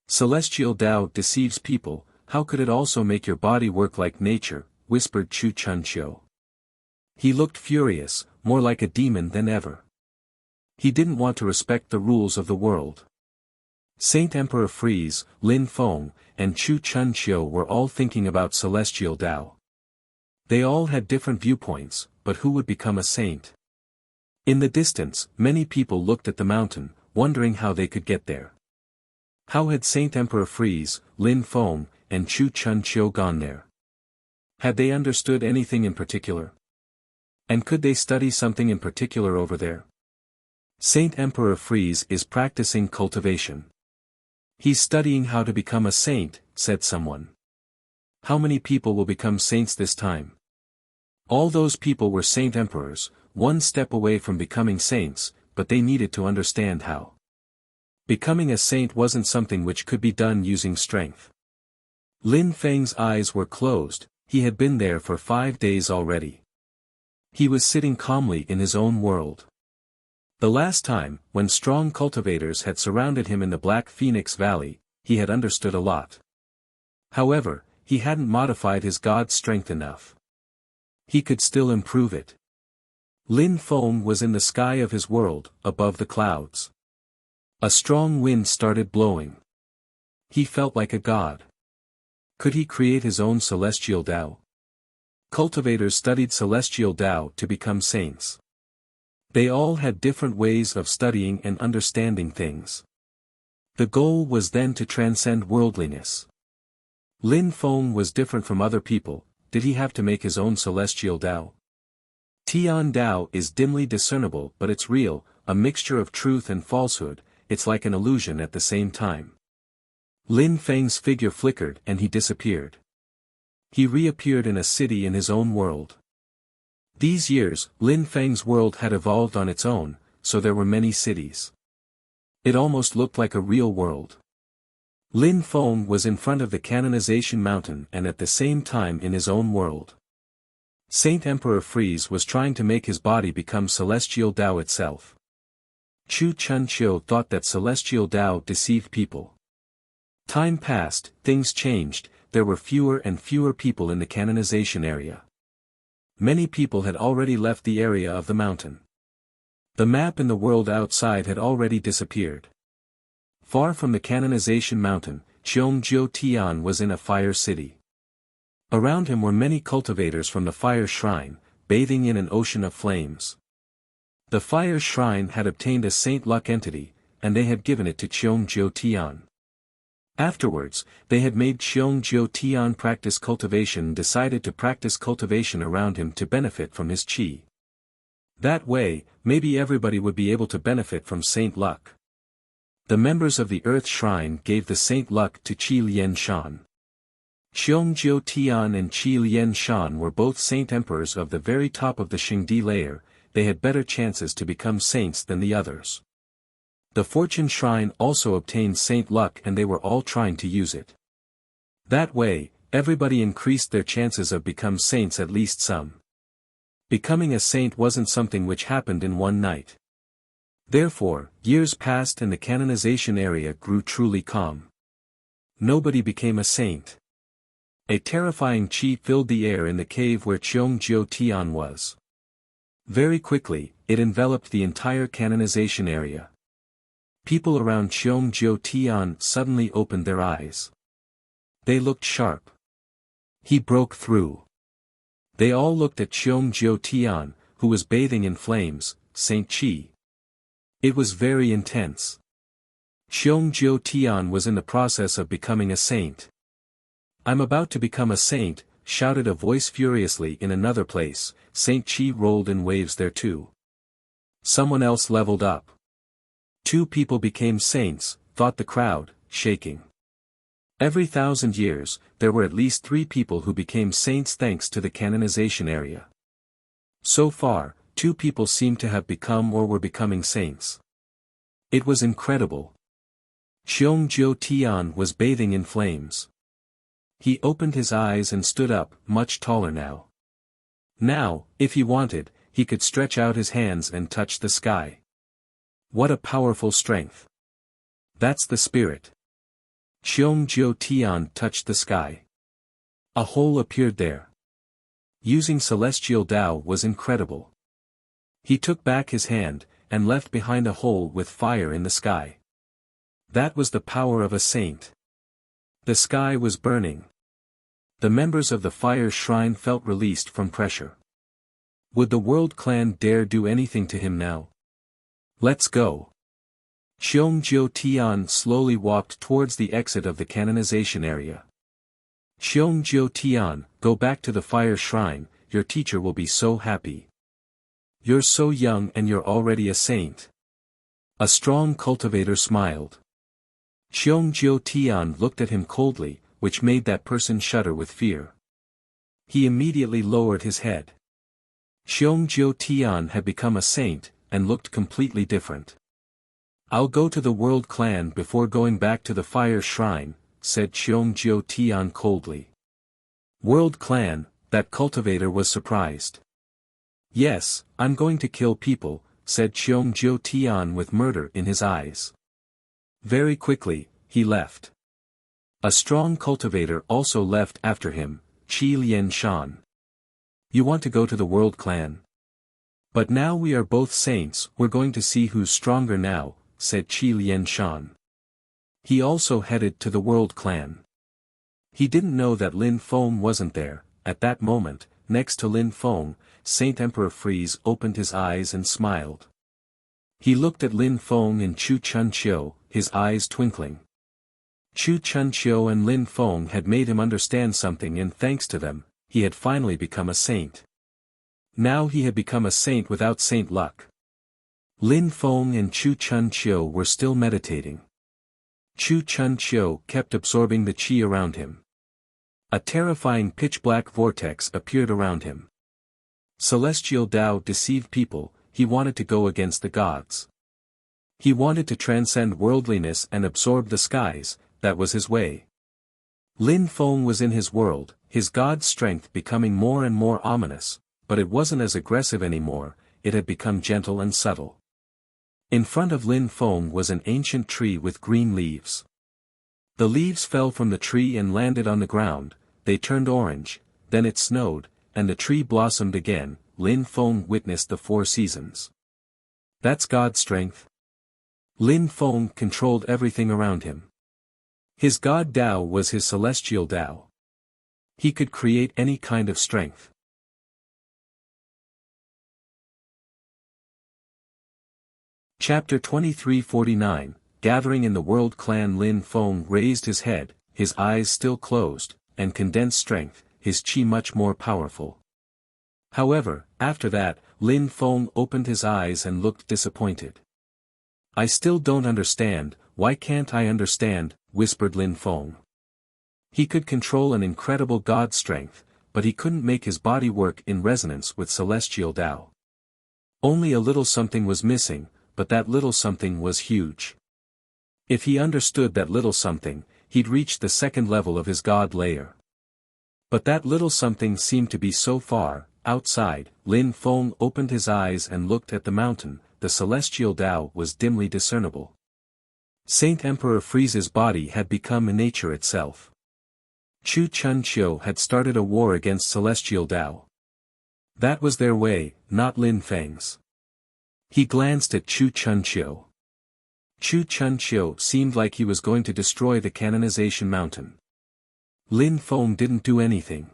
Celestial Tao deceives people, how could it also make your body work like nature, whispered Chu Chun Chiu. He looked furious, more like a demon than ever. He didn't want to respect the rules of the world. Saint Emperor Freeze, Lin Feng, and Chu Chun Chiu were all thinking about celestial Tao. They all had different viewpoints, but who would become a saint? In the distance, many people looked at the mountain, wondering how they could get there. How had Saint Emperor Freeze, Lin Feng, and Chu Chun Chiu gone there? Had they understood anything in particular? And could they study something in particular over there? Saint Emperor Freeze is practicing cultivation. He's studying how to become a saint, said someone. How many people will become saints this time? All those people were saint emperors, one step away from becoming saints, but they needed to understand how. Becoming a saint wasn't something which could be done using strength. Lin Feng's eyes were closed, he had been there for 5 days already. He was sitting calmly in his own world. The last time, when strong cultivators had surrounded him in the Black Phoenix Valley, he had understood a lot. However, he hadn't modified his God's strength enough. He could still improve it. Lin Feng was in the sky of his world, above the clouds. A strong wind started blowing. He felt like a god. Could he create his own celestial Tao? Cultivators studied celestial Tao to become saints. They all had different ways of studying and understanding things. The goal was then to transcend worldliness. Lin Feng was different from other people. Did he have to make his own celestial Tao? Tian Tao is dimly discernible, but it's real, a mixture of truth and falsehood. It's like an illusion at the same time. Lin Feng's figure flickered and he disappeared. He reappeared in a city in his own world. These years, Lin Feng's world had evolved on its own, so there were many cities. It almost looked like a real world. Lin Feng was in front of the canonization mountain and at the same time in his own world. Saint Emperor Freeze was trying to make his body become celestial Tao itself. Chu Chunqiu thought that celestial Tao deceived people. Time passed, things changed, there were fewer and fewer people in the canonization area. Many people had already left the area of the mountain. The map in the world outside had already disappeared. Far from the canonization mountain, Cheongjiu Tian was in a fire city. Around him were many cultivators from the fire shrine, bathing in an ocean of flames. The fire shrine had obtained a Saint Luck entity, and they had given it to Cheongjiu Tian. Afterwards, they had made Cheongjiu Tian practice cultivation and decided to practice cultivation around him to benefit from his qi. That way, maybe everybody would be able to benefit from Saint Luck. The members of the Earth Shrine gave the Saint Luck to Qi Lian Shan. Cheongjiu Tian and Qi Lian Shan were both Saint Emperors of the very top of the Xingdi layer. They had better chances to become saints than the others. The Fortune Shrine also obtained Saint Luck and they were all trying to use it. That way, everybody increased their chances of become saints, at least some. Becoming a saint wasn't something which happened in one night. Therefore, years passed and the canonization area grew truly calm. Nobody became a saint. A terrifying qi filled the air in the cave where Cheongjiu Tian was. Very quickly, it enveloped the entire canonization area. People around Cheongjiu Tian suddenly opened their eyes. They looked sharp. He broke through. They all looked at Cheongjiu Tian, who was bathing in flames, Saint Qi. It was very intense. Cheongjiu Tian was in the process of becoming a saint. "I'm about to become a saint," shouted a voice furiously in another place. Saint Qi rolled in waves there too. Someone else leveled up. 2 people became saints, thought the crowd, shaking. Every 1,000 years, there were at least 3 people who became saints thanks to the canonization area. So far, 2 people seemed to have become or were becoming saints. It was incredible. Cheongjiu Tian was bathing in flames. He opened his eyes and stood up, much taller now. Now, if he wanted, he could stretch out his hands and touch the sky. What a powerful strength. That's the spirit. Cheongjiu Tian touched the sky. A hole appeared there. Using celestial Tao was incredible. He took back his hand, and left behind a hole with fire in the sky. That was the power of a saint. The sky was burning. The members of the fire shrine felt released from pressure. Would the World Clan dare do anything to him now? Let's go. Cheongjiu Tian slowly walked towards the exit of the canonization area. Cheongjiu Tian, go back to the fire shrine, your teacher will be so happy. You're so young and you're already a saint. A strong cultivator smiled. Cheongjiu Tian looked at him coldly, which made that person shudder with fear. He immediately lowered his head. Cheongjiu Tian had become a saint, and looked completely different. "I'll go to the World Clan before going back to the fire shrine," said Cheongjiu Tian coldly. World Clan, that cultivator was surprised. "Yes, I'm going to kill people," said Cheongjiu Tian with murder in his eyes. Very quickly, he left. A strong cultivator also left after him, Qi Lian Shan. "You want to go to the World Clan? But now we are both saints, we're going to see who's stronger now, said Qi Lianshan. He also headed to the World Clan. He didn't know that Lin Feng wasn't there. At that moment, next to Lin Feng, Saint Emperor Freeze opened his eyes and smiled. He looked at Lin Feng and Chu Chunqiu, his eyes twinkling. Chu Chunqiu and Lin Feng had made him understand something, and thanks to them, he had finally become a saint. Now he had become a saint without saint luck. Lin Feng and Chu Chunqiu were still meditating. Chu Chunqiu kept absorbing the qi around him. A terrifying pitch-black vortex appeared around him. Celestial Tao deceived people, he wanted to go against the gods. He wanted to transcend worldliness and absorb the skies, that was his way. Lin Feng was in his world, his god's strength becoming more and more ominous, but it wasn't as aggressive anymore, it had become gentle and subtle. In front of Lin Feng was an ancient tree with green leaves. The leaves fell from the tree and landed on the ground, they turned orange, then it snowed, and the tree blossomed again. Lin Feng witnessed the 4 seasons. That's God's strength. Lin Feng controlled everything around him. His God Tao was his celestial Tao. He could create any kind of strength. Chapter 2349, Gathering in the World Clan. Lin Feng raised his head, his eyes still closed, and condensed strength, his qi much more powerful. However, after that, Lin Feng opened his eyes and looked disappointed. I still don't understand, why can't I understand, whispered Lin Feng. He could control an incredible god strength, but he couldn't make his body work in resonance with celestial Tao. Only a little something was missing, but that little something was huge. If he understood that little something, he'd reach the second level of his god layer. But that little something seemed to be so far outside. Lin Feng opened his eyes and looked at the mountain, the celestial Tao was dimly discernible. Saint Emperor Freeze's body had become nature itself. Chu Chunqiu had started a war against celestial Tao. That was their way, not Lin Feng's. He glanced at Chu Chunqiu. Chu Chunqiu seemed like he was going to destroy the canonization mountain. Lin Feng didn't do anything.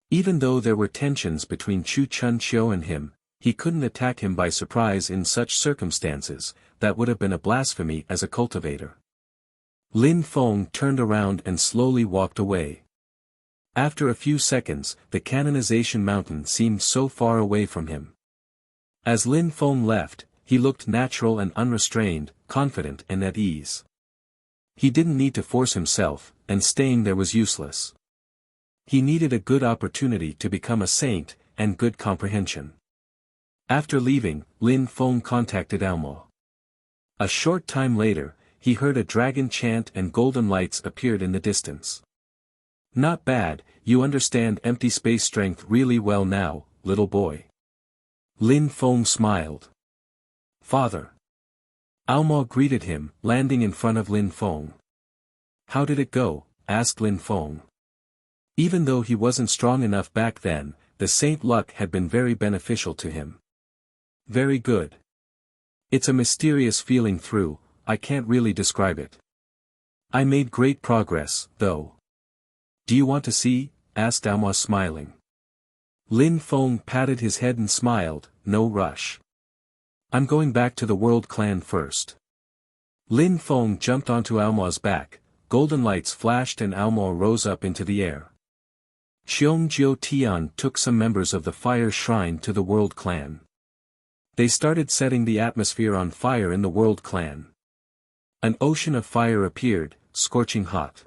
Even though there were tensions between Chu Chunqiu and him, he couldn't attack him by surprise in such circumstances, that would have been a blasphemy as a cultivator. Lin Feng turned around and slowly walked away. After a few seconds, the canonization mountain seemed so far away from him. As Lin Feng left, he looked natural and unrestrained, confident and at ease. He didn't need to force himself, and staying there was useless. He needed a good opportunity to become a saint, and good comprehension. After leaving, Lin Feng contacted Almo. A short time later, he heard a dragon chant and golden lights appeared in the distance. Not bad, you understand empty space strength really well now, little boy. Lin Feng smiled. Father. Almo greeted him, landing in front of Lin Feng. How did it go? Asked Lin Feng. Even though he wasn't strong enough back then, the saint luck had been very beneficial to him. Very good. It's a mysterious feeling through, I can't really describe it. I made great progress, though. Do you want to see? Asked Alma smiling. Lin Feng patted his head and smiled, no rush. I'm going back to the World Clan first. Lin Feng jumped onto Alma's back, golden lights flashed and Alma rose up into the air. Xiong Jiu Tian took some members of the Fire Shrine to the World Clan. They started setting the atmosphere on fire in the World Clan. An ocean of fire appeared, scorching hot.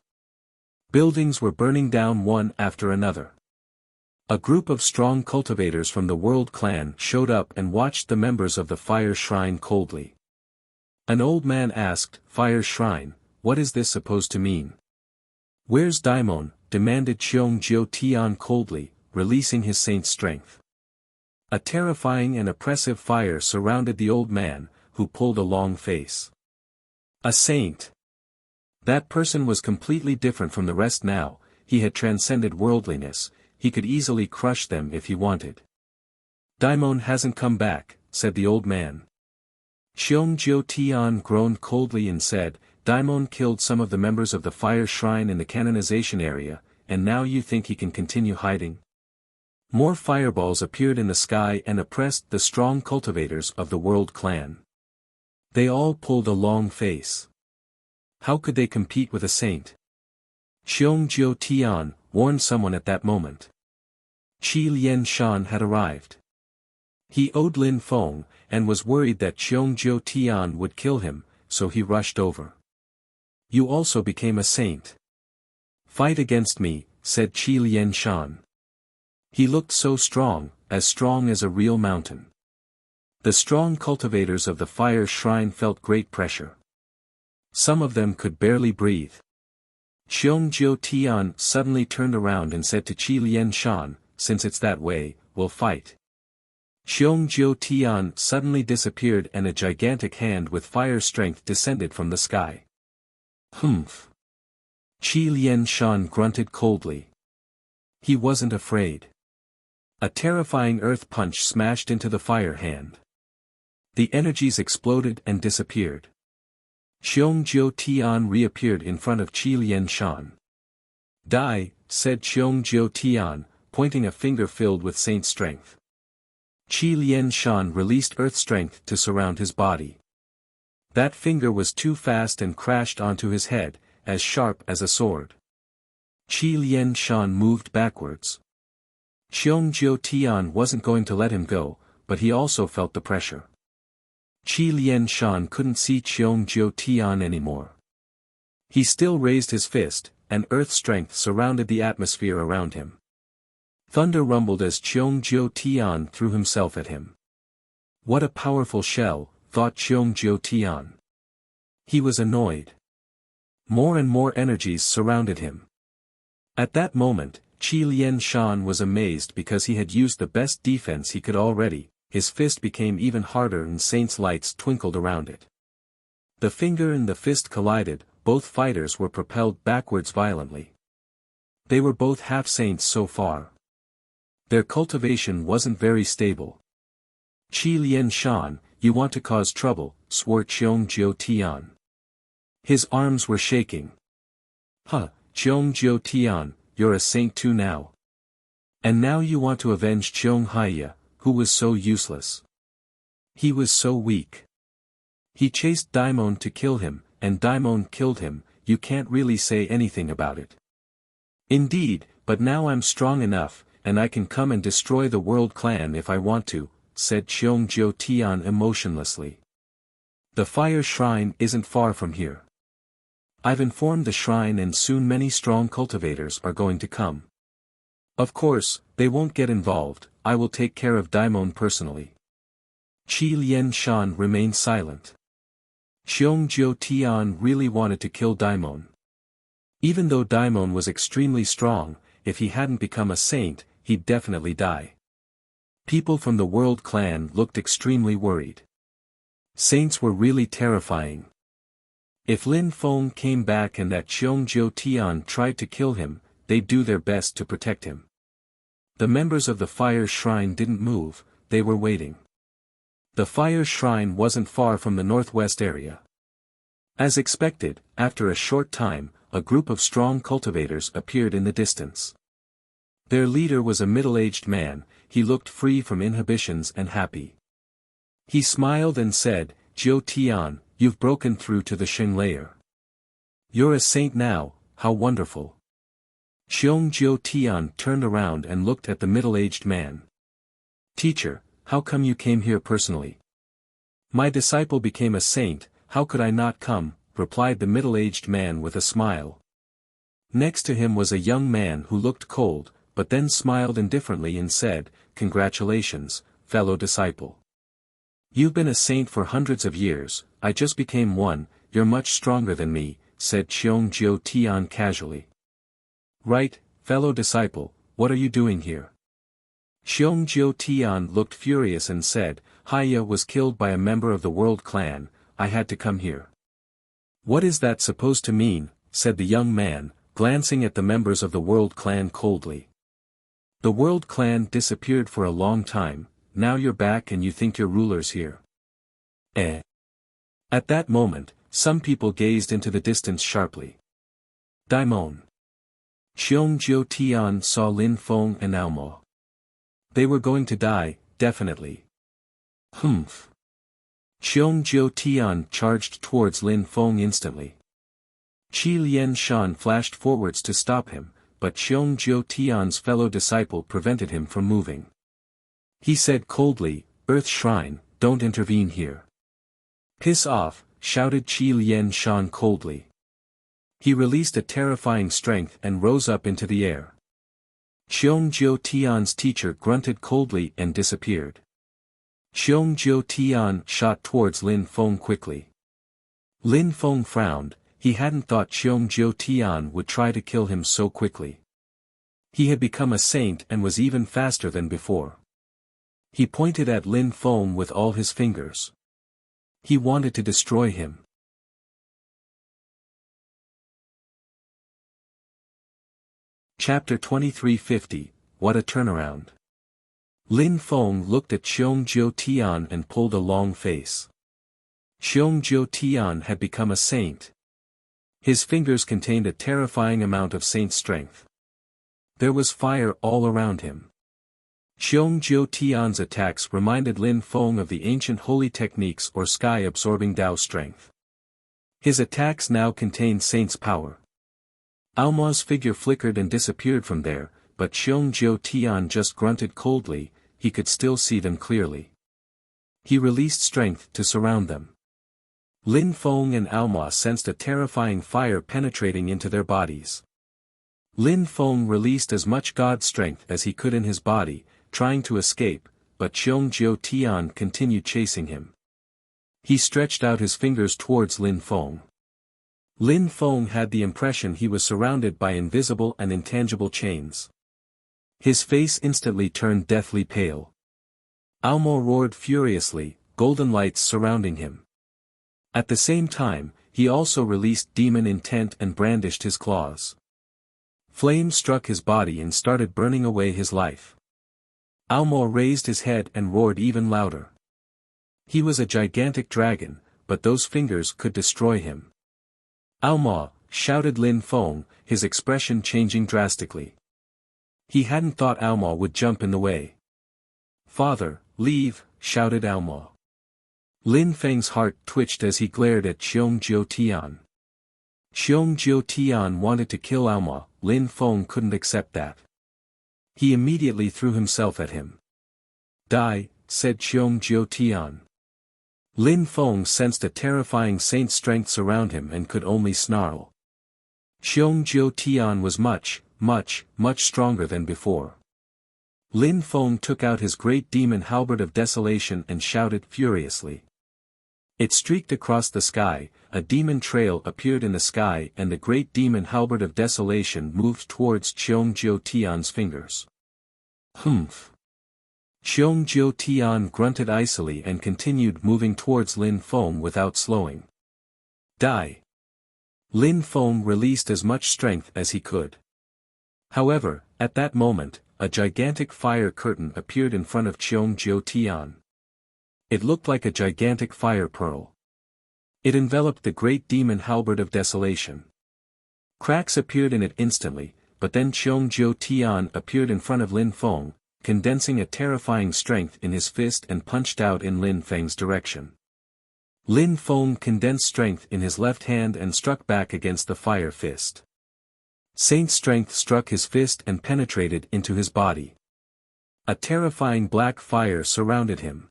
Buildings were burning down one after another. A group of strong cultivators from the World Clan showed up and watched the members of the Fire Shrine coldly. An old man asked, Fire Shrine, what is this supposed to mean? Where's Daimon? Demanded Xiong Jiu Tian coldly, releasing his saint's strength. A terrifying and oppressive fire surrounded the old man, who pulled a long face. A saint. That person was completely different from the rest now, he had transcended worldliness, he could easily crush them if he wanted. Daimon hasn't come back, said the old man. Xiong Jiu Tian groaned coldly and said, Daimon killed some of the members of the fire shrine in the canonization area, and now you think he can continue hiding? More fireballs appeared in the sky and oppressed the strong cultivators of the World Clan. They all pulled a long face. How could they compete with a saint? Xiong Jiu Tian warned someone at that moment. Qi Lian Shan had arrived. He owed Lin Feng, and was worried that Xiong Jiu Tian would kill him, so he rushed over. You also became a saint. Fight against me, said Qi Lian Shan. He looked so strong as a real mountain. The strong cultivators of the fire shrine felt great pressure. Some of them could barely breathe. Xiong Jiu Tian suddenly turned around and said to Qi Lian Shan, since it's that way, we'll fight. Xiong Jiu Tian suddenly disappeared and a gigantic hand with fire strength descended from the sky. Humph. Qi Lian Shan grunted coldly. He wasn't afraid. A terrifying earth punch smashed into the fire hand. The energies exploded and disappeared. Xiong Jiu Tian reappeared in front of Qi Lian Shan. Die, said Xiong Jiu Tian, pointing a finger filled with saint strength. Qi Lian Shan released earth strength to surround his body. That finger was too fast and crashed onto his head, as sharp as a sword. Qi Lian Shan moved backwards. Xiong Jiu Tian wasn't going to let him go, but he also felt the pressure. Qi Lian Shan couldn't see Xiong Jiu Tian anymore. He still raised his fist, and earth strength surrounded the atmosphere around him. Thunder rumbled as Xiong Jiu Tian threw himself at him. What a powerful shell, thought Xiong Jiu Tian. He was annoyed. More and more energies surrounded him. At that moment, Qi Lian Shan was amazed because he had used the best defense he could already. His fist became even harder and saint's lights twinkled around it. The finger and the fist collided, both fighters were propelled backwards violently. They were both half-saints so far. Their cultivation wasn't very stable. Qi Lian Shan, you want to cause trouble, swore Xiong Jiu Tian. His arms were shaking. Huh, Xiong Jiu Tian, you're a saint too now. And now you want to avenge Qiong Haiya, who was so useless. He was so weak. He chased Daimon to kill him, and Daimon killed him, you can't really say anything about it. Indeed, but now I'm strong enough, and I can come and destroy the World Clan if I want to, said Xiong Jiu Tian emotionlessly. The fire shrine isn't far from here. I've informed the shrine and soon many strong cultivators are going to come. Of course, they won't get involved, I will take care of Daimon personally. Qi Lian Shan remained silent. Xiong Jiu Tian really wanted to kill Daimon. Even though Daimon was extremely strong, if he hadn't become a saint, he'd definitely die. People from the World Clan looked extremely worried. Saints were really terrifying. If Lin Feng came back and that Xiong Jiu Tian tried to kill him, they'd do their best to protect him. The members of the fire shrine didn't move, they were waiting. The fire shrine wasn't far from the northwest area. As expected, after a short time, a group of strong cultivators appeared in the distance. Their leader was a middle-aged man, he looked free from inhibitions and happy. He smiled and said, Jiu Tian, you've broken through to the Xing layer. You're a saint now, how wonderful. Xiong Jiu Tian turned around and looked at the middle-aged man. Teacher, how come you came here personally? My disciple became a saint, how could I not come, replied the middle-aged man with a smile. Next to him was a young man who looked cold, but then smiled indifferently and said, Congratulations, fellow disciple. You've been a saint for hundreds of years, I just became one, you're much stronger than me, said Xiong Jiu Tian casually. Right, fellow disciple, what are you doing here? Xiong Jiu Tian looked furious and said, Haiya was killed by a member of the World Clan, I had to come here. What is that supposed to mean, said the young man, glancing at the members of the World Clan coldly. The World Clan disappeared for a long time, now you're back and you think your ruler's here. Eh. At that moment, some people gazed into the distance sharply. Daimon. Xiong Jiu Tian saw Lin Feng and Aomo. They were going to die, definitely. Humph. Xiong Jiu Tian charged towards Lin Feng instantly. Qi Lian Shan flashed forwards to stop him, but Xiong Jiu Tian's fellow disciple prevented him from moving. He said coldly, "Earth Shrine, don't intervene here." "Piss off," shouted Qi Lian Shan coldly. He released a terrifying strength and rose up into the air. Xiong Jiu Tian's teacher grunted coldly and disappeared. Xiong Jiu Tian shot towards Lin Feng quickly. Lin Feng frowned, he hadn't thought Xiong Jiu Tian would try to kill him so quickly. He had become a saint and was even faster than before. He pointed at Lin Feng with all his fingers. He wanted to destroy him. Chapter 2350, What a Turnaround. Lin Feng looked at Xiong Jiu Tian and pulled a long face. Xiong Jiu Tian had become a saint. His fingers contained a terrifying amount of saint strength. There was fire all around him. Xiong Jiu Tian's attacks reminded Lin Feng of the ancient holy techniques or sky-absorbing Dao strength. His attacks now contained saint's power. Aoma's figure flickered and disappeared from there, but Xiong Jiu Tian just grunted coldly, he could still see them clearly. He released strength to surround them. Lin Feng and Aoma sensed a terrifying fire penetrating into their bodies. Lin Feng released as much God strength as he could in his body, trying to escape, but Xiong Jiu Tian continued chasing him. He stretched out his fingers towards Lin Feng. Lin Feng had the impression he was surrounded by invisible and intangible chains. His face instantly turned deathly pale. Aomo roared furiously, golden lights surrounding him. At the same time, he also released demon intent and brandished his claws. Flame struck his body and started burning away his life. Aomo raised his head and roared even louder. He was a gigantic dragon, but those fingers could destroy him. "Aoma," shouted Lin Feng, his expression changing drastically. He hadn't thought Aoma would jump in the way. "Father, leave," shouted Aoma. Lin Feng's heart twitched as he glared at Xiong Jiu Tian. Xiong Jiu Tian wanted to kill Aoma, Lin Feng couldn't accept that. He immediately threw himself at him. "Die," said Xiong Jiu Tian. Lin Feng sensed a terrifying saint strength surround him and could only snarl. Xiong Jiu Tian was much stronger than before. Lin Feng took out his great demon halberd of desolation and shouted furiously. It streaked across the sky, a demon trail appeared in the sky and the great demon halberd of desolation moved towards Xiong Jiu Tian's fingers. Humph. Xiong Jiu Tian grunted icily and continued moving towards Lin Feng without slowing. "Die." Lin Feng released as much strength as he could. However, at that moment, a gigantic fire curtain appeared in front of Xiong Jiu Tian. It looked like a gigantic fire pearl. It enveloped the great demon halberd of desolation. Cracks appeared in it instantly, but then Xiong Jiu Tian appeared in front of Lin Feng, condensing a terrifying strength in his fist and punched out in Lin Feng's direction. Lin Feng condensed strength in his left hand and struck back against the fire fist. Saint strength struck his fist and penetrated into his body. A terrifying black fire surrounded him.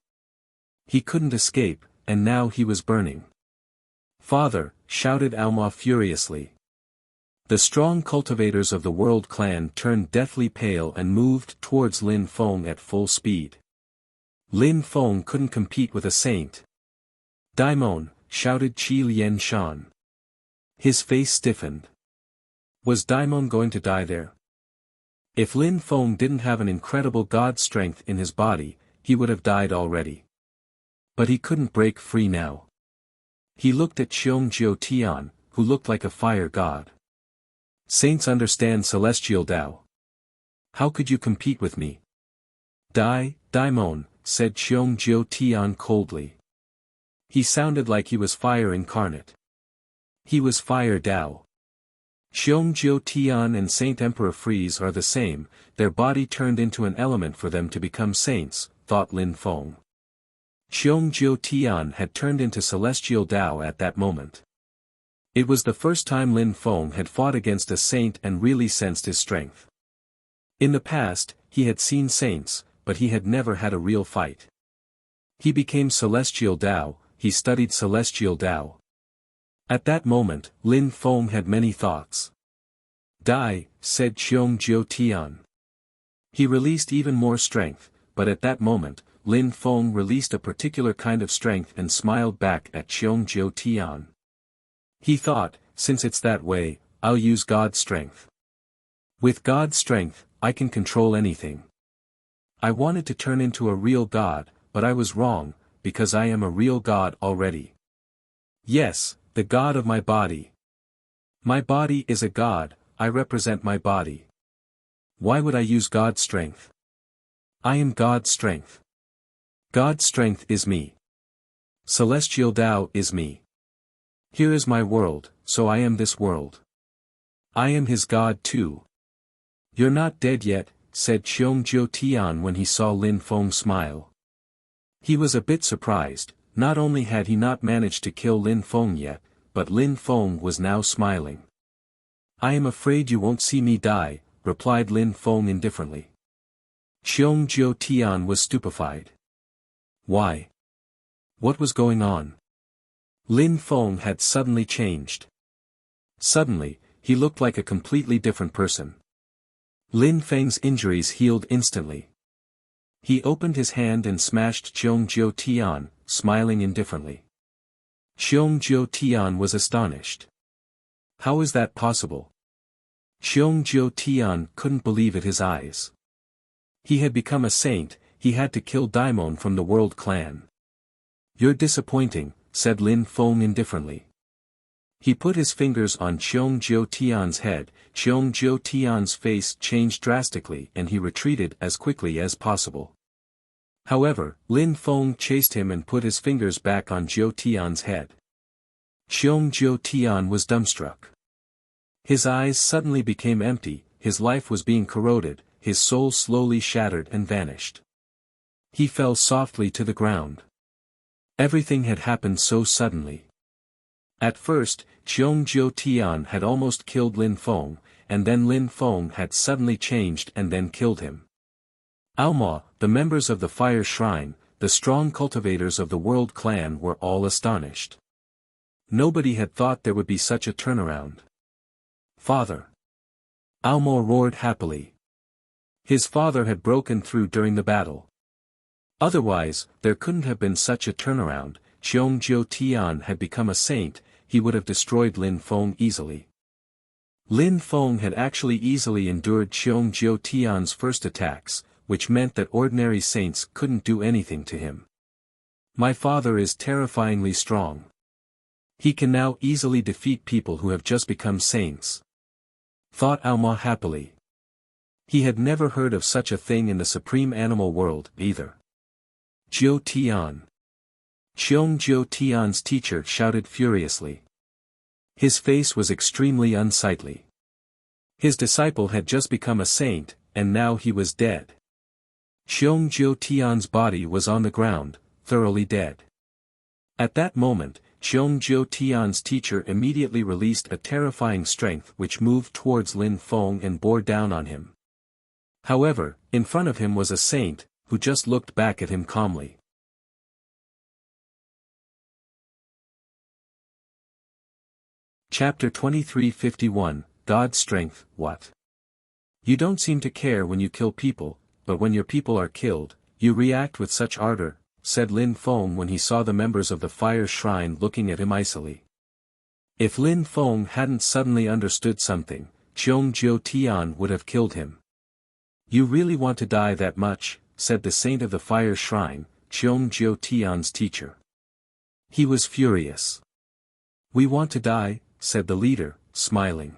He couldn't escape, and now he was burning. "Father," shouted Aoma furiously. The strong cultivators of the World Clan turned deathly pale and moved towards Lin Feng at full speed. Lin Feng couldn't compete with a saint. "Daimon," shouted Qi Lian Shan. His face stiffened. Was Daimon going to die there? If Lin Feng didn't have an incredible god strength in his body, he would have died already. But he couldn't break free now. He looked at Xiong Jiu Tian, who looked like a fire god. "Saints understand celestial Dao. How could you compete with me?" "Die, Daimon," said Xiong Jiu Tian coldly. He sounded like he was fire incarnate. He was fire Tao. Xiong Jiu Tian and Saint Emperor Freeze are the same, their body turned into an element for them to become saints, thought Lin Feng. Xiong Jiu Tian had turned into celestial Tao at that moment. It was the first time Lin Feng had fought against a saint and really sensed his strength. In the past, he had seen saints, but he had never had a real fight. He became celestial Tao, he studied celestial Tao. At that moment, Lin Feng had many thoughts. Die, said Xiong Jiu Tian. He released even more strength, but at that moment, Lin Feng released a particular kind of strength and smiled back at Xiong Jiu Tian. He thought, since it's that way, I'll use God's strength. With God's strength, I can control anything. I wanted to turn into a real God, but I was wrong, because I am a real God already. Yes, the God of my body. My body is a God, I represent my body. Why would I use God's strength? I am God's strength. God's strength is me. Celestial Tao is me. Here is my world, so I am this world. I am his God too. You're not dead yet, said Xiong Jiu Tian when he saw Lin Feng smile. He was a bit surprised, not only had he not managed to kill Lin Feng yet, but Lin Feng was now smiling. I am afraid you won't see me die, replied Lin Feng indifferently. Xiong Jiu Tian was stupefied. Why? What was going on? Lin Feng had suddenly changed. Suddenly, he looked like a completely different person. Lin Feng's injuries healed instantly. He opened his hand and smashed Xiong Jiu Tian, smiling indifferently. Xiong Jiu Tian was astonished. How is that possible? Xiong Jiu Tian couldn't believe it his eyes. He had become a saint, he had to kill Daimon from the World Clan. You're disappointing, said Lin Feng indifferently. He put his fingers on Xiong Jiu Tian's head, Xiong Jiu Tian's face changed drastically and he retreated as quickly as possible. However, Lin Feng chased him and put his fingers back on Jiu Tian's head. Xiong Jiu Tian was dumbstruck. His eyes suddenly became empty, his life was being corroded, his soul slowly shattered and vanished. He fell softly to the ground. Everything had happened so suddenly. At first, Xiong Jiu Tian had almost killed Lin Feng, and then Lin Feng had suddenly changed and then killed him. Alma, the members of the Fire Shrine, the strong cultivators of the World Clan were all astonished. Nobody had thought there would be such a turnaround. Father! Alma roared happily. His father had broken through during the battle. Otherwise, there couldn't have been such a turnaround. Xiong Jiu Tian had become a saint, he would have destroyed Lin Feng easily. Lin Feng had actually easily endured Xiong Jiu Tian's first attacks, which meant that ordinary saints couldn't do anything to him. My father is terrifyingly strong. He can now easily defeat people who have just become saints. Thought Alma happily. He had never heard of such a thing in the supreme animal world, either. Jiu Tian. Xiong Jiu Tian's teacher shouted furiously. His face was extremely unsightly. His disciple had just become a saint, and now he was dead. Xiong Jiu Tian's body was on the ground, thoroughly dead. At that moment, Xiong Jiu Tian's teacher immediately released a terrifying strength which moved towards Lin Feng and bore down on him. However, in front of him was a saint, who just looked back at him calmly. Chapter 2351, God's Strength, What? You don't seem to care when you kill people, but when your people are killed, you react with such ardor, said Lin Feng when he saw the members of the Fire Shrine looking at him icily. If Lin Feng hadn't suddenly understood something, Xiong Jiu Tian would have killed him. You really want to die that much, said the saint of the Fire Shrine, Xiong Jiu Tian's teacher. He was furious. We want to die, said the leader, smiling.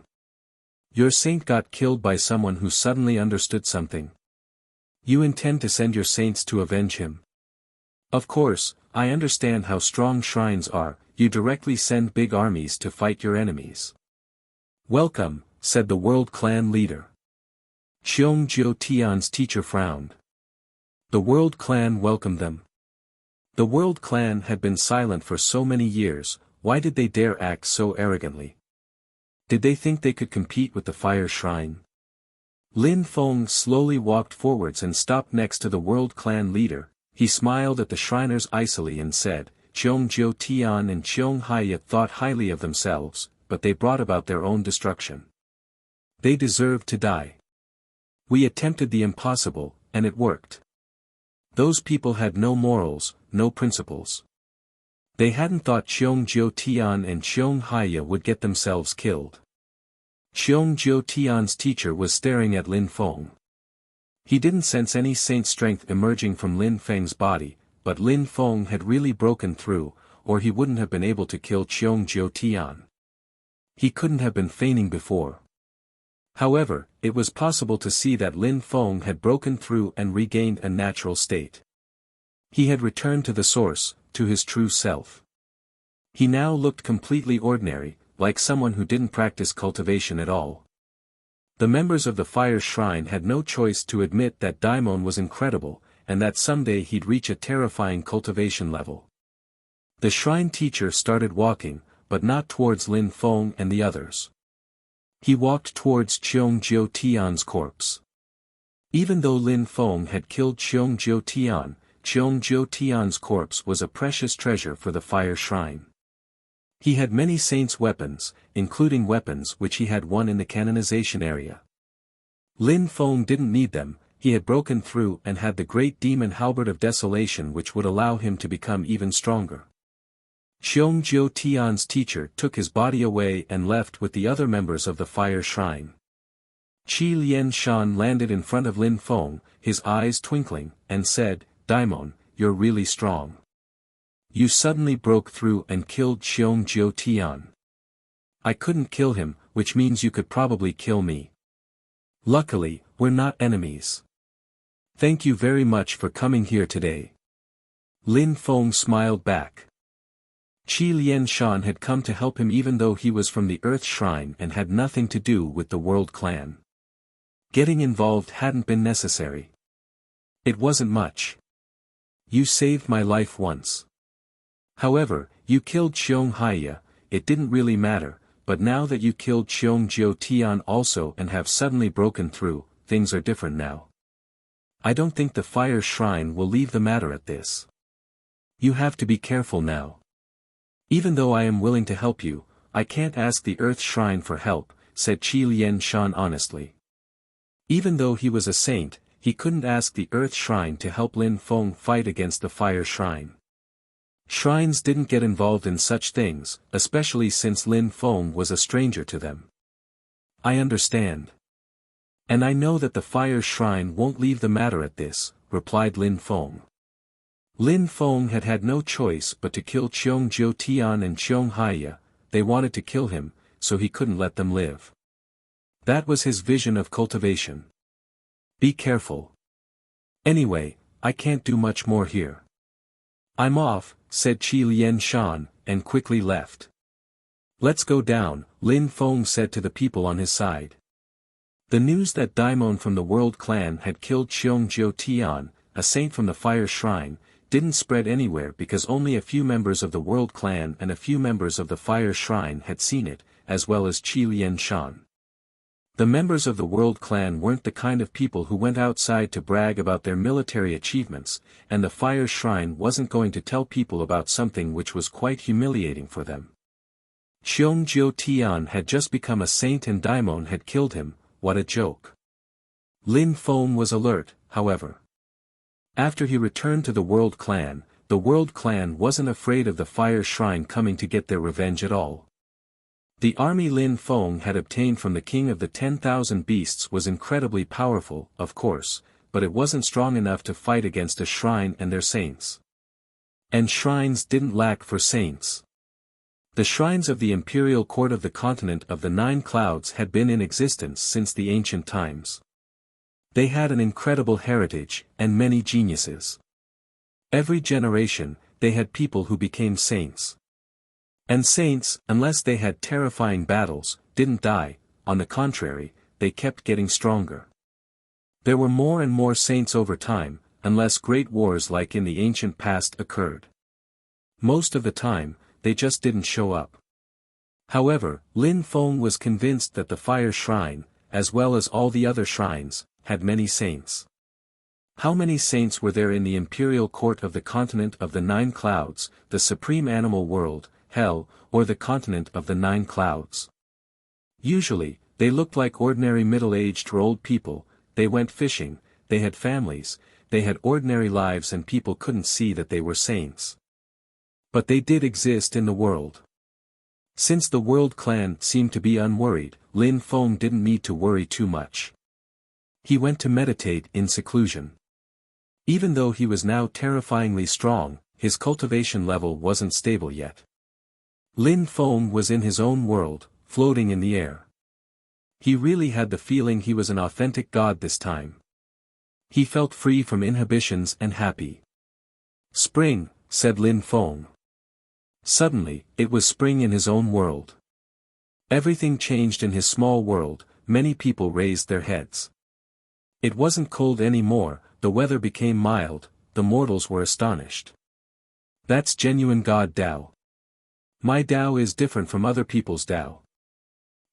Your saint got killed by someone who suddenly understood something. You intend to send your saints to avenge him. Of course, I understand how strong shrines are, you directly send big armies to fight your enemies. Welcome, said the World Clan leader. Cheong Jiu Tian's teacher frowned. The World Clan welcomed them. The World Clan had been silent for so many years, why did they dare act so arrogantly? Did they think they could compete with the Fire Shrine? Lin Feng slowly walked forwards and stopped next to the World Clan leader. He smiled at the Shriners icily and said, Cheong Jiu Tian and Cheong Haiya thought highly of themselves, but they brought about their own destruction. They deserved to die. We attempted the impossible, and it worked. Those people had no morals, no principles. They hadn't thought Cheong Jiu Tian and Cheong Haiya would get themselves killed. Cheong Jiu Tian's teacher was staring at Lin Feng. He didn't sense any saint strength emerging from Lin Feng's body, but Lin Feng had really broken through, or he wouldn't have been able to kill Cheong Jiu Tian. He couldn't have been feigning before. However, it was possible to see that Lin Feng had broken through and regained a natural state. He had returned to the source, to his true self. He now looked completely ordinary, like someone who didn't practice cultivation at all. The members of the Fire Shrine had no choice to admit that Daimon was incredible, and that someday he'd reach a terrifying cultivation level. The shrine teacher started walking, but not towards Lin Feng and the others. He walked towards Cheong Jiu Tian's corpse. Even though Lin Feng had killed Cheong Jiu Tian's corpse was a precious treasure for the Fire Shrine. He had many saints' weapons, including weapons which he had won in the canonization area. Lin Feng didn't need them, he had broken through and had the great demon halberd of desolation which would allow him to become even stronger. Cheong Jiu Tian's teacher took his body away and left with the other members of the Fire Shrine. Qi Lian Shan landed in front of Lin Feng, his eyes twinkling, and said, Daimon, you're really strong. You suddenly broke through and killed Cheong Jiu Tian. I couldn't kill him, which means you could probably kill me. Luckily, we're not enemies. Thank you very much for coming here today. Lin Feng smiled back. Qi Lian Shan had come to help him even though he was from the Earth Shrine and had nothing to do with the World Clan. Getting involved hadn't been necessary. It wasn't much. You saved my life once. However, you killed Cheong Haiya, it didn't really matter, but now that you killed Cheong Jiu Tian also and have suddenly broken through, things are different now. I don't think the Fire Shrine will leave the matter at this. You have to be careful now. Even though I am willing to help you, I can't ask the Earth Shrine for help, said Qi Lian Shan honestly. Even though he was a saint, he couldn't ask the Earth Shrine to help Lin Feng fight against the Fire Shrine. Shrines didn't get involved in such things, especially since Lin Feng was a stranger to them. I understand. And I know that the Fire Shrine won't leave the matter at this, replied Lin Feng. Lin Feng had had no choice but to kill Cheong Jiu Tian and Cheong Haiya, they wanted to kill him, so he couldn't let them live. That was his vision of cultivation. Be careful. Anyway, I can't do much more here. I'm off, said Qi Lian Shan, and quickly left. Let's go down, Lin Feng said to the people on his side. The news that Daimon from the World Clan had killed Cheong Jiu Tian, a saint from the Fire Shrine, didn't spread anywhere because only a few members of the World Clan and a few members of the Fire Shrine had seen it, as well as Qi Lian Shan. The members of the World Clan weren't the kind of people who went outside to brag about their military achievements, and the Fire Shrine wasn't going to tell people about something which was quite humiliating for them. Cheong Jiu Tian had just become a saint and Daimon had killed him, what a joke. Lin Feng was alert, however. After he returned to the World Clan wasn't afraid of the Fire Shrine coming to get their revenge at all. The army Lin Feng had obtained from the king of the 10,000 beasts was incredibly powerful, of course, but it wasn't strong enough to fight against a shrine and their saints. And shrines didn't lack for saints. The shrines of the imperial court of the continent of the 9 clouds had been in existence since the ancient times. They had an incredible heritage, and many geniuses. Every generation, they had people who became saints. And saints, unless they had terrifying battles, didn't die, on the contrary, they kept getting stronger. There were more and more saints over time, unless great wars like in the ancient past occurred. Most of the time, they just didn't show up. However, Lin Feng was convinced that the fire shrine, as well as all the other shrines, had many saints. How many saints were there in the imperial court of the continent of the Nine Clouds, the supreme animal world, hell, or the continent of the Nine Clouds? Usually, they looked like ordinary middle-aged or old people. They went fishing, they had families, they had ordinary lives, and people couldn't see that they were saints. But they did exist in the world. Since the world clan seemed to be unworried, Lin Feng didn't need to worry too much. He went to meditate in seclusion. Even though he was now terrifyingly strong, his cultivation level wasn't stable yet. Lin Feng was in his own world, floating in the air. He really had the feeling he was an authentic god this time. He felt free from inhibitions and happy. "Spring," said Lin Feng. Suddenly, it was spring in his own world. Everything changed in his small world. Many people raised their heads. It wasn't cold anymore, the weather became mild, the mortals were astonished. "That's genuine God Tao. My Tao is different from other people's Tao.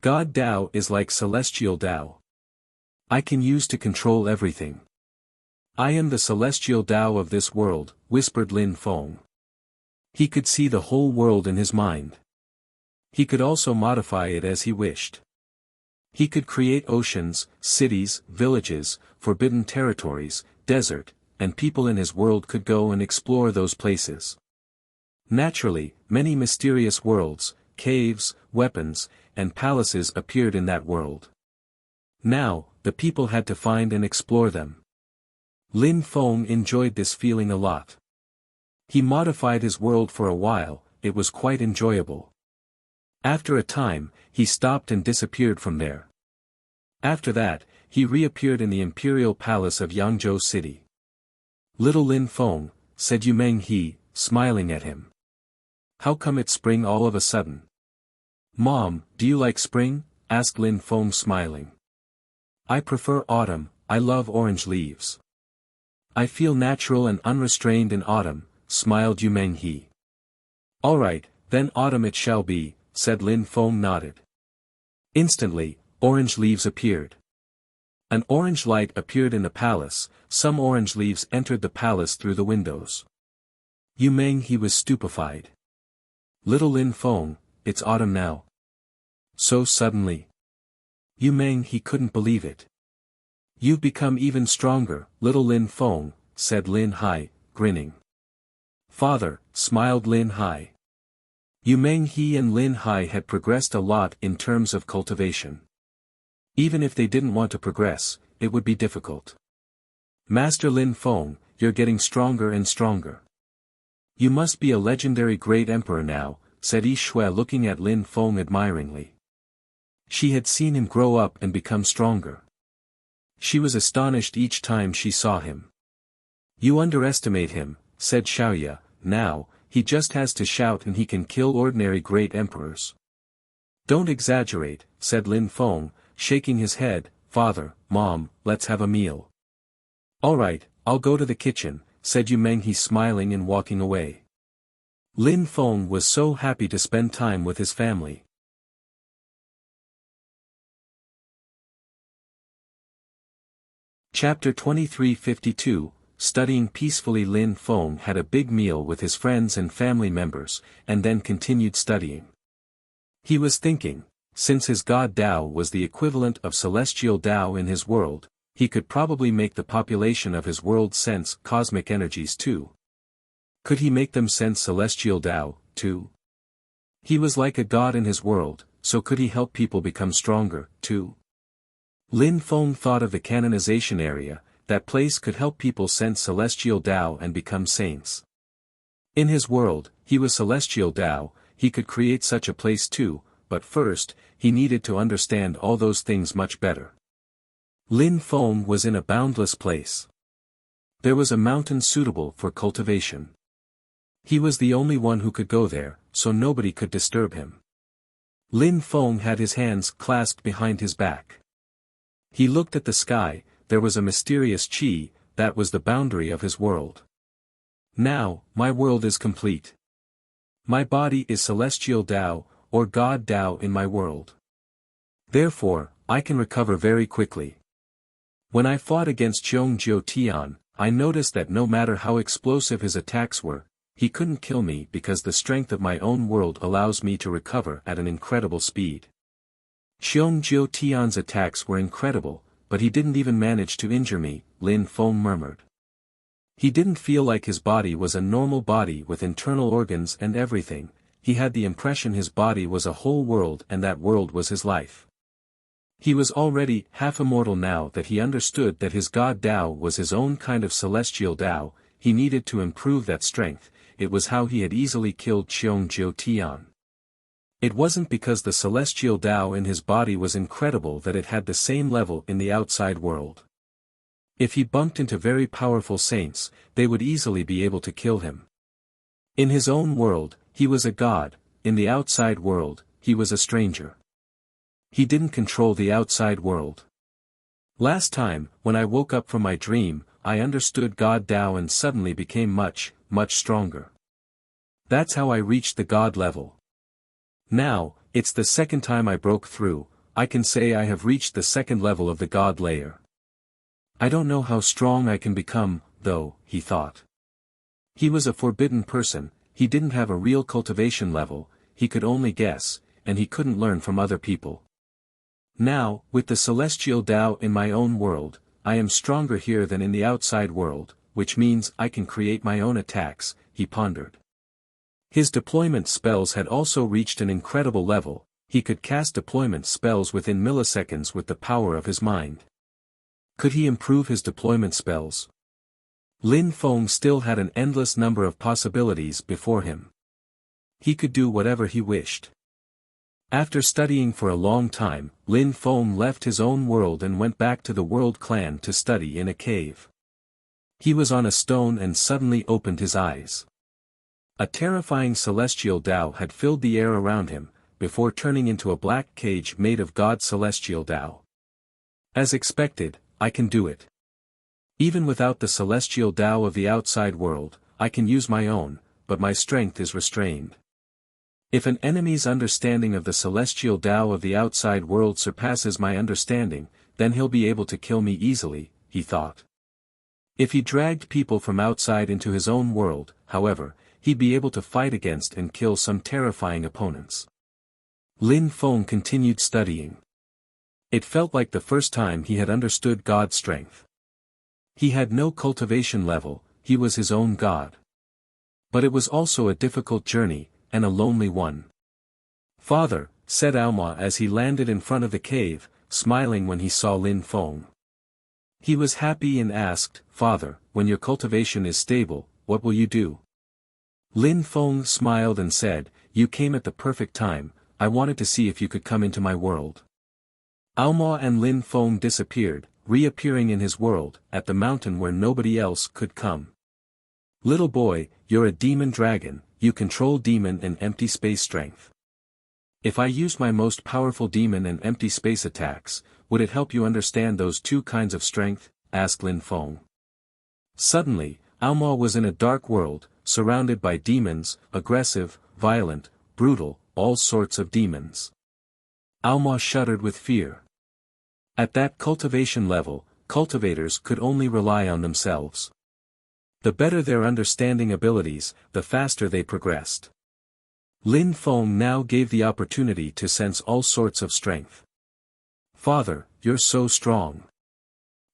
God Tao is like celestial Tao. I can use to control everything. I am the celestial Tao of this world," whispered Lin Feng. He could see the whole world in his mind. He could also modify it as he wished. He could create oceans, cities, villages, forbidden territories, desert, and people in his world could go and explore those places. Naturally, many mysterious worlds, caves, weapons, and palaces appeared in that world. Now, the people had to find and explore them. Lin Feng enjoyed this feeling a lot. He modified his world for a while. It was quite enjoyable. After a time, he stopped and disappeared from there. After that, he reappeared in the imperial palace of Yangzhou City. "Little Lin Feng," said Yu Menghe, smiling at him. "How come it's spring all of a sudden?" "Mom, do you like spring?" asked Lin Feng, smiling. "I prefer autumn. I love orange leaves. I feel natural and unrestrained in autumn," smiled Yu Menghe. "All right, then autumn it shall be," said Lin Feng, nodded. Instantly, orange leaves appeared. An orange light appeared in the palace. Some orange leaves entered the palace through the windows. Yu Menghe was stupefied. "Little Lin Feng, it's autumn now. So suddenly." Yu Menghe couldn't believe it. "You've become even stronger, little Lin Feng," said Lin Hai, grinning. "Father," smiled Lin Hai. Yu Menghe and Lin Hai had progressed a lot in terms of cultivation. Even if they didn't want to progress, it would be difficult. "Master Lin Feng, you're getting stronger and stronger. You must be a legendary great emperor now," said Yi Shui, looking at Lin Feng admiringly. She had seen him grow up and become stronger. She was astonished each time she saw him. "You underestimate him," said Xiaoya. "Now, he just has to shout and he can kill ordinary great emperors." "Don't exaggerate," said Lin Feng, shaking his head. "Father, Mom, let's have a meal." "All right, I'll go to the kitchen," said Yu Menghe, smiling and walking away. Lin Feng was so happy to spend time with his family. Chapter 2352, Studying peacefully. Lin Feng had a big meal with his friends and family members, and then continued studying. He was thinking, since his god Tao was the equivalent of celestial Tao in his world, he could probably make the population of his world sense cosmic energies too. Could he make them sense celestial Tao, too? He was like a god in his world, so could he help people become stronger, too? Lin Feng thought of the canonization area. That place could help people sense celestial Tao and become saints. In his world, he was celestial Tao. He could create such a place too, but first, he needed to understand all those things much better. Lin Feng was in a boundless place. There was a mountain suitable for cultivation. He was the only one who could go there, so nobody could disturb him. Lin Feng had his hands clasped behind his back. He looked at the sky. There was a mysterious chi, that was the boundary of his world. Now, my world is complete. My body is celestial Tao, or God Tao in my world. Therefore, I can recover very quickly. When I fought against Xiong Jiu Tian, I noticed that no matter how explosive his attacks were, he couldn't kill me because the strength of my own world allows me to recover at an incredible speed. Xiong Jiu Tian's attacks were incredible, but he didn't even manage to injure me, Lin Feng murmured. He didn't feel like his body was a normal body with internal organs and everything. He had the impression his body was a whole world and that world was his life. He was already half immortal now that he understood that his God Tao was his own kind of celestial Tao. He needed to improve that strength. It was how he had easily killed Xiong Jiu Tian. It wasn't because the celestial Tao in his body was incredible that it had the same level in the outside world. If he bumped into very powerful saints, they would easily be able to kill him. In his own world, he was a god. In the outside world, he was a stranger. He didn't control the outside world. Last time, when I woke up from my dream, I understood God Tao and suddenly became much stronger. That's how I reached the God level. Now, it's the second time I broke through. I can say I have reached the second level of the God layer. I don't know how strong I can become, though, he thought. He was a forbidden person. He didn't have a real cultivation level. He could only guess, and he couldn't learn from other people. Now, with the celestial Tao in my own world, I am stronger here than in the outside world, which means I can create my own attacks, he pondered. His deployment spells had also reached an incredible level. He could cast deployment spells within milliseconds with the power of his mind. Could he improve his deployment spells? Lin Feng still had an endless number of possibilities before him. He could do whatever he wished. After studying for a long time, Lin Feng left his own world and went back to the World Clan to study in a cave. He was on a stone and suddenly opened his eyes. A terrifying celestial Tao had filled the air around him, before turning into a black cage made of God's celestial Tao. As expected, I can do it. Even without the celestial Tao of the outside world, I can use my own, but my strength is restrained. If an enemy's understanding of the celestial Tao of the outside world surpasses my understanding, then he'll be able to kill me easily, he thought. If he dragged people from outside into his own world, however, he'd be able to fight against and kill some terrifying opponents. Lin Feng continued studying. It felt like the first time he had understood God's strength. He had no cultivation level, he was his own God. But it was also a difficult journey, and a lonely one. "Father," said Auma as he landed in front of the cave, smiling when he saw Lin Feng. He was happy and asked, "Father, when your cultivation is stable, what will you do?" Lin Feng smiled and said, "You came at the perfect time. I wanted to see if you could come into my world." Auma and Lin Feng disappeared, reappearing in his world, at the mountain where nobody else could come. "Little boy, you're a demon dragon, you control demon and empty space strength. If I used my most powerful demon and empty space attacks, would it help you understand those two kinds of strength?" asked Lin Feng. Suddenly, Auma was in a dark world, surrounded by demons, aggressive, violent, brutal, all sorts of demons. Auma shuddered with fear. At that cultivation level, cultivators could only rely on themselves. The better their understanding abilities, the faster they progressed. Lin Feng now gave the opportunity to sense all sorts of strength. "Father, you're so strong.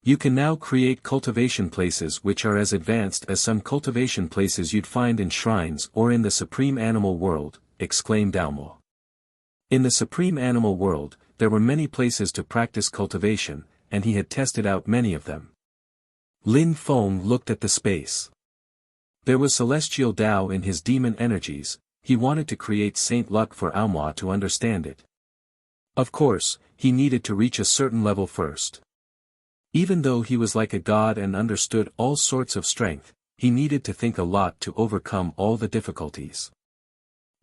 You can now create cultivation places which are as advanced as some cultivation places you'd find in shrines or in the supreme animal world," exclaimed Auma. In the supreme animal world, there were many places to practice cultivation, and he had tested out many of them. Lin Feng looked at the space. There was celestial Tao in his demon energies. He wanted to create Saint Luck for Auma to understand it. Of course, he needed to reach a certain level first. Even though he was like a god and understood all sorts of strength, he needed to think a lot to overcome all the difficulties.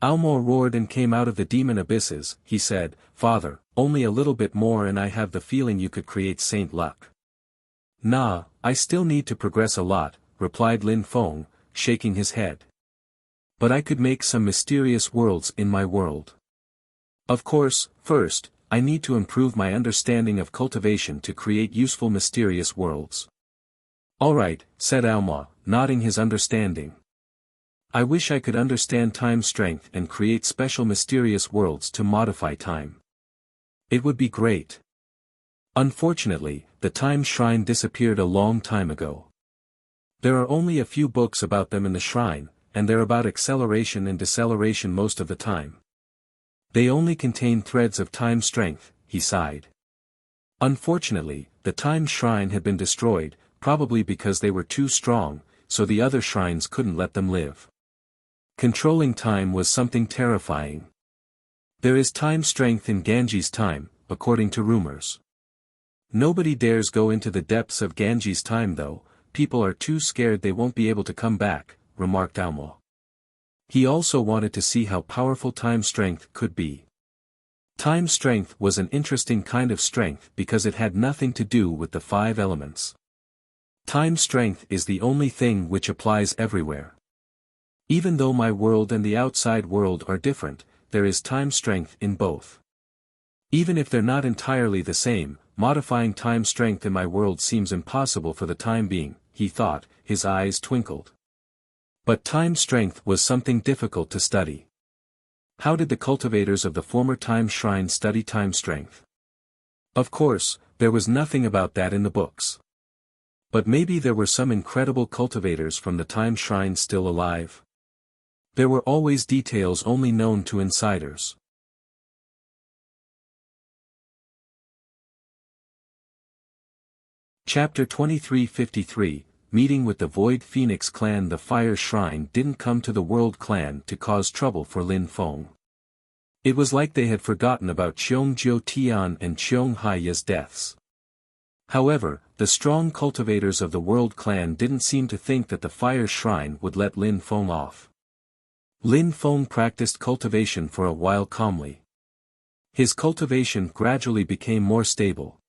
Almo roared and came out of the demon abysses. He said, "Father, only a little bit more and I have the feeling you could create Saint Luck." "Nah, I still need to progress a lot," replied Lin Feng, shaking his head. "But I could make some mysterious worlds in my world. Of course, first, I need to improve my understanding of cultivation to create useful mysterious worlds." "Alright," said Alma, nodding his understanding. "I wish I could understand time strength and create special mysterious worlds to modify time. It would be great. Unfortunately, the time shrine disappeared a long time ago. There are only a few books about them in the shrine, and they're about acceleration and deceleration most of the time. They only contain threads of time strength," he sighed. Unfortunately, the time shrine had been destroyed, probably because they were too strong, so the other shrines couldn't let them live. Controlling time was something terrifying. There is time strength in Ganji's time, according to rumors. Nobody dares go into the depths of Ganji's time though, people are too scared they won't be able to come back, remarked Almo. He also wanted to see how powerful time strength could be. Time strength was an interesting kind of strength because it had nothing to do with the 5 elements. Time strength is the only thing which applies everywhere. Even though my world and the outside world are different, there is time strength in both. Even if they're not entirely the same, modifying time strength in my world seems impossible for the time being, he thought, his eyes twinkled. But time strength was something difficult to study. How did the cultivators of the former time shrine study time strength? Of course, there was nothing about that in the books. But maybe there were some incredible cultivators from the time shrine still alive. There were always details only known to insiders. Chapter 2353, Meeting with the Void Phoenix Clan. The Fire Shrine didn't come to the World Clan to cause trouble for Lin Feng. It was like they had forgotten about Cheong Jiu Tian and Cheong Haiya's deaths. However, the strong cultivators of the World Clan didn't seem to think that the Fire Shrine would let Lin Feng off. Lin Feng practiced cultivation for a while calmly. His cultivation gradually became more stable.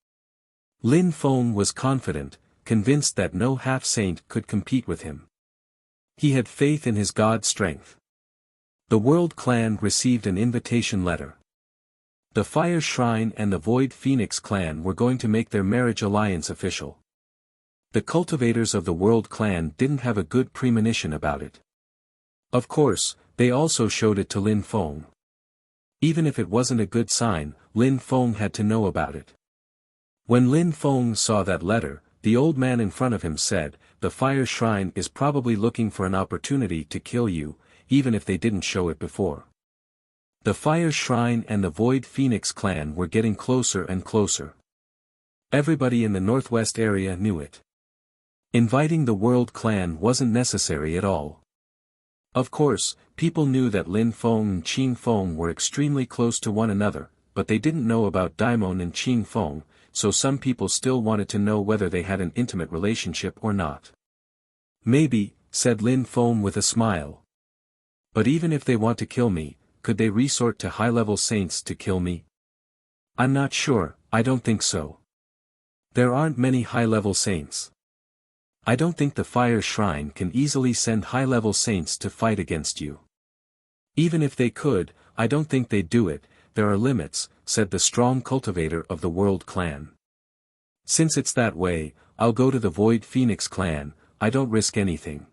Lin Feng was confident, convinced that no half-saint could compete with him. He had faith in his god strength. The World Clan received an invitation letter. The Fire Shrine and the Void Phoenix Clan were going to make their marriage alliance official. The cultivators of the World Clan didn't have a good premonition about it. Of course, they also showed it to Lin Feng. Even if it wasn't a good sign, Lin Feng had to know about it. When Lin Feng saw that letter, the old man in front of him said, "The Fire Shrine is probably looking for an opportunity to kill you, even if they didn't show it before." The Fire Shrine and the Void Phoenix Clan were getting closer and closer. Everybody in the northwest area knew it. Inviting the World Clan wasn't necessary at all. Of course, people knew that Lin Feng and Qing Feng were extremely close to one another, but they didn't know about Daimon and Qing Feng, so some people still wanted to know whether they had an intimate relationship or not. "Maybe," said Lin Feng with a smile. "But even if they want to kill me, could they resort to high-level saints to kill me?" "I'm not sure, I don't think so. There aren't many high-level saints. I don't think the Fire Shrine can easily send high-level saints to fight against you. Even if they could, I don't think they'd do it. There are limits," said the strong cultivator of the World Clan. "Since it's that way, I'll go to the Void Phoenix Clan. I don't risk anything.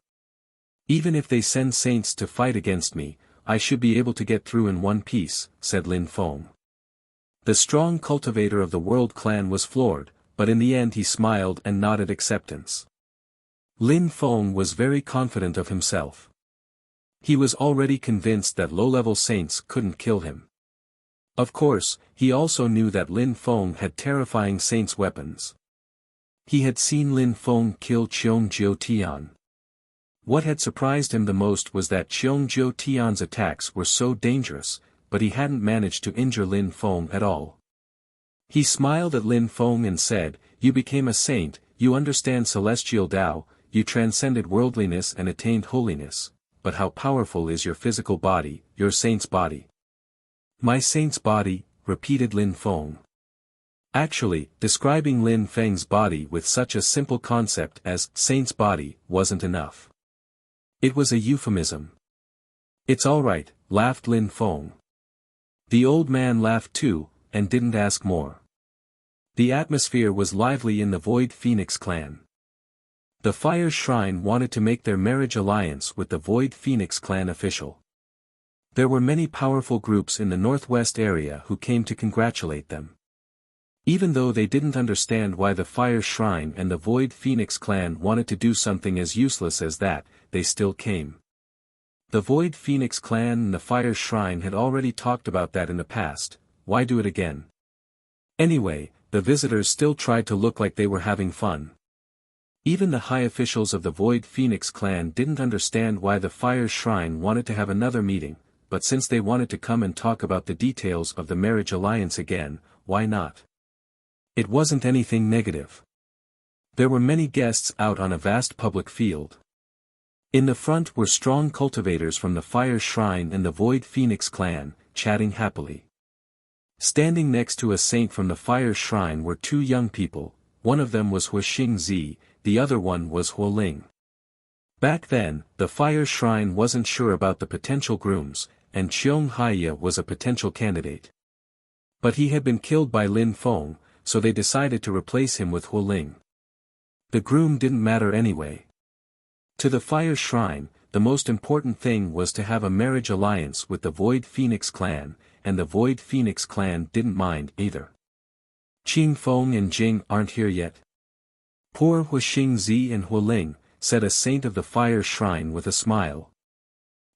Even if they send saints to fight against me, I should be able to get through in one piece," said Lin Feng. The strong cultivator of the World Clan was floored, but in the end he smiled and nodded acceptance. Lin Feng was very confident of himself. He was already convinced that low-level saints couldn't kill him. Of course, he also knew that Lin Feng had terrifying saints' weapons. He had seen Lin Feng kill Cheong Jiu Tian. What had surprised him the most was that Cheong Jiu Tian's attacks were so dangerous, but he hadn't managed to injure Lin Feng at all. He smiled at Lin Feng and said, "You became a saint, you understand celestial Tao, you transcended worldliness and attained holiness, but how powerful is your physical body, your saint's body?" "My saint's body," repeated Lin Feng. Actually, describing Lin Feng's body with such a simple concept as saint's body wasn't enough. It was a euphemism. "It's all right," laughed Lin Feng. The old man laughed too, and didn't ask more. The atmosphere was lively in the Void Phoenix clan. The Fire Shrine wanted to make their marriage alliance with the Void Phoenix clan official. There were many powerful groups in the northwest area who came to congratulate them. Even though they didn't understand why the Fire Shrine and the Void Phoenix clan wanted to do something as useless as that, they still came. The Void Phoenix clan and the Fire Shrine had already talked about that in the past, why do it again? Anyway, the visitors still tried to look like they were having fun. Even the high officials of the Void Phoenix clan didn't understand why the Fire Shrine wanted to have another meeting, but since they wanted to come and talk about the details of the marriage alliance again, why not? It wasn't anything negative. There were many guests out on a vast public field. In the front were strong cultivators from the Fire Shrine and the Void Phoenix clan, chatting happily. Standing next to a saint from the Fire Shrine were two young people, one of them was Huixing Zi, the other one was Huoling. Back then, the Fire Shrine wasn't sure about the potential grooms, and Qiong Haiya was a potential candidate. But he had been killed by Lin Feng, so they decided to replace him with Huoling. The groom didn't matter anyway. To the Fire Shrine, the most important thing was to have a marriage alliance with the Void Phoenix clan, and the Void Phoenix clan didn't mind either. "Qing Feng and Jing aren't here yet?" "Poor Huixing Zi and Huoling," said a saint of the Fire Shrine with a smile.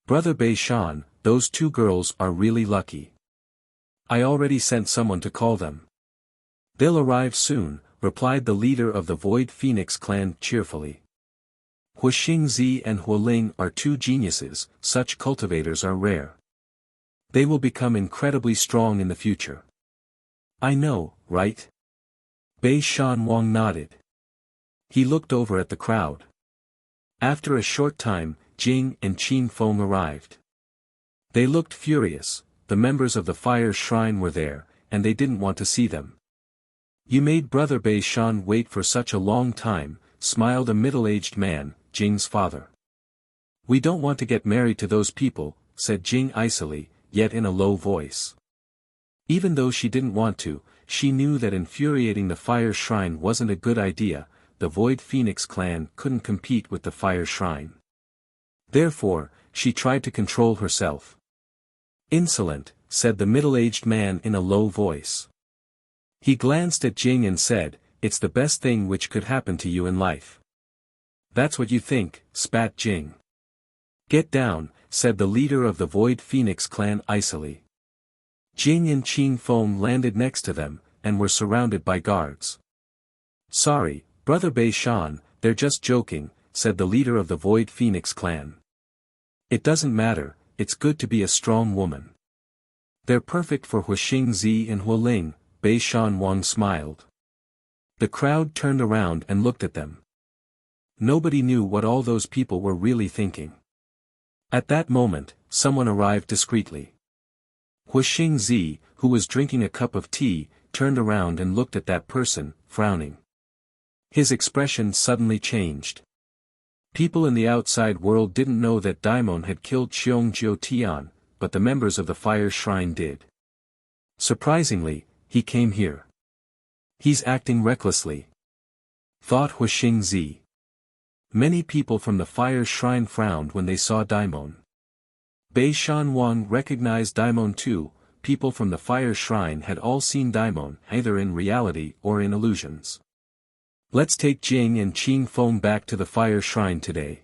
"Brother Bei Shan, those two girls are really lucky. I already sent someone to call them." "They'll arrive soon," replied the leader of the Void Phoenix clan cheerfully. "Huixing Zi and Huoling are two geniuses, such cultivators are rare. They will become incredibly strong in the future." "I know, right?" Bei Shan Wang nodded. He looked over at the crowd. After a short time, Jing and Qin Feng arrived. They looked furious, the members of the Fire Shrine were there, and they didn't want to see them. "You made Brother Bei Shan wait for such a long time," smiled a middle-aged man, Jing's father. "We don't want to get married to those people," said Jing icily, yet in a low voice. Even though she didn't want to, she knew that infuriating the Fire Shrine wasn't a good idea, the Void Phoenix clan couldn't compete with the Fire Shrine. Therefore, she tried to control herself. "Insolent," said the middle-aged man in a low voice. He glanced at Jing and said, "It's the best thing which could happen to you in life." "That's what you think," spat Jing. "Get down," said the leader of the Void Phoenix clan icily. Jing and Qin Feng landed next to them, and were surrounded by guards. "Sorry, Brother Bei Shan, they're just joking," said the leader of the Void Phoenix clan. "It doesn't matter, it's good to be a strong woman. They're perfect for Huixing Zi and Huoling," Bei Shan Wang smiled. The crowd turned around and looked at them. Nobody knew what all those people were really thinking. At that moment, someone arrived discreetly. Huixing Zi, who was drinking a cup of tea, turned around and looked at that person, frowning. His expression suddenly changed. People in the outside world didn't know that Daimon had killed Qiong Jiutian, but the members of the Fire Shrine did. Surprisingly, he came here. He's acting recklessly, thought Huixing Zi. Many people from the Fire Shrine frowned when they saw Daimon. Bei Shan Wang recognized Daimon too. People from the Fire Shrine had all seen Daimon either in reality or in illusions. "Let's take Jing and Qin Feng back to the Fire Shrine today.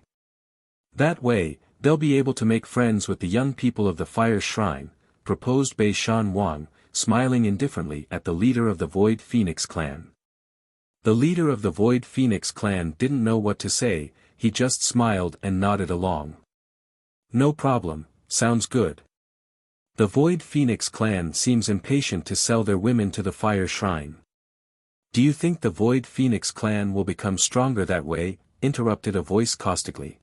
That way, they'll be able to make friends with the young people of the Fire Shrine," proposed Bei Shan Wang, smiling indifferently at the leader of the Void Phoenix clan. The leader of the Void Phoenix clan didn't know what to say, he just smiled and nodded along. "No problem, sounds good." The Void Phoenix clan seems impatient to sell their women to the fire shrine. Do you think the Void Phoenix clan will become stronger that way? Interrupted a voice caustically.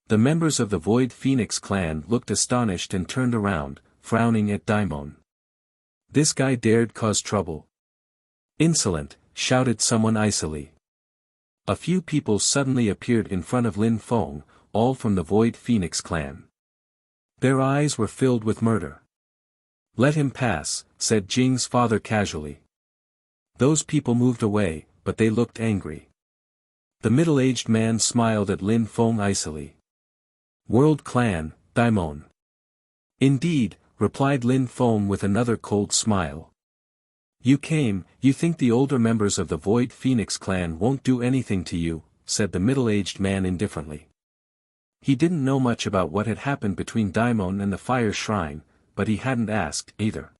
The members of the Void Phoenix clan looked astonished and turned around, frowning at Daimon. This guy dared cause trouble. Insolent, shouted someone icily. A few people suddenly appeared in front of Lin Feng, all from the Void Phoenix clan. Their eyes were filled with murder. Let him pass, said Jing's father casually. Those people moved away, but they looked angry. The middle-aged man smiled at Lin Feng icily. World Clan, Daimon. Indeed, replied Lin Feng with another cold smile. You came, you think the older members of the Void Phoenix clan won't do anything to you, said the middle-aged man indifferently. He didn't know much about what had happened between Daimon and the fire shrine, but he hadn't asked either.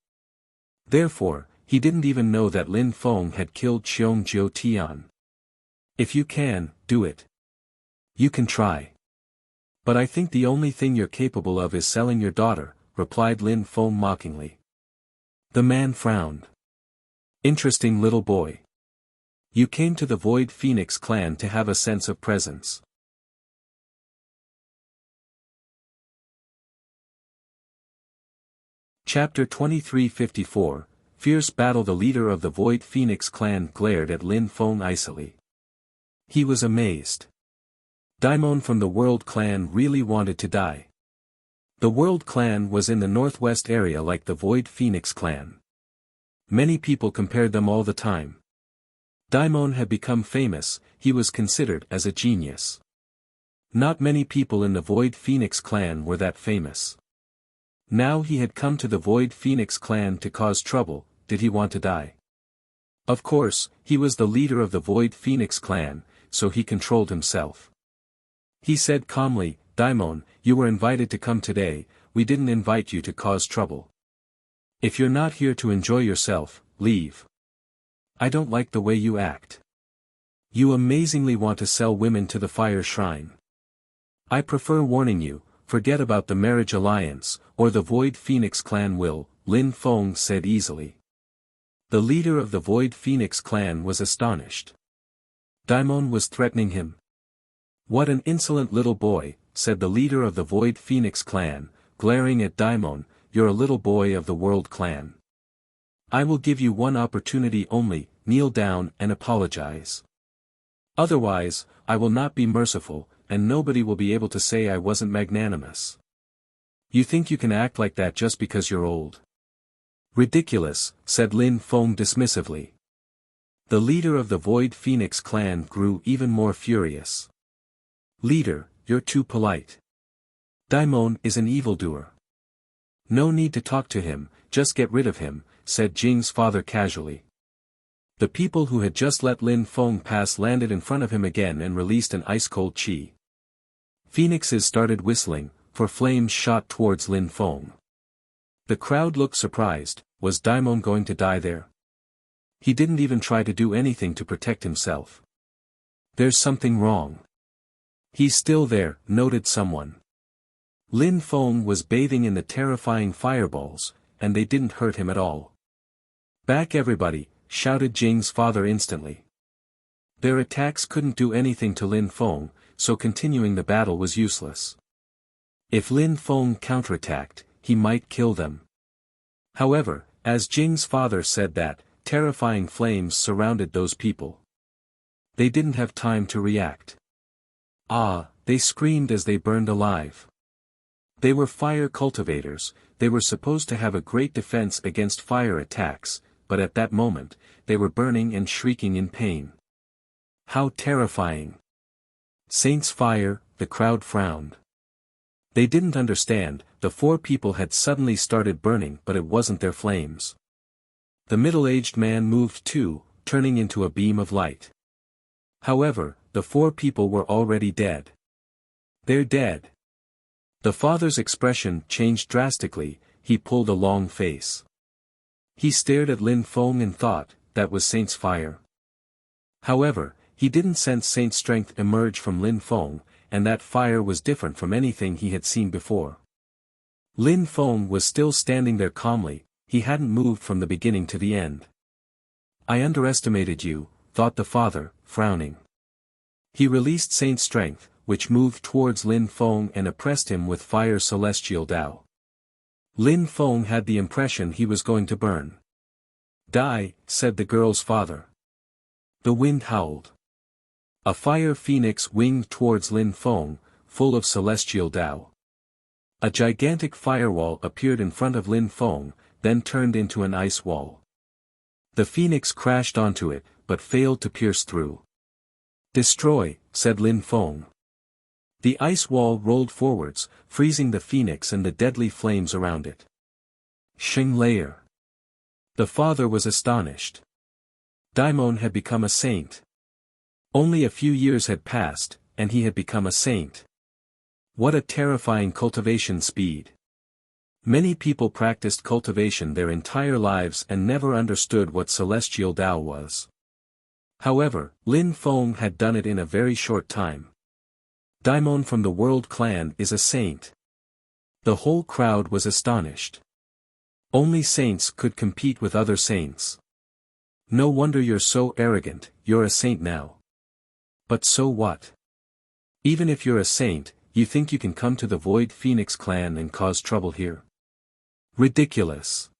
Therefore, he didn't even know that Lin Feng had killed Qiong Jiu Tian. If you can, do it. You can try. But I think the only thing you're capable of is selling your daughter, replied Lin Feng mockingly. The man frowned. Interesting little boy. You came to the Void Phoenix clan to have a sense of presence. Chapter 2354, Fierce Battle. The leader of the Void Phoenix clan glared at Lin Feng icily. He was amazed. Daimon from the World Clan really wanted to die. The World Clan was in the northwest area like the Void Phoenix clan. Many people compared them all the time. Daimon had become famous, he was considered as a genius. Not many people in the Void Phoenix clan were that famous. Now he had come to the Void Phoenix clan to cause trouble. Did he want to die? Of course, he was the leader of the Void Phoenix clan, so he controlled himself. He said calmly, Daimon, you were invited to come today, we didn't invite you to cause trouble. If you're not here to enjoy yourself, leave. I don't like the way you act. You amazingly want to sell women to the fire shrine. I prefer warning you, forget about the marriage alliance, or the Void Phoenix clan will, Lin Feng said easily. The leader of the Void Phoenix clan was astonished. Daimon was threatening him. What an insolent little boy, said the leader of the Void Phoenix clan, glaring at Daimon, you're a little boy of the World Clan. I will give you one opportunity only, kneel down and apologize. Otherwise, I will not be merciful, and nobody will be able to say I wasn't magnanimous. You think you can act like that just because you're old? Ridiculous, said Lin Feng dismissively. The leader of the Void Phoenix clan grew even more furious. Leader, you're too polite. Daimon is an evildoer. No need to talk to him, just get rid of him, said Jing's father casually. The people who had just let Lin Feng pass landed in front of him again and released an ice-cold chi. Phoenixes started whistling, for flames shot towards Lin Feng. The crowd looked surprised. Was Daimon going to die there? He didn't even try to do anything to protect himself. There's something wrong. He's still there, noted someone. Lin Feng was bathing in the terrifying fireballs, and they didn't hurt him at all. Back everybody, shouted Jing's father instantly. Their attacks couldn't do anything to Lin Feng, so continuing the battle was useless. If Lin Feng counterattacked, he might kill them. However, as Jing's father said that, terrifying flames surrounded those people. They didn't have time to react. Ah, they screamed as they burned alive. They were fire cultivators, they were supposed to have a great defense against fire attacks, but at that moment, they were burning and shrieking in pain. How terrifying! Saint's fire, the crowd frowned. They didn't understand, the four people had suddenly started burning but it wasn't their flames. The middle-aged man moved too, turning into a beam of light. However, the four people were already dead. They're dead. The father's expression changed drastically, he pulled a long face. He stared at Lin Feng and thought, that was Saint's fire. However, he didn't sense Saint's strength emerge from Lin Feng, and that fire was different from anything he had seen before. Lin Feng was still standing there calmly, he hadn't moved from the beginning to the end. I underestimated you, thought the father, frowning. He released Saint Strength, which moved towards Lin Feng and oppressed him with fire celestial Tao. Lin Feng had the impression he was going to burn. Die, said the girl's father. The wind howled. A fire phoenix winged towards Lin Feng, full of celestial Tao. A gigantic firewall appeared in front of Lin Feng, then turned into an ice wall. The phoenix crashed onto it, but failed to pierce through. Destroy, said Lin Feng. The ice wall rolled forwards, freezing the phoenix and the deadly flames around it. Xing Layer. The father was astonished. Daimon had become a saint. Only a few years had passed, and he had become a saint. What a terrifying cultivation speed. Many people practiced cultivation their entire lives and never understood what celestial Tao was. However, Lin Feng had done it in a very short time. Daimon from the World Clan is a saint. The whole crowd was astonished. Only saints could compete with other saints. No wonder you're so arrogant, you're a saint now. But so what? Even if you're a saint, you think you can come to the Void Phoenix clan and cause trouble here? Ridiculous.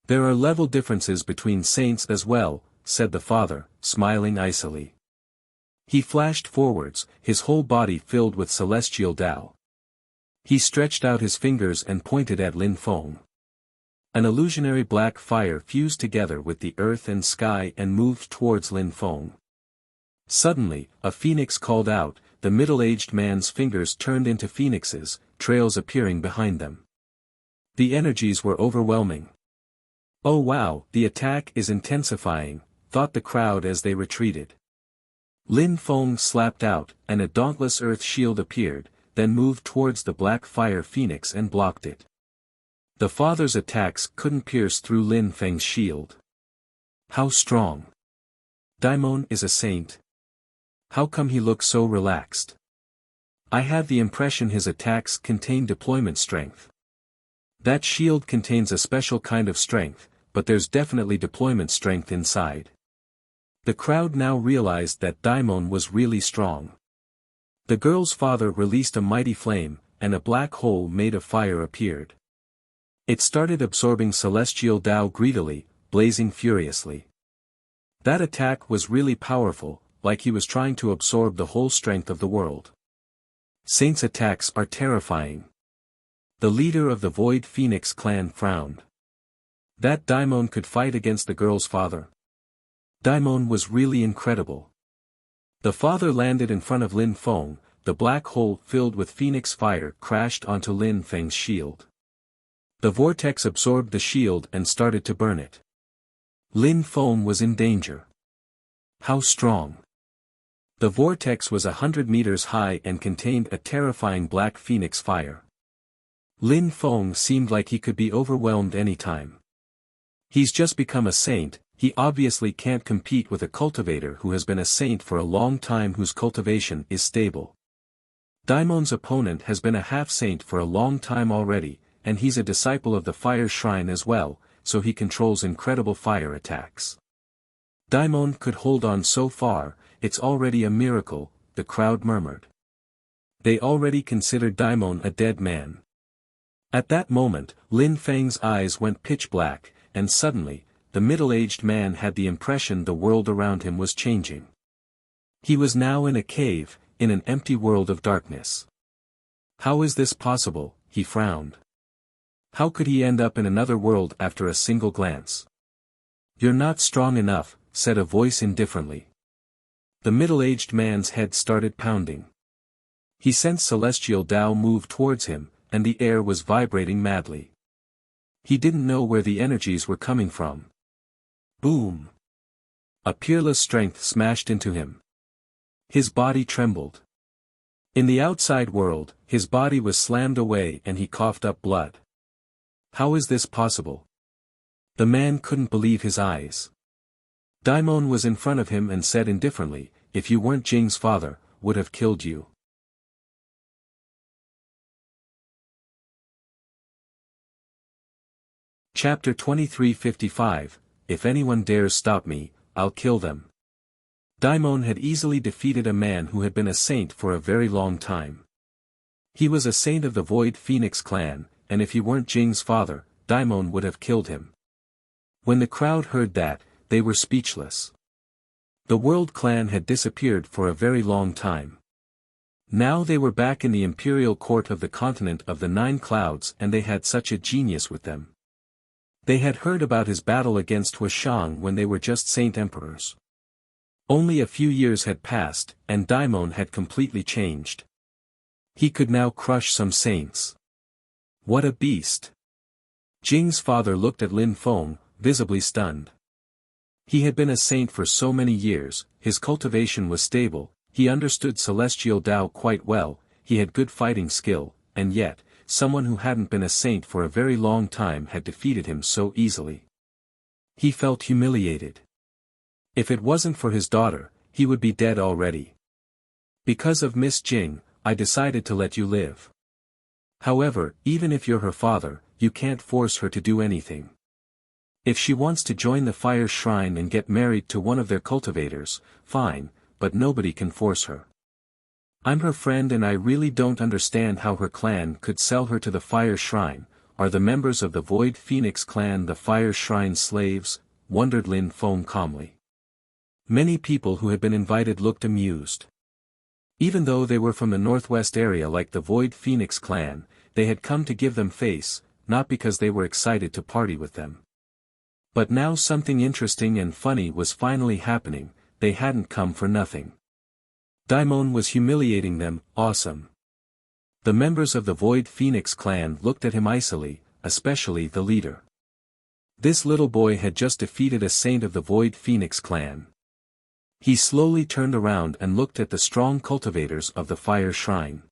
There are level differences between saints as well, said the father, smiling icily. He flashed forwards, his whole body filled with celestial Tao. He stretched out his fingers and pointed at Lin Feng. An illusionary black fire fused together with the earth and sky and moved towards Lin Feng. Suddenly, a phoenix called out, the middle-aged man's fingers turned into phoenixes, trails appearing behind them. The energies were overwhelming. Oh wow, the attack is intensifying, thought the crowd as they retreated. Lin Feng slapped out, and a dauntless earth shield appeared, then moved towards the black fire phoenix and blocked it. The father's attacks couldn't pierce through Lin Feng's shield. How strong! Daimon is a saint. How come he looks so relaxed? I have the impression his attacks contain deployment strength. That shield contains a special kind of strength, but there's definitely deployment strength inside. The crowd now realized that Daimon was really strong. The girl's father released a mighty flame, and a black hole made of fire appeared. It started absorbing celestial Tao greedily, blazing furiously. That attack was really powerful, like he was trying to absorb the whole strength of the world. Saints' attacks are terrifying. The leader of the Void Phoenix clan frowned. That Daimon could fight against the girl's father. Daimon was really incredible. The father landed in front of Lin Feng, the black hole filled with phoenix fire crashed onto Lin Feng's shield. The vortex absorbed the shield and started to burn it. Lin Feng was in danger. How strong! The vortex was 100 meters high and contained a terrifying black phoenix fire. Lin Feng seemed like he could be overwhelmed any time. He's just become a saint. He obviously can't compete with a cultivator who has been a saint for a long time whose cultivation is stable. Daimon's opponent has been a half-saint for a long time already, and he's a disciple of the fire shrine as well, so he controls incredible fire attacks. Daimon could hold on so far, it's already a miracle, the crowd murmured. They already considered Daimon a dead man. At that moment, Lin Feng's eyes went pitch black, and suddenly, the middle-aged man had the impression the world around him was changing. He was now in a cave, in an empty world of darkness. How is this possible? He frowned. How could he end up in another world after a single glance? You're not strong enough, said a voice indifferently. The middle-aged man's head started pounding. He sensed celestial Tao move towards him, and the air was vibrating madly. He didn't know where the energies were coming from. Boom! A peerless strength smashed into him. His body trembled. In the outside world, his body was slammed away and he coughed up blood. How is this possible? The man couldn't believe his eyes. Daimon was in front of him and said indifferently, if you weren't Jing's father, would have killed you. Chapter 2355, If anyone dares stop me, I'll kill them. Daimon had easily defeated a man who had been a saint for a very long time. He was a saint of the Void Phoenix clan, and if he weren't Jing's father, Daimon would have killed him. When the crowd heard that, they were speechless. The World Clan had disappeared for a very long time. Now they were back in the imperial court of the continent of the Nine Clouds, and they had such a genius with them. They had heard about his battle against Wuxia when they were just saint emperors. Only a few years had passed, and Daimon had completely changed. He could now crush some saints. What a beast! Jing's father looked at Lin Feng, visibly stunned. He had been a saint for so many years, his cultivation was stable, he understood celestial Tao quite well, he had good fighting skill, and yet, someone who hadn't been a saint for a very long time had defeated him so easily. He felt humiliated. If it wasn't for his daughter, he would be dead already. Because of Miss Jing, I decided to let you live. However, even if you're her father, you can't force her to do anything. If she wants to join the fire shrine and get married to one of their cultivators, fine, but nobody can force her. I'm her friend and I really don't understand how her clan could sell her to the fire shrine. Are the members of the Void Phoenix clan the fire shrine slaves? Wondered Lin Feng calmly. Many people who had been invited looked amused. Even though they were from the northwest area like the Void Phoenix clan, they had come to give them face, not because they were excited to party with them. But now something interesting and funny was finally happening, they hadn't come for nothing. Daimon was humiliating them, awesome. The members of the Void Phoenix clan looked at him icily, especially the leader. This little boy had just defeated a saint of the Void Phoenix clan. He slowly turned around and looked at the strong cultivators of the fire shrine.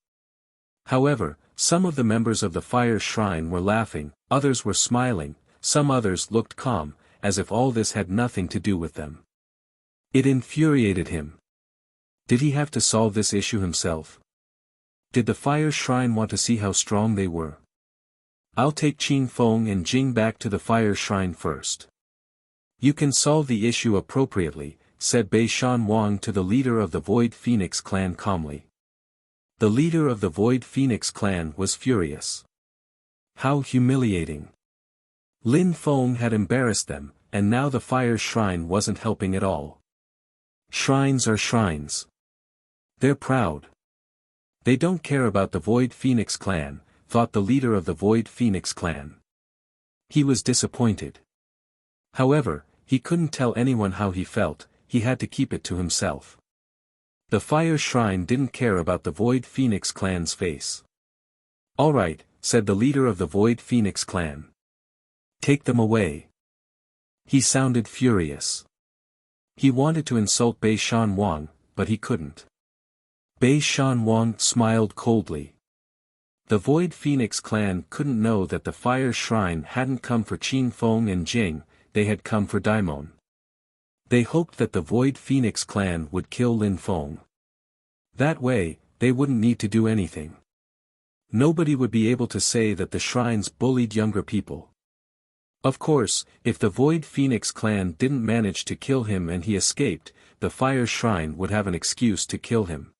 However, some of the members of the fire shrine were laughing, others were smiling, some others looked calm, as if all this had nothing to do with them. It infuriated him. Did he have to solve this issue himself? Did the fire shrine want to see how strong they were? I'll take Qin Feng and Jing back to the fire shrine first. You can solve the issue appropriately, said Bei Shan Wang to the leader of the Void Phoenix clan calmly. The leader of the Void Phoenix clan was furious. How humiliating. Lin Feng had embarrassed them, and now the fire shrine wasn't helping at all. Shrines are shrines. They're proud. They don't care about the Void Phoenix clan, thought the leader of the Void Phoenix clan. He was disappointed. However, he couldn't tell anyone how he felt, he had to keep it to himself. The fire shrine didn't care about the Void Phoenix clan's face. All right, said the leader of the Void Phoenix clan. Take them away. He sounded furious. He wanted to insult Bei Shan Wang, but he couldn't. Bei Shan Wang smiled coldly. The Void Phoenix clan couldn't know that the fire shrine hadn't come for Qin Feng and Jing, they had come for Daimon. They hoped that the Void Phoenix clan would kill Lin Feng. That way, they wouldn't need to do anything. Nobody would be able to say that the shrines bullied younger people. Of course, if the Void Phoenix clan didn't manage to kill him and he escaped, the fire shrine would have an excuse to kill him.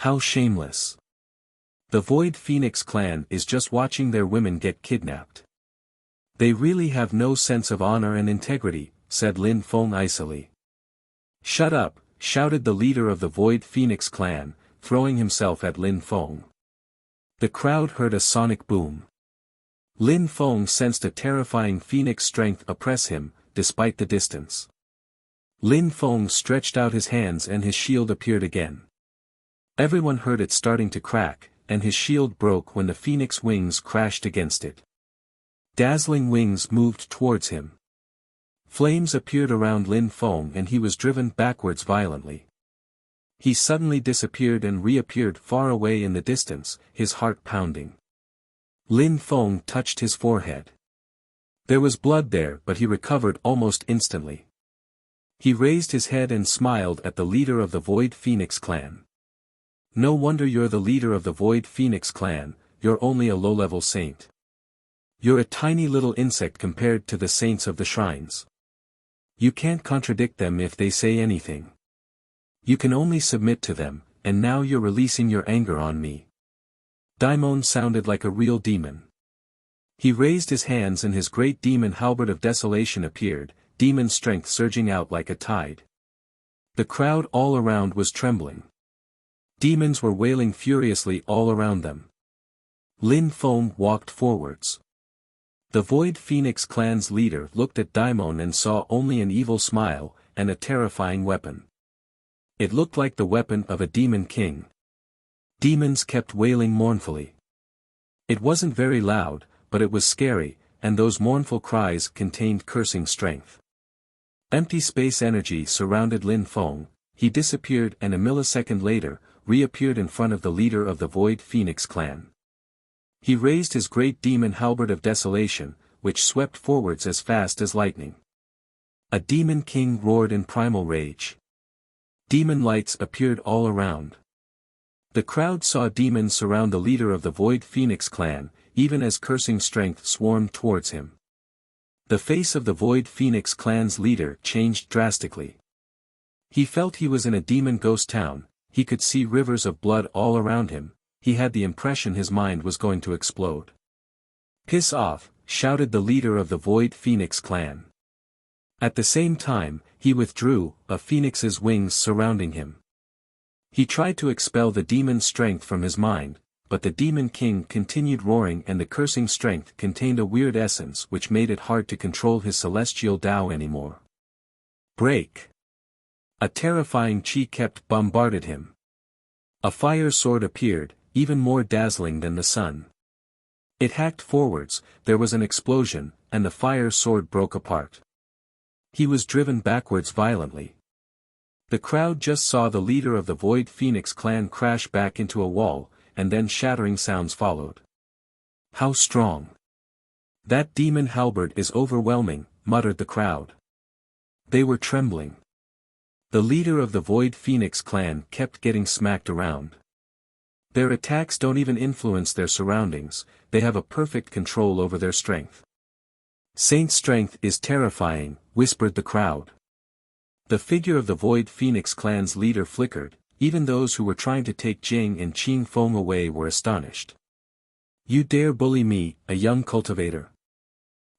How shameless. The Void Phoenix clan is just watching their women get kidnapped. They really have no sense of honor and integrity, said Lin Feng icily. Shut up, shouted the leader of the Void Phoenix clan, throwing himself at Lin Feng. The crowd heard a sonic boom. Lin Feng sensed a terrifying phoenix strength oppress him, despite the distance. Lin Feng stretched out his hands and his shield appeared again. Everyone heard it starting to crack, and his shield broke when the phoenix wings crashed against it. Dazzling wings moved towards him. Flames appeared around Lin Feng and he was driven backwards violently. He suddenly disappeared and reappeared far away in the distance, his heart pounding. Lin Feng touched his forehead. There was blood there but he recovered almost instantly. He raised his head and smiled at the leader of the Void Phoenix clan. No wonder you're the leader of the Void Phoenix clan, you're only a low-level saint. You're a tiny little insect compared to the saints of the shrines. You can't contradict them if they say anything. You can only submit to them, and now you're releasing your anger on me. Daimon sounded like a real demon. He raised his hands and his great demon halberd of desolation appeared, demon strength surging out like a tide. The crowd all around was trembling. Demons were wailing furiously all around them. Lin Feng walked forwards. The Void Phoenix clan's leader looked at Daimon and saw only an evil smile, and a terrifying weapon. It looked like the weapon of a demon king. Demons kept wailing mournfully. It wasn't very loud, but it was scary, and those mournful cries contained cursing strength. Empty space energy surrounded Lin Feng. He disappeared and a millisecond later, reappeared in front of the leader of the Void Phoenix clan. He raised his great demon halberd of desolation, which swept forwards as fast as lightning. A demon king roared in primal rage. Demon lights appeared all around. The crowd saw demons surround the leader of the Void Phoenix clan, even as cursing strength swarmed towards him. The face of the Void Phoenix clan's leader changed drastically. He felt he was in a demon ghost town. He could see rivers of blood all around him. He had the impression his mind was going to explode. "Piss off," shouted the leader of the Void Phoenix clan. At the same time, he withdrew, a phoenix's wings surrounding him. He tried to expel the demon strength from his mind, but the demon king continued roaring and the cursing strength contained a weird essence which made it hard to control his celestial Tao anymore. Break! A terrifying chi kept bombarded him. A fire sword appeared, even more dazzling than the sun. It hacked forwards, there was an explosion, and the fire sword broke apart. He was driven backwards violently. The crowd just saw the leader of the Void Phoenix clan crash back into a wall, and then shattering sounds followed. "How strong! That demon halberd is overwhelming," muttered the crowd. They were trembling. The leader of the Void Phoenix clan kept getting smacked around. Their attacks don't even influence their surroundings, they have a perfect control over their strength. "Saint's strength is terrifying," whispered the crowd. The figure of the Void Phoenix clan's leader flickered, even those who were trying to take Jing and Qing Feng away were astonished. "You dare bully me, a young cultivator?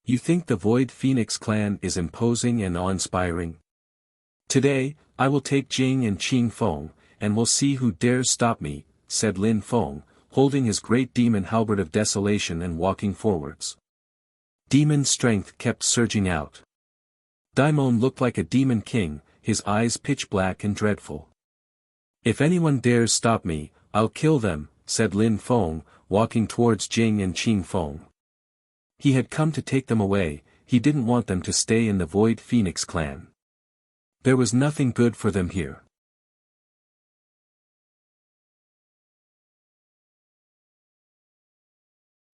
You think the Void Phoenix clan is imposing and awe-inspiring? Today, I will take Jing and Qing Feng, and we'll see who dares stop me," said Lin Feng, holding his great demon halberd of desolation and walking forwards. Demon strength kept surging out. Daimon looked like a demon king, his eyes pitch black and dreadful. "If anyone dares stop me, I'll kill them," said Lin Feng, walking towards Jing and Qing Feng. He had come to take them away, he didn't want them to stay in the Void Phoenix clan. There was nothing good for them here.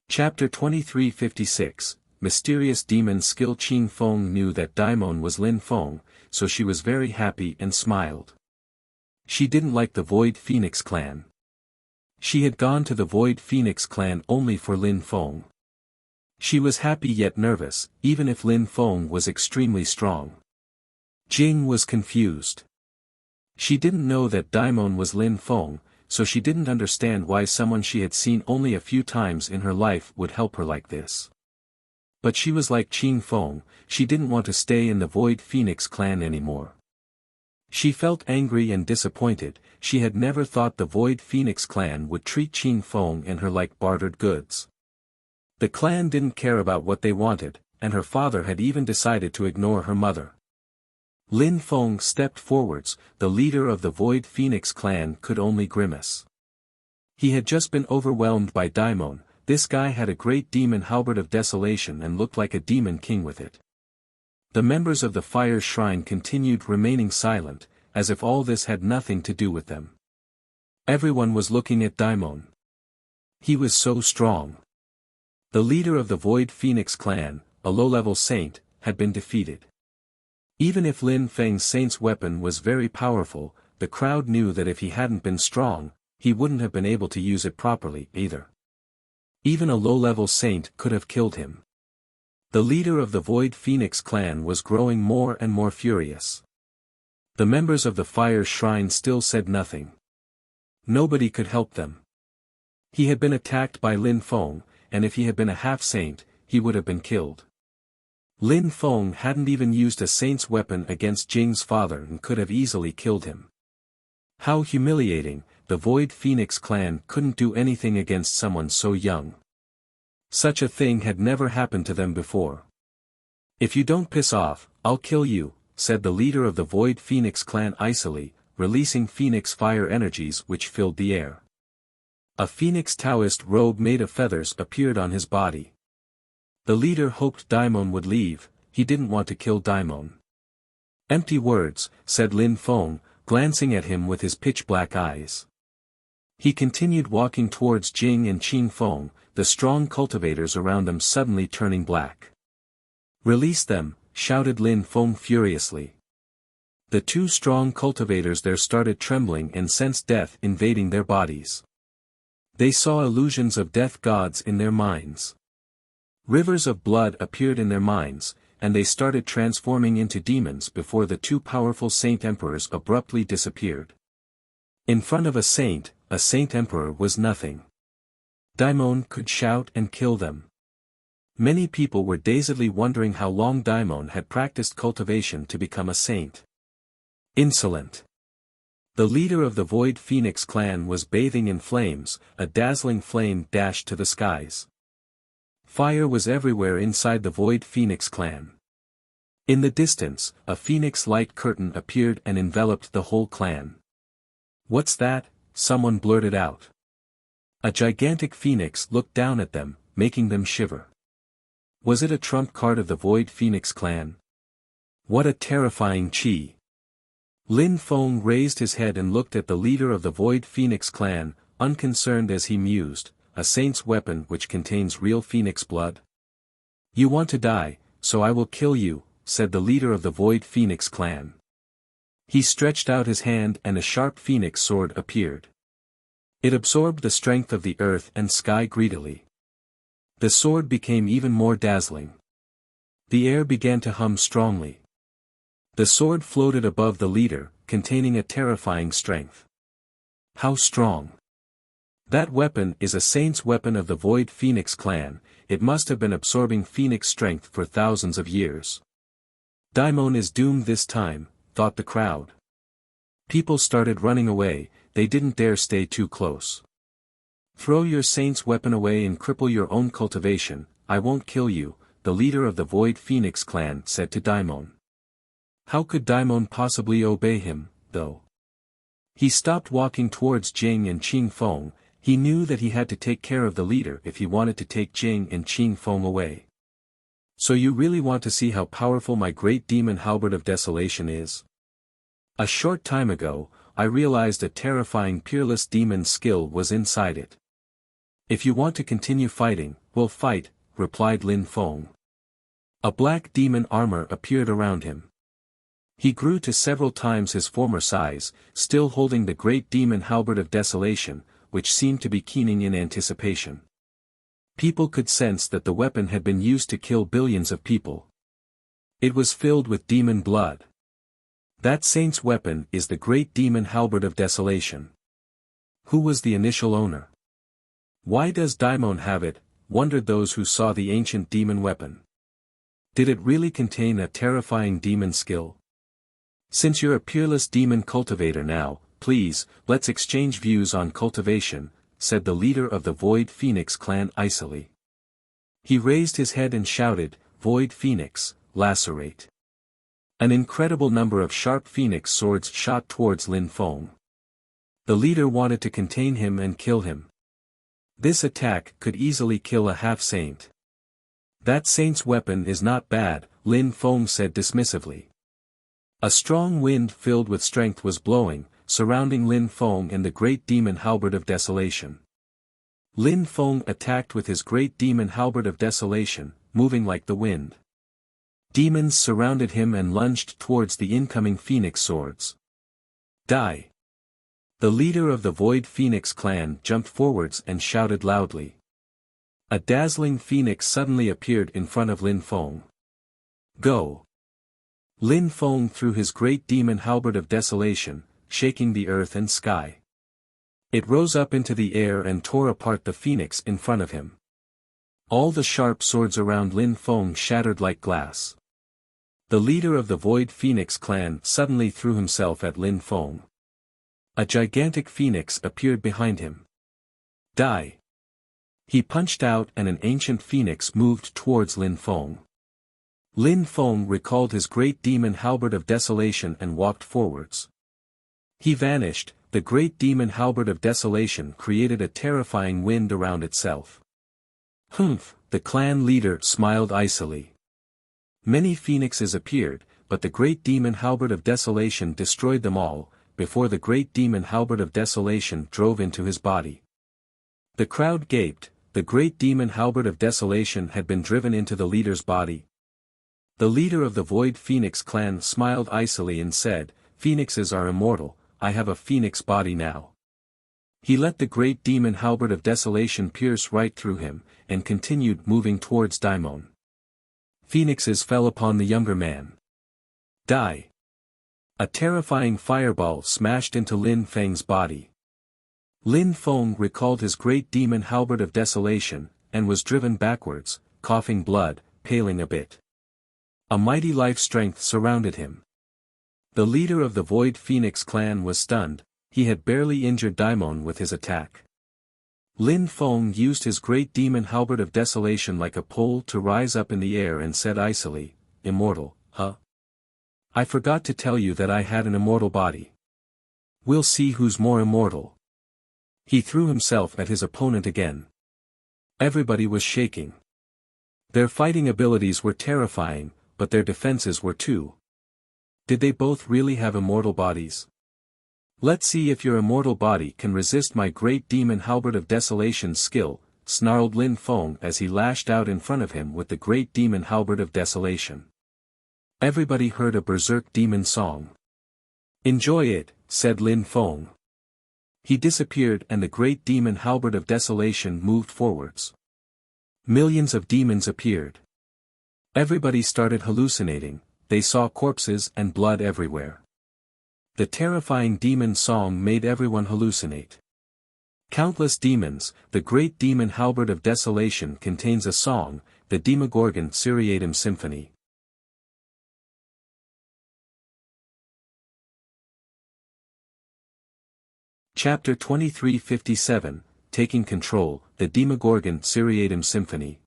Chapter 2356, Mysterious Demon Skill. Qing Feng knew that Daimon was Lin Feng, so she was very happy and smiled. She didn't like the Void Phoenix clan. She had gone to the Void Phoenix clan only for Lin Feng. She was happy yet nervous, even if Lin Feng was extremely strong. Jing was confused. She didn't know that Daimon was Lin Feng, so she didn't understand why someone she had seen only a few times in her life would help her like this. But she was like Qing Feng, she didn't want to stay in the Void Phoenix clan anymore. She felt angry and disappointed, she had never thought the Void Phoenix clan would treat Qing Feng and her like bartered goods. The clan didn't care about what they wanted, and her father had even decided to ignore her mother. Lin Feng stepped forwards, the leader of the Void Phoenix clan could only grimace. He had just been overwhelmed by Daimon, this guy had a great demon halberd of desolation and looked like a demon king with it. The members of the fire shrine continued remaining silent, as if all this had nothing to do with them. Everyone was looking at Daimon. He was so strong. The leader of the Void Phoenix clan, a low-level saint, had been defeated. Even if Lin Feng's saint's weapon was very powerful, the crowd knew that if he hadn't been strong, he wouldn't have been able to use it properly either. Even a low-level saint could have killed him. The leader of the Void Phoenix clan was growing more and more furious. The members of the Fire Shrine still said nothing. Nobody could help them. He had been attacked by Lin Feng, and if he had been a half-saint, he would have been killed. Lin Feng hadn't even used a saint's weapon against Jing's father and could have easily killed him. How humiliating, the Void Phoenix clan couldn't do anything against someone so young. Such a thing had never happened to them before. "If you don't piss off, I'll kill you," said the leader of the Void Phoenix clan icily, releasing phoenix fire energies which filled the air. A phoenix Taoist robe made of feathers appeared on his body. The leader hoped Daimon would leave, he didn't want to kill Daimon. "Empty words," said Lin Feng, glancing at him with his pitch-black eyes. He continued walking towards Jing and Qing Feng, the strong cultivators around them suddenly turning black. "Release them," shouted Lin Feng furiously. The two strong cultivators there started trembling and sensed death invading their bodies. They saw illusions of death gods in their minds. Rivers of blood appeared in their minds, and they started transforming into demons before the two powerful saint emperors abruptly disappeared. In front of a saint emperor was nothing. Daimon could shout and kill them. Many people were dazedly wondering how long Daimon had practiced cultivation to become a saint. Insolent. The leader of the Void Phoenix clan was bathing in flames, a dazzling flame dashed to the skies. Fire was everywhere inside the Void Phoenix clan. In the distance, a phoenix light curtain appeared and enveloped the whole clan. "What's that?" someone blurted out. A gigantic phoenix looked down at them, making them shiver. Was it a trump card of the Void Phoenix clan? What a terrifying chi! Lin Feng raised his head and looked at the leader of the Void Phoenix clan, unconcerned as he mused, "A saint's weapon which contains real phoenix blood? You want to die, so I will kill you," said the leader of the Void Phoenix clan. He stretched out his hand and a sharp phoenix sword appeared. It absorbed the strength of the earth and sky greedily. The sword became even more dazzling. The air began to hum strongly. The sword floated above the leader, containing a terrifying strength. How strong! That weapon is a saint's weapon of the Void Phoenix clan, it must have been absorbing phoenix strength for thousands of years. Daimon is doomed this time, thought the crowd. People started running away, they didn't dare stay too close. "Throw your saint's weapon away and cripple your own cultivation, I won't kill you," the leader of the Void Phoenix clan said to Daimon. How could Daimon possibly obey him, though? He stopped walking towards Jing and Qing Feng, he knew that he had to take care of the leader if he wanted to take Jing and Qing Feng away. "So you really want to see how powerful my great demon halberd of desolation is? A short time ago, I realized a terrifying Peerless demon skill was inside it. If you want to continue fighting, we'll fight," replied Lin Feng. A black demon armor appeared around him. He grew to several times his former size, still holding the great demon halberd of desolation, which seemed to be keening in anticipation. People could sense that the weapon had been used to kill billions of people. It was filled with demon blood. That saint's weapon is the great demon halberd of desolation. Who was the initial owner? Why does Daimon have it, wondered those who saw the ancient demon weapon. Did it really contain a terrifying demon skill? Since you're a peerless demon cultivator now, please, let's exchange views on cultivation, said the leader of the Void Phoenix clan icily. He raised his head and shouted, "Void Phoenix, lacerate." An incredible number of sharp phoenix swords shot towards Lin Feng. The leader wanted to contain him and kill him. This attack could easily kill a half-saint. "That saint's weapon is not bad," Lin Feng said dismissively. A strong wind filled with strength was blowing, surrounding Lin Feng and the great demon halberd of desolation. Lin Feng attacked with his great demon halberd of desolation, moving like the wind. Demons surrounded him and lunged towards the incoming phoenix swords. "Die!" The leader of the Void Phoenix clan jumped forwards and shouted loudly. A dazzling phoenix suddenly appeared in front of Lin Feng. Go! Lin Feng threw his great demon halberd of desolation, shaking the earth and sky. It rose up into the air and tore apart the phoenix in front of him. All the sharp swords around Lin Feng shattered like glass. The leader of the Void Phoenix clan suddenly threw himself at Lin Feng. A gigantic phoenix appeared behind him. Die! He punched out and an ancient phoenix moved towards Lin Feng. Lin Feng recalled his great demon halberd of desolation and walked forwards. He vanished. The great demon halberd of desolation created a terrifying wind around itself. Humph, the clan leader smiled icily. Many phoenixes appeared, but the great demon halberd of desolation destroyed them all, before the great demon halberd of desolation drove into his body. The crowd gaped. The great demon halberd of desolation had been driven into the leader's body. The leader of the Void Phoenix clan smiled icily and said, "Phoenixes are immortal, I have a phoenix body now." He let the great demon halberd of desolation pierce right through him, and continued moving towards Daimon. Phoenixes fell upon the younger man. Die! A terrifying fireball smashed into Lin Feng's body. Lin Feng recalled his great demon halberd of desolation, and was driven backwards, coughing blood, paling a bit. A mighty life strength surrounded him. The leader of the Void Phoenix clan was stunned. He had barely injured Daimon with his attack. Lin Feng used his great demon halberd of desolation like a pole to rise up in the air and said icily, "Immortal, huh? I forgot to tell you that I had an immortal body. We'll see who's more immortal." He threw himself at his opponent again. Everybody was shaking. Their fighting abilities were terrifying, but their defenses were too. Did they both really have immortal bodies? "Let's see if your immortal body can resist my great demon halberd of desolation's skill," snarled Lin Feng as he lashed out in front of him with the great demon halberd of desolation. Everybody heard a berserk demon song. "Enjoy it," said Lin Feng. He disappeared and the great demon halberd of desolation moved forwards. Millions of demons appeared. Everybody started hallucinating. They saw corpses and blood everywhere. The terrifying demon song made everyone hallucinate. Countless demons. The great demon halberd of desolation contains a song, the Demogorgon Seriatim Symphony. Chapter 2357, Taking Control, the Demogorgon Seriatim Symphony.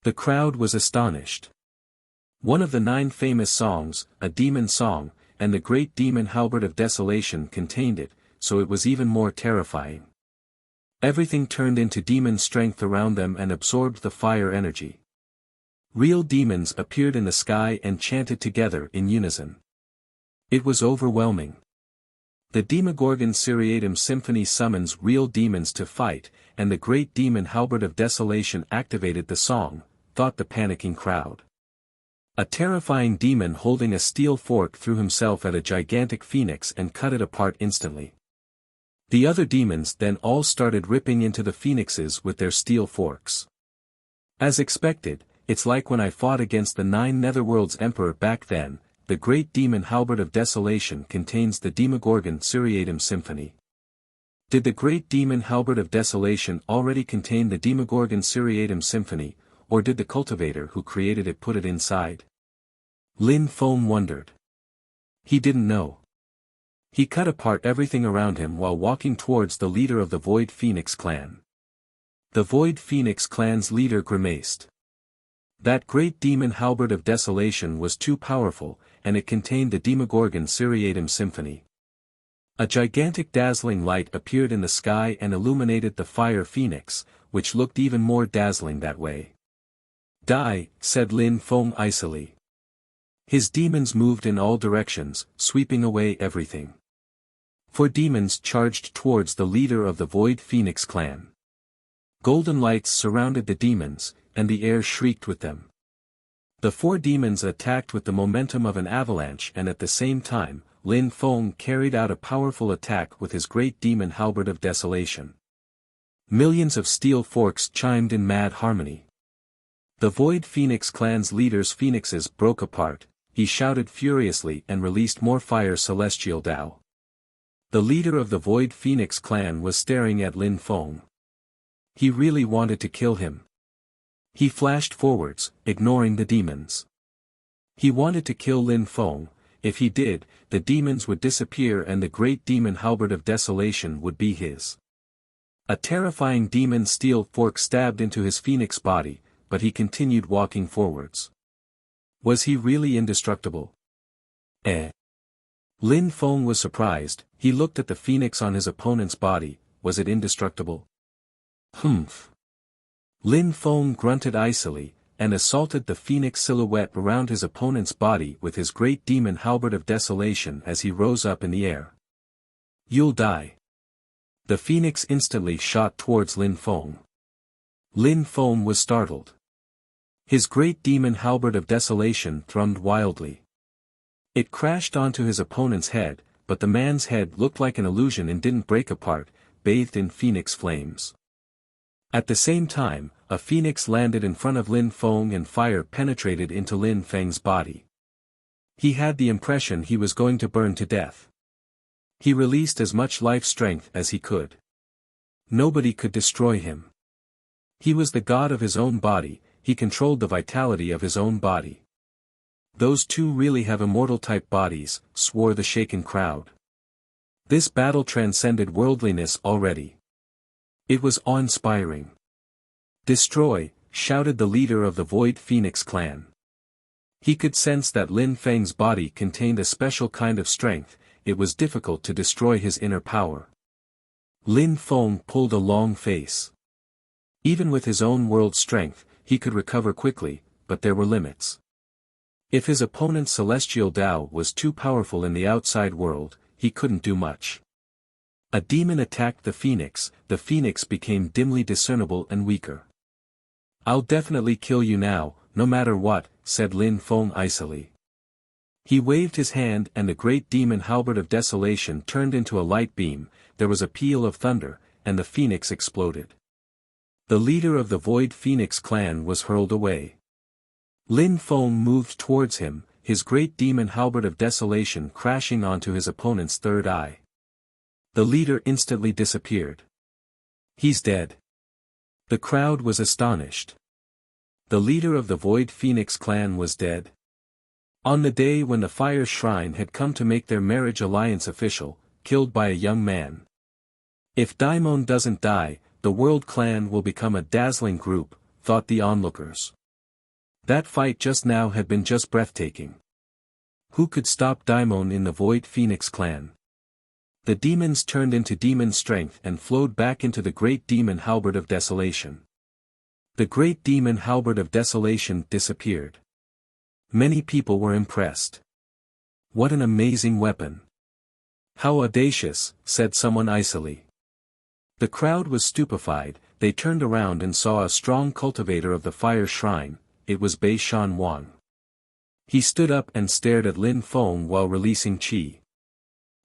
The crowd was astonished. One of the 9 famous songs, a demon song, and the great demon halberd of desolation contained it, so it was even more terrifying. Everything turned into demon strength around them and absorbed the fire energy. Real demons appeared in the sky and chanted together in unison. It was overwhelming. The Demogorgon Seriatim Symphony summons real demons to fight, and the great demon halberd of desolation activated the song, thought the panicking crowd. A terrifying demon holding a steel fork threw himself at a gigantic phoenix and cut it apart instantly. The other demons then all started ripping into the phoenixes with their steel forks. As expected, it's like when I fought against the 9 Netherworld's Emperor back then. The great demon halberd of desolation contains the Demogorgon Seriatim Symphony. Did the great demon halberd of desolation already contain the Demogorgon Seriatim Symphony, or did the cultivator who created it put it inside? Lin Feng wondered. He didn't know. He cut apart everything around him while walking towards the leader of the Void Phoenix clan. The Void Phoenix clan's leader grimaced. That great demon halberd of desolation was too powerful, and it contained the Demogorgon Seriatim Symphony. A gigantic dazzling light appeared in the sky and illuminated the fire phoenix, which looked even more dazzling that way. "Die," said Lin Feng icily. His demons moved in all directions, sweeping away everything. 4 demons charged towards the leader of the Void Phoenix clan. Golden lights surrounded the demons, and the air shrieked with them. The 4 demons attacked with the momentum of an avalanche, and at the same time, Lin Feng carried out a powerful attack with his great demon halberd of desolation. Millions of steel forks chimed in mad harmony. The Void Phoenix clan's leader's phoenixes broke apart. He shouted furiously and released more fire celestial Dao. The leader of the Void Phoenix clan was staring at Lin Feng. He really wanted to kill him. He flashed forwards, ignoring the demons. He wanted to kill Lin Feng. If he did, the demons would disappear and the great demon halberd of desolation would be his. A terrifying demon steel fork stabbed into his phoenix body, but he continued walking forwards. Was he really indestructible? Lin Feng was surprised. He looked at the phoenix on his opponent's body. Was it indestructible? Humph. Lin Feng grunted icily, and assaulted the phoenix silhouette around his opponent's body with his great demon halberd of desolation as he rose up in the air. You'll die. The phoenix instantly shot towards Lin Feng. Lin Feng was startled. His great demon halberd of desolation thrummed wildly. It crashed onto his opponent's head, but the man's head looked like an illusion and didn't break apart, bathed in phoenix flames. At the same time, a phoenix landed in front of Lin Feng and fire penetrated into Lin Feng's body. He had the impression he was going to burn to death. He released as much life strength as he could. Nobody could destroy him. He was the god of his own body, he controlled the vitality of his own body. Those two really have immortal-type bodies, swore the shaken crowd. This battle transcended worldliness already. It was awe-inspiring. Destroy, shouted the leader of the Void Phoenix clan. He could sense that Lin Feng's body contained a special kind of strength. It was difficult to destroy his inner power. Lin Feng pulled a long face. Even with his own world strength, he could recover quickly, but there were limits. If his opponent's celestial Dao was too powerful in the outside world, he couldn't do much. A demon attacked the phoenix became dimly discernible and weaker. I'll definitely kill you now, no matter what, said Lin Feng icily. He waved his hand and the great demon halberd of desolation turned into a light beam, there was a peal of thunder, and the phoenix exploded. The leader of the Void Phoenix clan was hurled away. Lin Feng moved towards him, his great demon halberd of desolation crashing onto his opponent's third eye. The leader instantly disappeared. He's dead. The crowd was astonished. The leader of the Void Phoenix clan was dead. On the day when the Fire Shrine had come to make their marriage alliance official, killed by a young man. If Daimon doesn't die, the World Clan will become a dazzling group, thought the onlookers. That fight just now had been just breathtaking. Who could stop Daimon in the Void Phoenix clan? The demons turned into demon strength and flowed back into the great demon halberd of desolation. The great demon halberd of desolation disappeared. Many people were impressed. What an amazing weapon. How audacious, said someone icily. The crowd was stupefied. They turned around and saw a strong cultivator of the Fire Shrine. It was Bei Shan Wang. He stood up and stared at Lin Feng while releasing chi.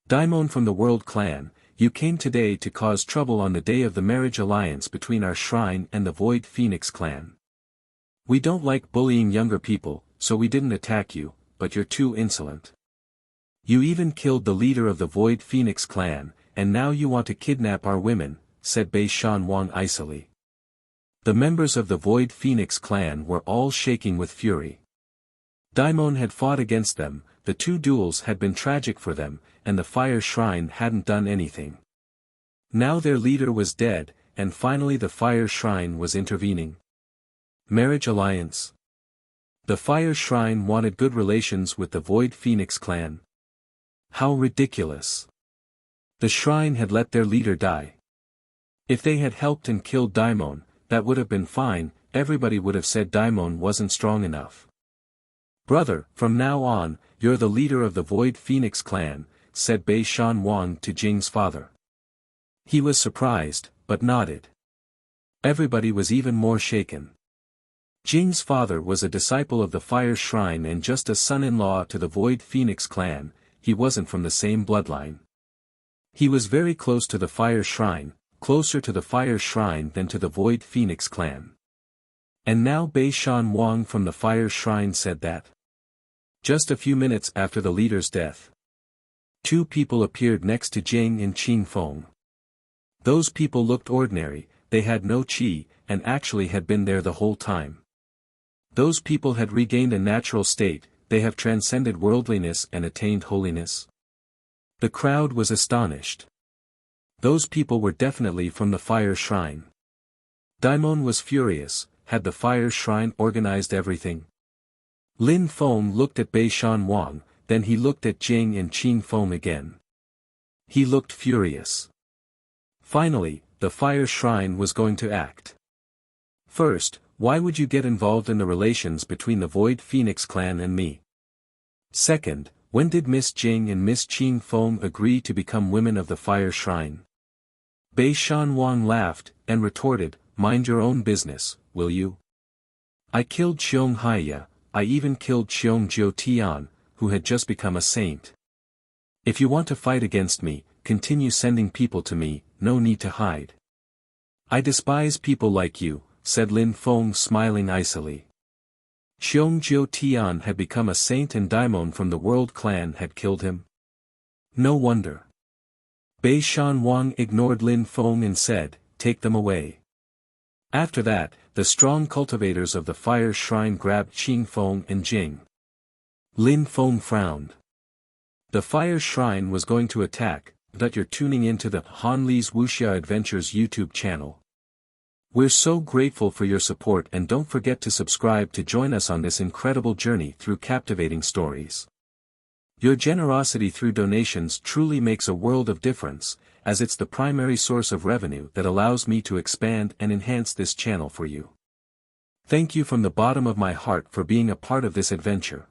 Daimon from the World Clan, you came today to cause trouble on the day of the marriage alliance between our shrine and the Void Phoenix clan. We don't like bullying younger people, so we didn't attack you, but you're too insolent. You even killed the leader of the Void Phoenix clan, and now you want to kidnap our women, said Bei Shan Wang icily. The members of the Void Phoenix clan were all shaking with fury. Daimon had fought against them, the two duels had been tragic for them, and the Fire Shrine hadn't done anything. Now their leader was dead, and finally the Fire Shrine was intervening. Marriage alliance. The Fire Shrine wanted good relations with the Void Phoenix clan. How ridiculous. The shrine had let their leader die. If they had helped and killed Daimon, that would have been fine, everybody would have said Daimon wasn't strong enough. Brother, from now on, you're the leader of the Void Phoenix clan, said Bei Shan Wang to Jing's father. He was surprised, but nodded. Everybody was even more shaken. Jing's father was a disciple of the Fire Shrine and just a son-in-law to the Void Phoenix clan, he wasn't from the same bloodline. He was very close to the Fire Shrine, closer to the Fire Shrine than to the Void Phoenix clan. And now Bei Shan Wang from the Fire Shrine said that. Just a few minutes after the leader's death, two people appeared next to Jing and Qing Feng. Those people looked ordinary, they had no qi, and actually had been there the whole time. Those people had regained a natural state, they have transcended worldliness and attained holiness. The crowd was astonished. Those people were definitely from the Fire Shrine. Daimon was furious. Had the Fire Shrine organized everything? Lin Feng looked at Bei Shan Wang, then he looked at Jing and Qing Feng again. He looked furious. Finally, the Fire Shrine was going to act. First, why would you get involved in the relations between the Void Phoenix clan and me? Second, when did Miss Jing and Miss Qing Feng agree to become women of the Fire Shrine? Bei Shan Wang laughed, and retorted, mind your own business, will you? I killed Xiong Haiya, I even killed Xiong Jiu Tian, who had just become a saint. If you want to fight against me, continue sending people to me, no need to hide. I despise people like you, said Lin Feng smiling icily. Xiong Jiu Tian had become a saint and Daimon from the World Clan had killed him? No wonder. Bei Shan Wang ignored Lin Feng and said, take them away. After that, the strong cultivators of the Fire Shrine grabbed Qing Feng and Jing. Lin Feng frowned. The Fire Shrine was going to attack, but you're tuning into the Han Li's Wuxia Adventures YouTube channel. We're so grateful for your support, and don't forget to subscribe to join us on this incredible journey through captivating stories. Your generosity through donations truly makes a world of difference, as it's the primary source of revenue that allows me to expand and enhance this channel for you. Thank you from the bottom of my heart for being a part of this adventure.